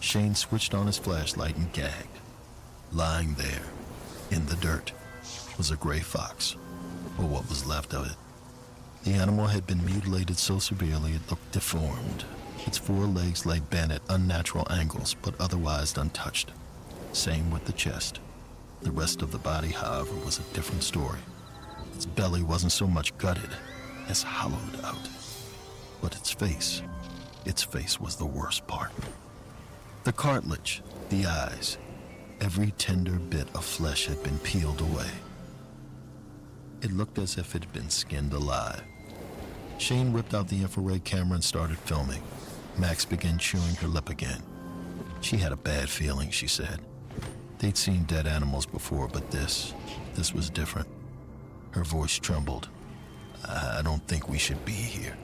Shane switched on his flashlight and gagged. Lying there, in the dirt, was a gray fox, or what was left of it. The animal had been mutilated so severely it looked deformed. Its 4 legs lay bent at unnatural angles, but otherwise untouched. Same with the chest. The rest of the body, however, was a different story. Its belly wasn't so much gutted as hollowed out. But its face was the worst part. The cartilage, the eyes, every tender bit of flesh had been peeled away. It looked as if it had been skinned alive. Shane whipped out the infrared camera and started filming. Max began chewing her lip again. She had a bad feeling, she said. They'd seen dead animals before, but this was different. Her voice trembled. "I don't think we should be here."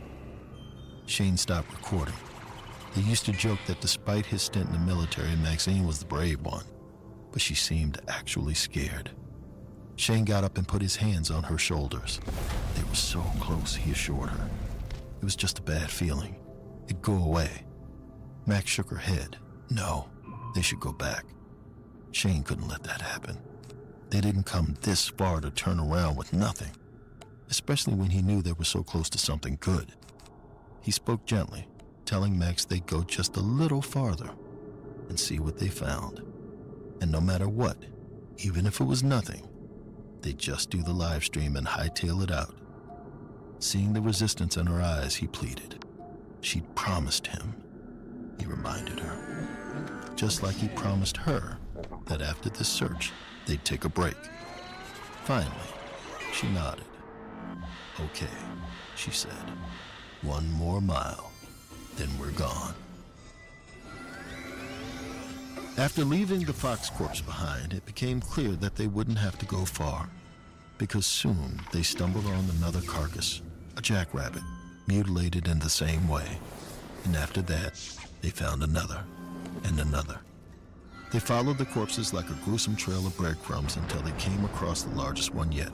Shane stopped recording. They used to joke that despite his stint in the military, Maxine was the brave one, but she seemed actually scared. Shane got up and put his hands on her shoulders. They were so close, he assured her. It was just a bad feeling. It'd go away. Max shook her head. No, they should go back. Shane couldn't let that happen. They didn't come this far to turn around with nothing, especially when he knew they were so close to something good. He spoke gently, telling Max they'd go just a little farther and see what they found. And no matter what, even if it was nothing, they'd just do the live stream and hightail it out. Seeing the resistance in her eyes, he pleaded. She'd promised him, he reminded her. Just like he promised her that after this search, they'd take a break. Finally, she nodded. "Okay," she said. "One more mile, then we're gone." After leaving the fox corpse behind, it became clear that they wouldn't have to go far, because soon they stumbled on another carcass, a jackrabbit, mutilated in the same way. And after that, they found another and another. They followed the corpses like a gruesome trail of breadcrumbs until they came across the largest one yet,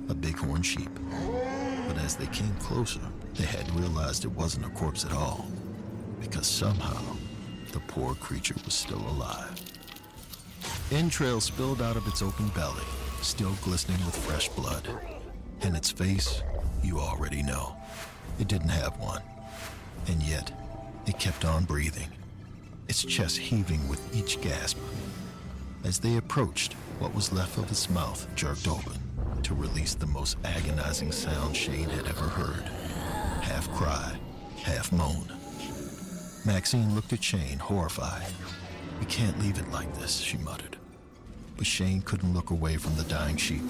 a bighorn sheep. But as they came closer, they had realized it wasn't a corpse at all, because somehow the poor creature was still alive. Entrails spilled out of its open belly, still glistening with fresh blood. And its face, you already know. It didn't have one. And yet, it kept on breathing, its chest heaving with each gasp. As they approached, what was left of its mouth jerked open to release the most agonizing sound Shane had ever heard. Half cry, half moan. Maxine looked at Shane, horrified. "We can't leave it like this," she muttered. But Shane couldn't look away from the dying sheep.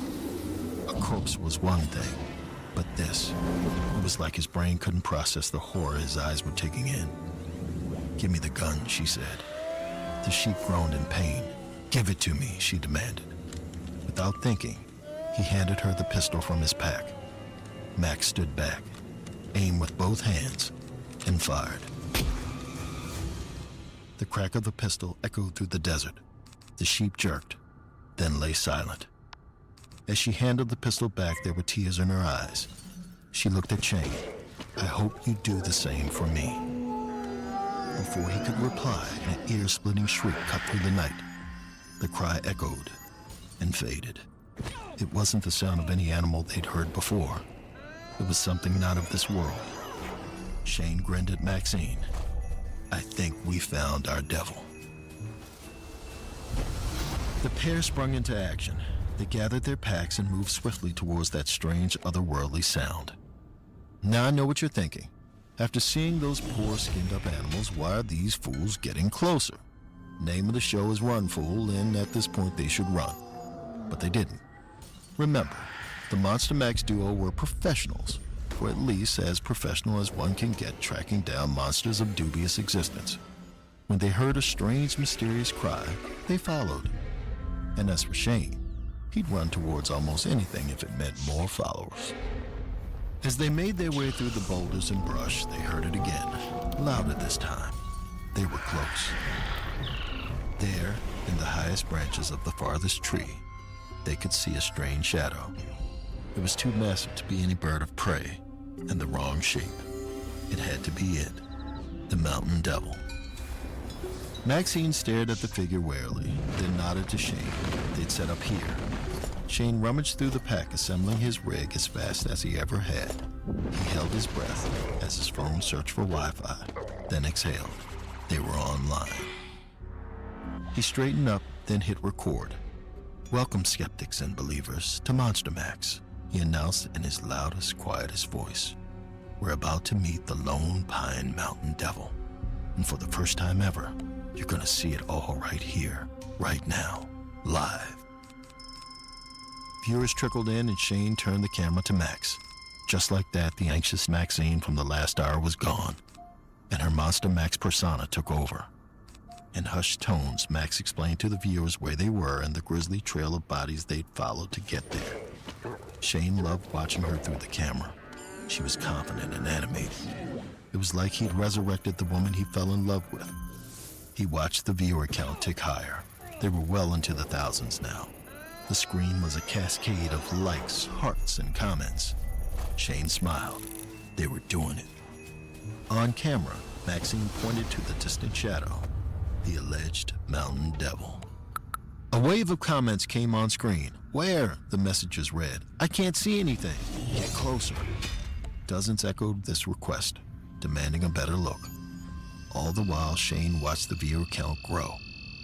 A corpse was one thing, but this, it was like his brain couldn't process the horror his eyes were taking in. "Give me the gun," she said. The sheep groaned in pain. "Give it to me," she demanded. Without thinking, he handed her the pistol from his pack. Max stood back, aimed with both hands, and fired. The crack of the pistol echoed through the desert. The sheep jerked, then lay silent. As she handed the pistol back, there were tears in her eyes. She looked at Shane. "I hope you do the same for me." Before he could reply, an ear-splitting shriek cut through the night. The cry echoed and faded. It wasn't the sound of any animal they'd heard before. It was something not of this world. Shane grinned at Maxine. "I think we found our devil." The pair sprung into action. They gathered their packs and moved swiftly towards that strange, otherworldly sound. Now I know what you're thinking. After seeing those poor skinned-up animals, why are these fools getting closer? Name of the show is Run, Fool, and at this point they should run. But they didn't. Remember, the Monster Max duo were professionals, or at least as professional as one can get tracking down monsters of dubious existence. When they heard a strange, mysterious cry, they followed. And as for Shane, he'd run towards almost anything if it meant more followers. As they made their way through the boulders and brush, they heard it again, louder this time. They were close. There, in the highest branches of the farthest tree, they could see a strange shadow. It was too massive to be any bird of prey, and the wrong shape. It had to be it, the mountain devil. Maxine stared at the figure warily, then nodded to Shane. They'd set up here. Shane rummaged through the pack, assembling his rig as fast as he ever had. He held his breath as his phone searched for Wi-Fi, then exhaled. They were online. He straightened up, then hit record. "Welcome, skeptics and believers, to Monster Max," he announced in his loudest, quietest voice. "We're about to meet the Lone Pine Mountain Devil. And for the first time ever, you're gonna see it all right here, right now, live." Viewers trickled in and Shane turned the camera to Max. Just like that, the anxious Maxine from the last hour was gone, and her Monster Max persona took over. In hushed tones, Max explained to the viewers where they were and the grisly trail of bodies they'd followed to get there. Shane loved watching her through the camera. She was confident and animated. It was like he'd resurrected the woman he fell in love with. He watched the viewer count tick higher. They were well into the thousands now. The screen was a cascade of likes, hearts, and comments. Shane smiled. They were doing it. On camera, Maxine pointed to the distant shadow, the alleged mountain devil. A wave of comments came on screen. "Where?" the messages read. "I can't see anything. Get closer." Dozens echoed this request, demanding a better look. All the while, Shane watched the viewer count grow.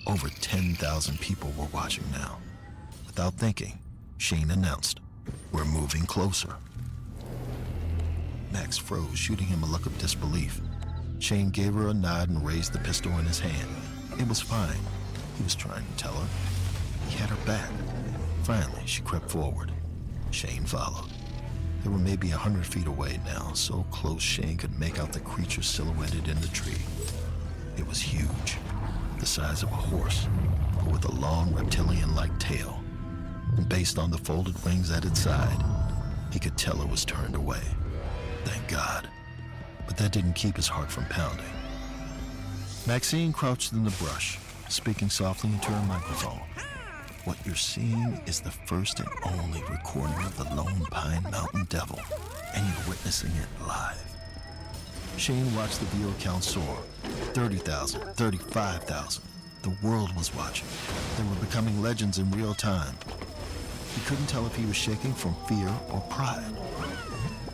Over 10,000 people were watching now. Without thinking, Shane announced, "We're moving closer." Max froze, shooting him a look of disbelief. Shane gave her a nod and raised the pistol in his hand. It was fine, he was trying to tell her. He had her back. Finally, she crept forward. Shane followed. They were maybe 100 feet away now, so close Shane could make out the creature silhouetted in the tree. It was huge, the size of a horse, but with a long reptilian-like tail. And based on the folded wings at its side, he could tell it was turned away. Thank God. But that didn't keep his heart from pounding. Maxine crouched in the brush, speaking softly into her microphone. "What you're seeing is the first and only recording of the Lone Pine Mountain Devil, and you're witnessing it live." Shane watched the viewer count soar. 30,000, 35,000. The world was watching. They were becoming legends in real time. He couldn't tell if he was shaking from fear or pride.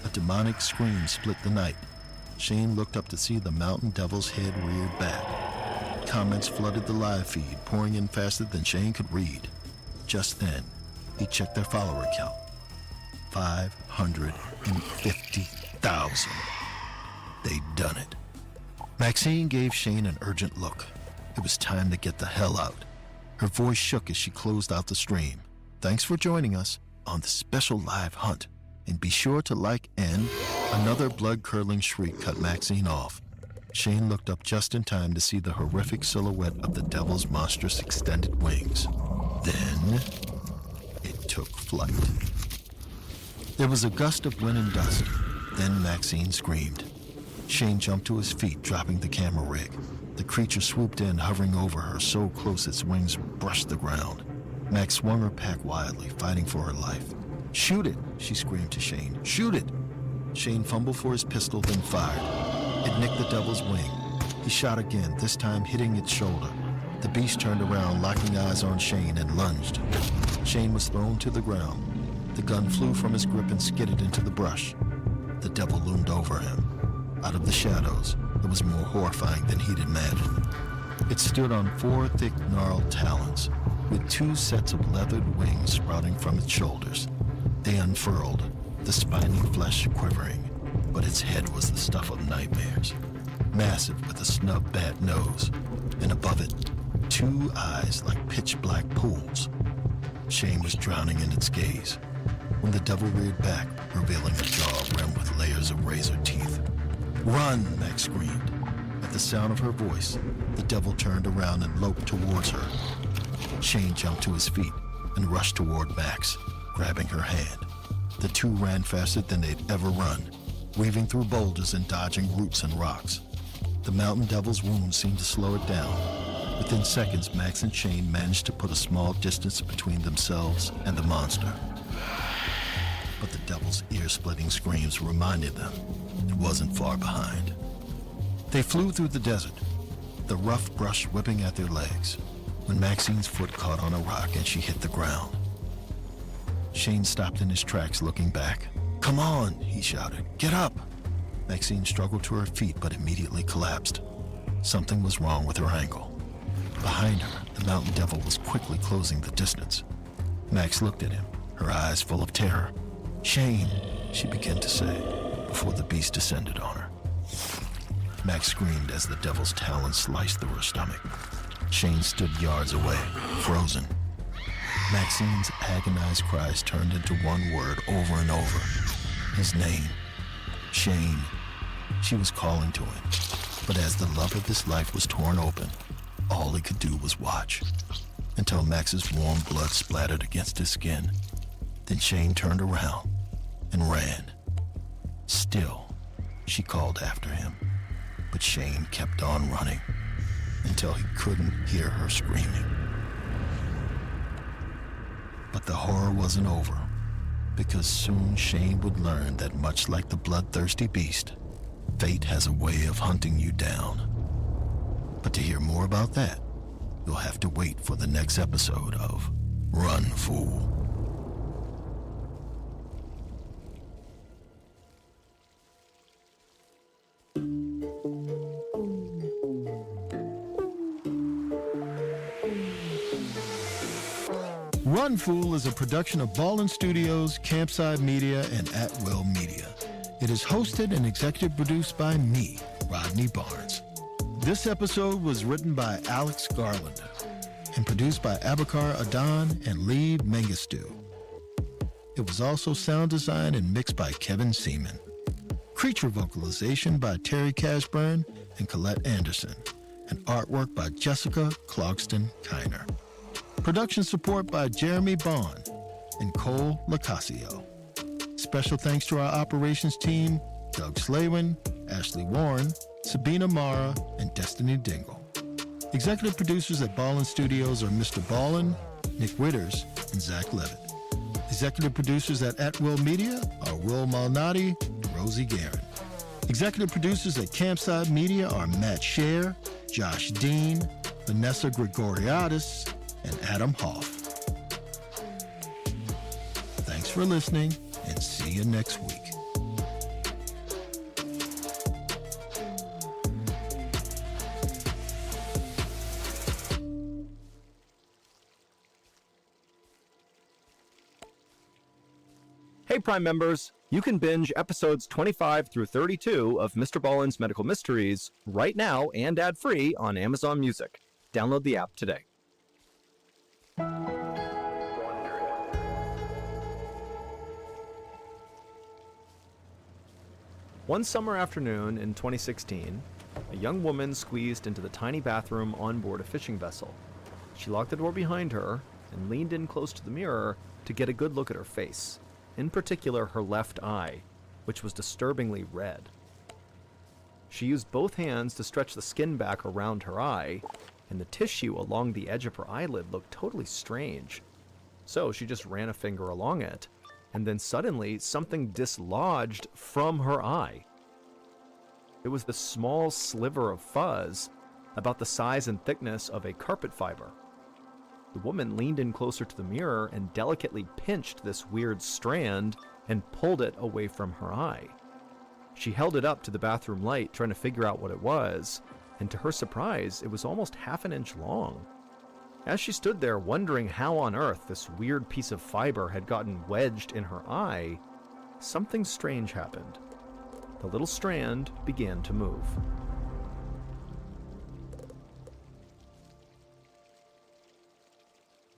A demonic scream split the night. Shane looked up to see the mountain devil's head reared back. Comments flooded the live feed, pouring in faster than Shane could read. Just then, he checked their follower count. 550,000. They'd done it. Maxine gave Shane an urgent look. It was time to get the hell out. Her voice shook as she closed out the stream. "Thanks for joining us on the special live hunt. And be sure to like and..." Another blood-curdling shriek cut Maxine off. Shane looked up just in time to see the horrific silhouette of the devil's monstrous extended wings. Then, it took flight. There was a gust of wind and dust. Then Maxine screamed. Shane jumped to his feet, dropping the camera rig. The creature swooped in, hovering over her so close its wings brushed the ground. Max swung her pack wildly, fighting for her life. "Shoot it!" she screamed to Shane. "Shoot it!" Shane fumbled for his pistol, then fired. It nicked the devil's wing. He shot again, this time hitting its shoulder. The beast turned around, locking eyes on Shane, and lunged. Shane was thrown to the ground. The gun flew from his grip and skidded into the brush. The devil loomed over him. Out of the shadows, it was more horrifying than he'd imagined. It stood on 4 thick, gnarled talons, with 2 sets of leathered wings sprouting from its shoulders. They unfurled, the spiny flesh quivering, but its head was the stuff of nightmares. Massive with a snub bat nose, and above it, 2 eyes like pitch-black pools. Shane was drowning in its gaze when the devil reared back, revealing a jaw rimmed with layers of razor teeth. "Run!" Max screamed. At the sound of her voice, the devil turned around and loped towards her. Shane jumped to his feet and rushed toward Max, grabbing her hand. The two ran faster than they'd ever run, weaving through boulders and dodging roots and rocks. The mountain devil's wounds seemed to slow it down. Within seconds, Max and Shane managed to put a small distance between themselves and the monster. But the devil's ear-splitting screams reminded them it wasn't far behind. They flew through the desert, the rough brush whipping at their legs, when Maxine's foot caught on a rock and she hit the ground. Shane stopped in his tracks, looking back. "Come on," he shouted. "Get up!" Maxine struggled to her feet but immediately collapsed. Something was wrong with her ankle. Behind her, the mountain devil was quickly closing the distance. Max looked at him, her eyes full of terror. "Shane," she began to say, before the beast descended on her. Max screamed as the devil's talons sliced through her stomach. Shane stood yards away, frozen. Maxine's agonized cries turned into one word over and over. His name. Shane. She was calling to him. But as the love of his life was torn open, all he could do was watch. Until Max's warm blood splattered against his skin. Then Shane turned around and ran. Still, she called after him. But Shane kept on running until he couldn't hear her screaming. But the horror wasn't over, because soon Shane would learn that much like the bloodthirsty beast, fate has a way of hunting you down. But to hear more about that, you'll have to wait for the next episode of Run, Fool. Run Fool is a production of Ballin Studios, Campside Media, and At Will Media. It is hosted and executive produced by me, Rodney Barnes. This episode was written by Alex Garland and produced by Abakar Adan and Lee Mengistu. It was also sound designed and mixed by Kevin Seaman. Creature vocalization by Terry Cashburn and Colette Anderson, and artwork by Jessica Clogston Kiner. Production support by Jeremy Bond and Cole Lacasio. Special thanks to our operations team, Doug Slaywin, Ashley Warren, Sabina Mara, and Destiny Dingle. Executive producers at Ballin Studios are Mr. Ballin, Nick Witters, and Zach Levitt. Executive producers at Will Media are Will Malnati and Rosie Guerin. Executive producers at Campside Media are Matt Scher, Josh Dean, Vanessa Gregoriadis, and Adam Hoff. Thanks for listening, and see you next week. Hey Prime members, you can binge episodes 25 through 32 of Mr. Ballin's Medical Mysteries right now and ad-free on Amazon Music. Download the app today. One summer afternoon in 2016, a young woman squeezed into the tiny bathroom on board a fishing vessel. She locked the door behind her and leaned in close to the mirror to get a good look at her face, in particular her left eye, which was disturbingly red. She used both hands to stretch the skin back around her eye, and the tissue along the edge of her eyelid looked totally strange. So she just ran a finger along it, and then suddenly something dislodged from her eye. It was the small sliver of fuzz, about the size and thickness of a carpet fiber. The woman leaned in closer to the mirror and delicately pinched this weird strand and pulled it away from her eye. She held it up to the bathroom light, trying to figure out what it was, and to her surprise, it was almost half an inch long. As she stood there wondering how on earth this weird piece of fiber had gotten wedged in her eye, something strange happened. The little strand began to move.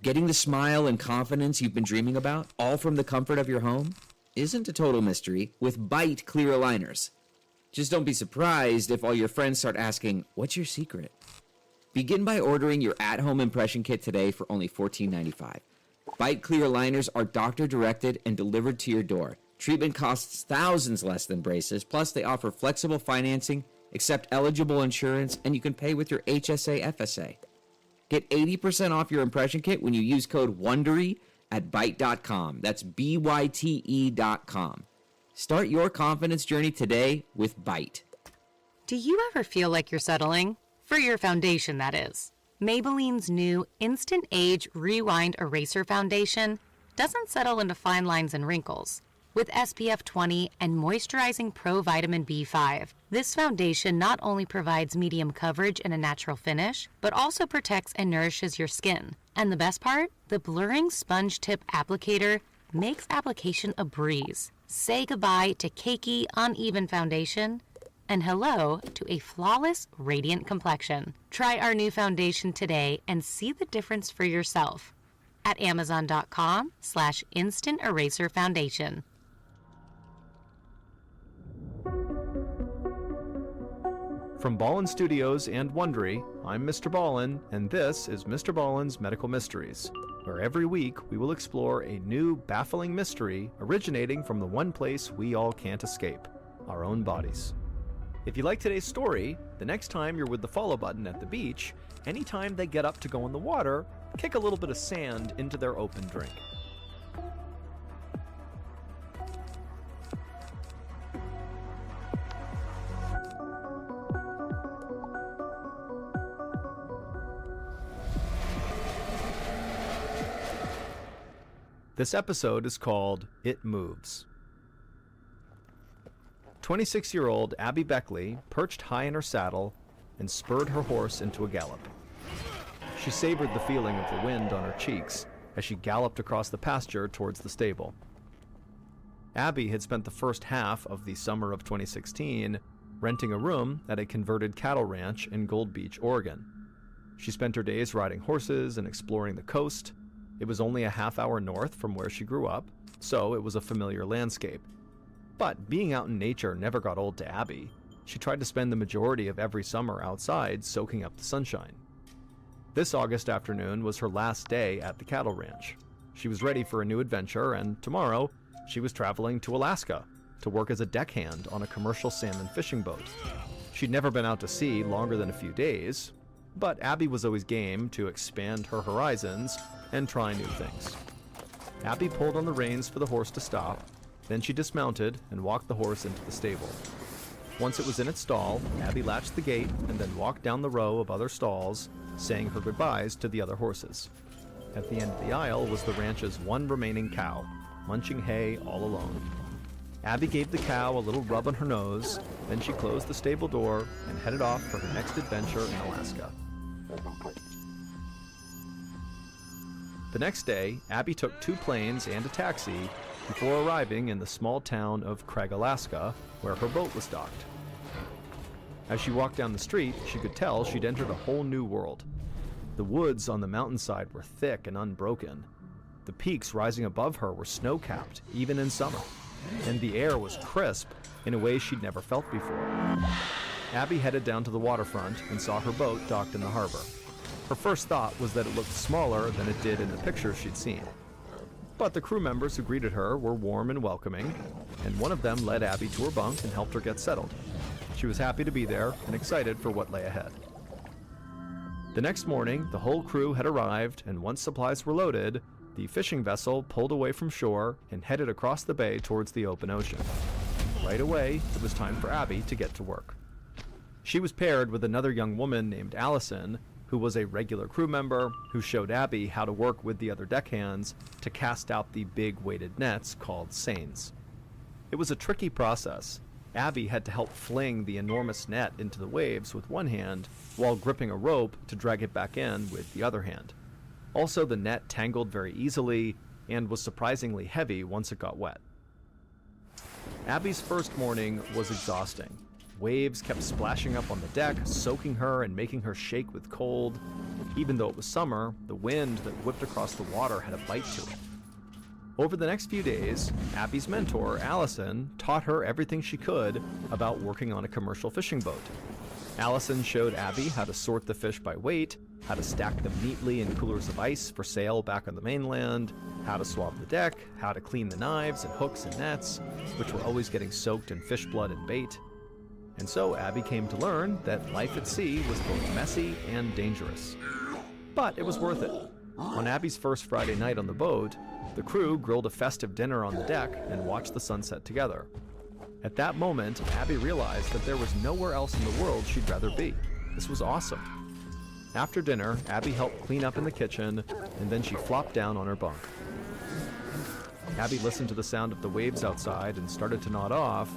Getting the smile and confidence you've been dreaming about, all from the comfort of your home, isn't a total mystery with Bite clear aligners. Just don't be surprised if all your friends start asking, "What's your secret?" Begin by ordering your at-home impression kit today for only $14.95. Bite Clear liners are doctor-directed and delivered to your door. Treatment costs thousands less than braces, plus they offer flexible financing, accept eligible insurance, and you can pay with your HSA FSA. Get 80% off your impression kit when you use code WONDERY at Byte.com. That's BYTE.com. Start your confidence journey today with Byte. Do you ever feel like you're settling? For your foundation, that is. Maybelline's new Instant Age Rewind Eraser Foundation doesn't settle into fine lines and wrinkles. With SPF 20 and moisturizing Pro Vitamin B5, this foundation not only provides medium coverage and a natural finish, but also protects and nourishes your skin. And the best part? The blurring sponge tip applicator makes application a breeze. Say goodbye to cakey, uneven foundation and hello to a flawless, radiant complexion. Try our new foundation today and see the difference for yourself at Amazon.com/Instant Eraser Foundation. From Ballin Studios and Wondery, I'm Mr. Ballin, and this is Mr. Ballin's Medical Mysteries, where every week we will explore a new, baffling mystery originating from the one place we all can't escape, our own bodies. If you like today's story, the next time you're with the follow button at the beach, anytime they get up to go in the water, kick a little bit of sand into their open drink. This episode is called It Moves. 26-year-old Abby Beckley perched high in her saddle and spurred her horse into a gallop. She savored the feeling of the wind on her cheeks as she galloped across the pasture towards the stable. Abby had spent the first half of the summer of 2016 renting a room at a converted cattle ranch in Gold Beach, Oregon. She spent her days riding horses and exploring the coast. It was only a half-hour north from where she grew up, so it was a familiar landscape. But being out in nature never got old to Abby. She tried to spend the majority of every summer outside soaking up the sunshine. This August afternoon was her last day at the cattle ranch. She was ready for a new adventure, and tomorrow she was traveling to Alaska to work as a deckhand on a commercial salmon fishing boat. She'd never been out to sea longer than a few days, but Abby was always game to expand her horizons and try new things. Abby pulled on the reins for the horse to stop, then she dismounted and walked the horse into the stable. Once it was in its stall, Abby latched the gate and then walked down the row of other stalls, saying her goodbyes to the other horses. At the end of the aisle was the ranch's one remaining cow, munching hay all alone. Abby gave the cow a little rub on her nose, then she closed the stable door and headed off for her next adventure in Alaska. The next day, Abby took 2 planes and a taxi before arriving in the small town of Craig, Alaska, where her boat was docked. As she walked down the street, she could tell she'd entered a whole new world. The woods on the mountainside were thick and unbroken. The peaks rising above her were snow-capped, even in summer, and the air was crisp in a way she'd never felt before. Abby headed down to the waterfront and saw her boat docked in the harbor. Her first thought was that it looked smaller than it did in the pictures she'd seen. But the crew members who greeted her were warm and welcoming, and one of them led Abby to her bunk and helped her get settled. She was happy to be there and excited for what lay ahead. The next morning, the whole crew had arrived, and once supplies were loaded, the fishing vessel pulled away from shore and headed across the bay towards the open ocean. Right away, it was time for Abby to get to work. She was paired with another young woman named Allison, who was a regular crew member who showed Abby how to work with the other deckhands to cast out the big weighted nets called seines. It was a tricky process. Abby had to help fling the enormous net into the waves with one hand while gripping a rope to drag it back in with the other hand. Also, the net tangled very easily and was surprisingly heavy once it got wet. Abby's first morning was exhausting. Waves kept splashing up on the deck, soaking her and making her shake with cold. Even though it was summer, the wind that whipped across the water had a bite to it. Over the next few days, Abby's mentor, Allison, taught her everything she could about working on a commercial fishing boat. Allison showed Abby how to sort the fish by weight how to stack them neatly in coolers of ice for sale back on the mainland, how to swab the deck, how to clean the knives and hooks and nets, which were always getting soaked in fish blood and bait. And so Abby came to learn that life at sea was both messy and dangerous. But it was worth it. On Abby's first Friday night on the boat, the crew grilled a festive dinner on the deck and watched the sunset together. At that moment, Abby realized that there was nowhere else in the world she'd rather be. This was awesome. After dinner, Abby helped clean up in the kitchen, and then she flopped down on her bunk. Abby listened to the sound of the waves outside and started to nod off,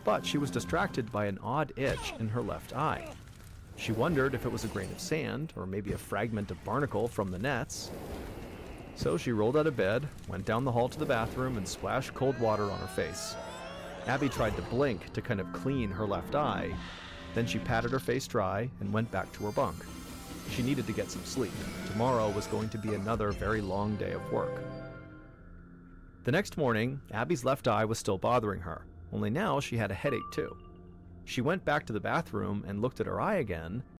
but she was distracted by an odd itch in her left eye. She wondered if it was a grain of sand or maybe a fragment of barnacle from the nets. So she rolled out of bed, went down the hall to the bathroom, and splashed cold water on her face. Abby tried to blink to kind of clean her left eye. Then she patted her face dry and went back to her bunk. She needed to get some sleep. Tomorrow was going to be another very long day of work. The next morning, Abby's left eye was still bothering her, only now she had a headache too. She went back to the bathroom and looked at her eye again,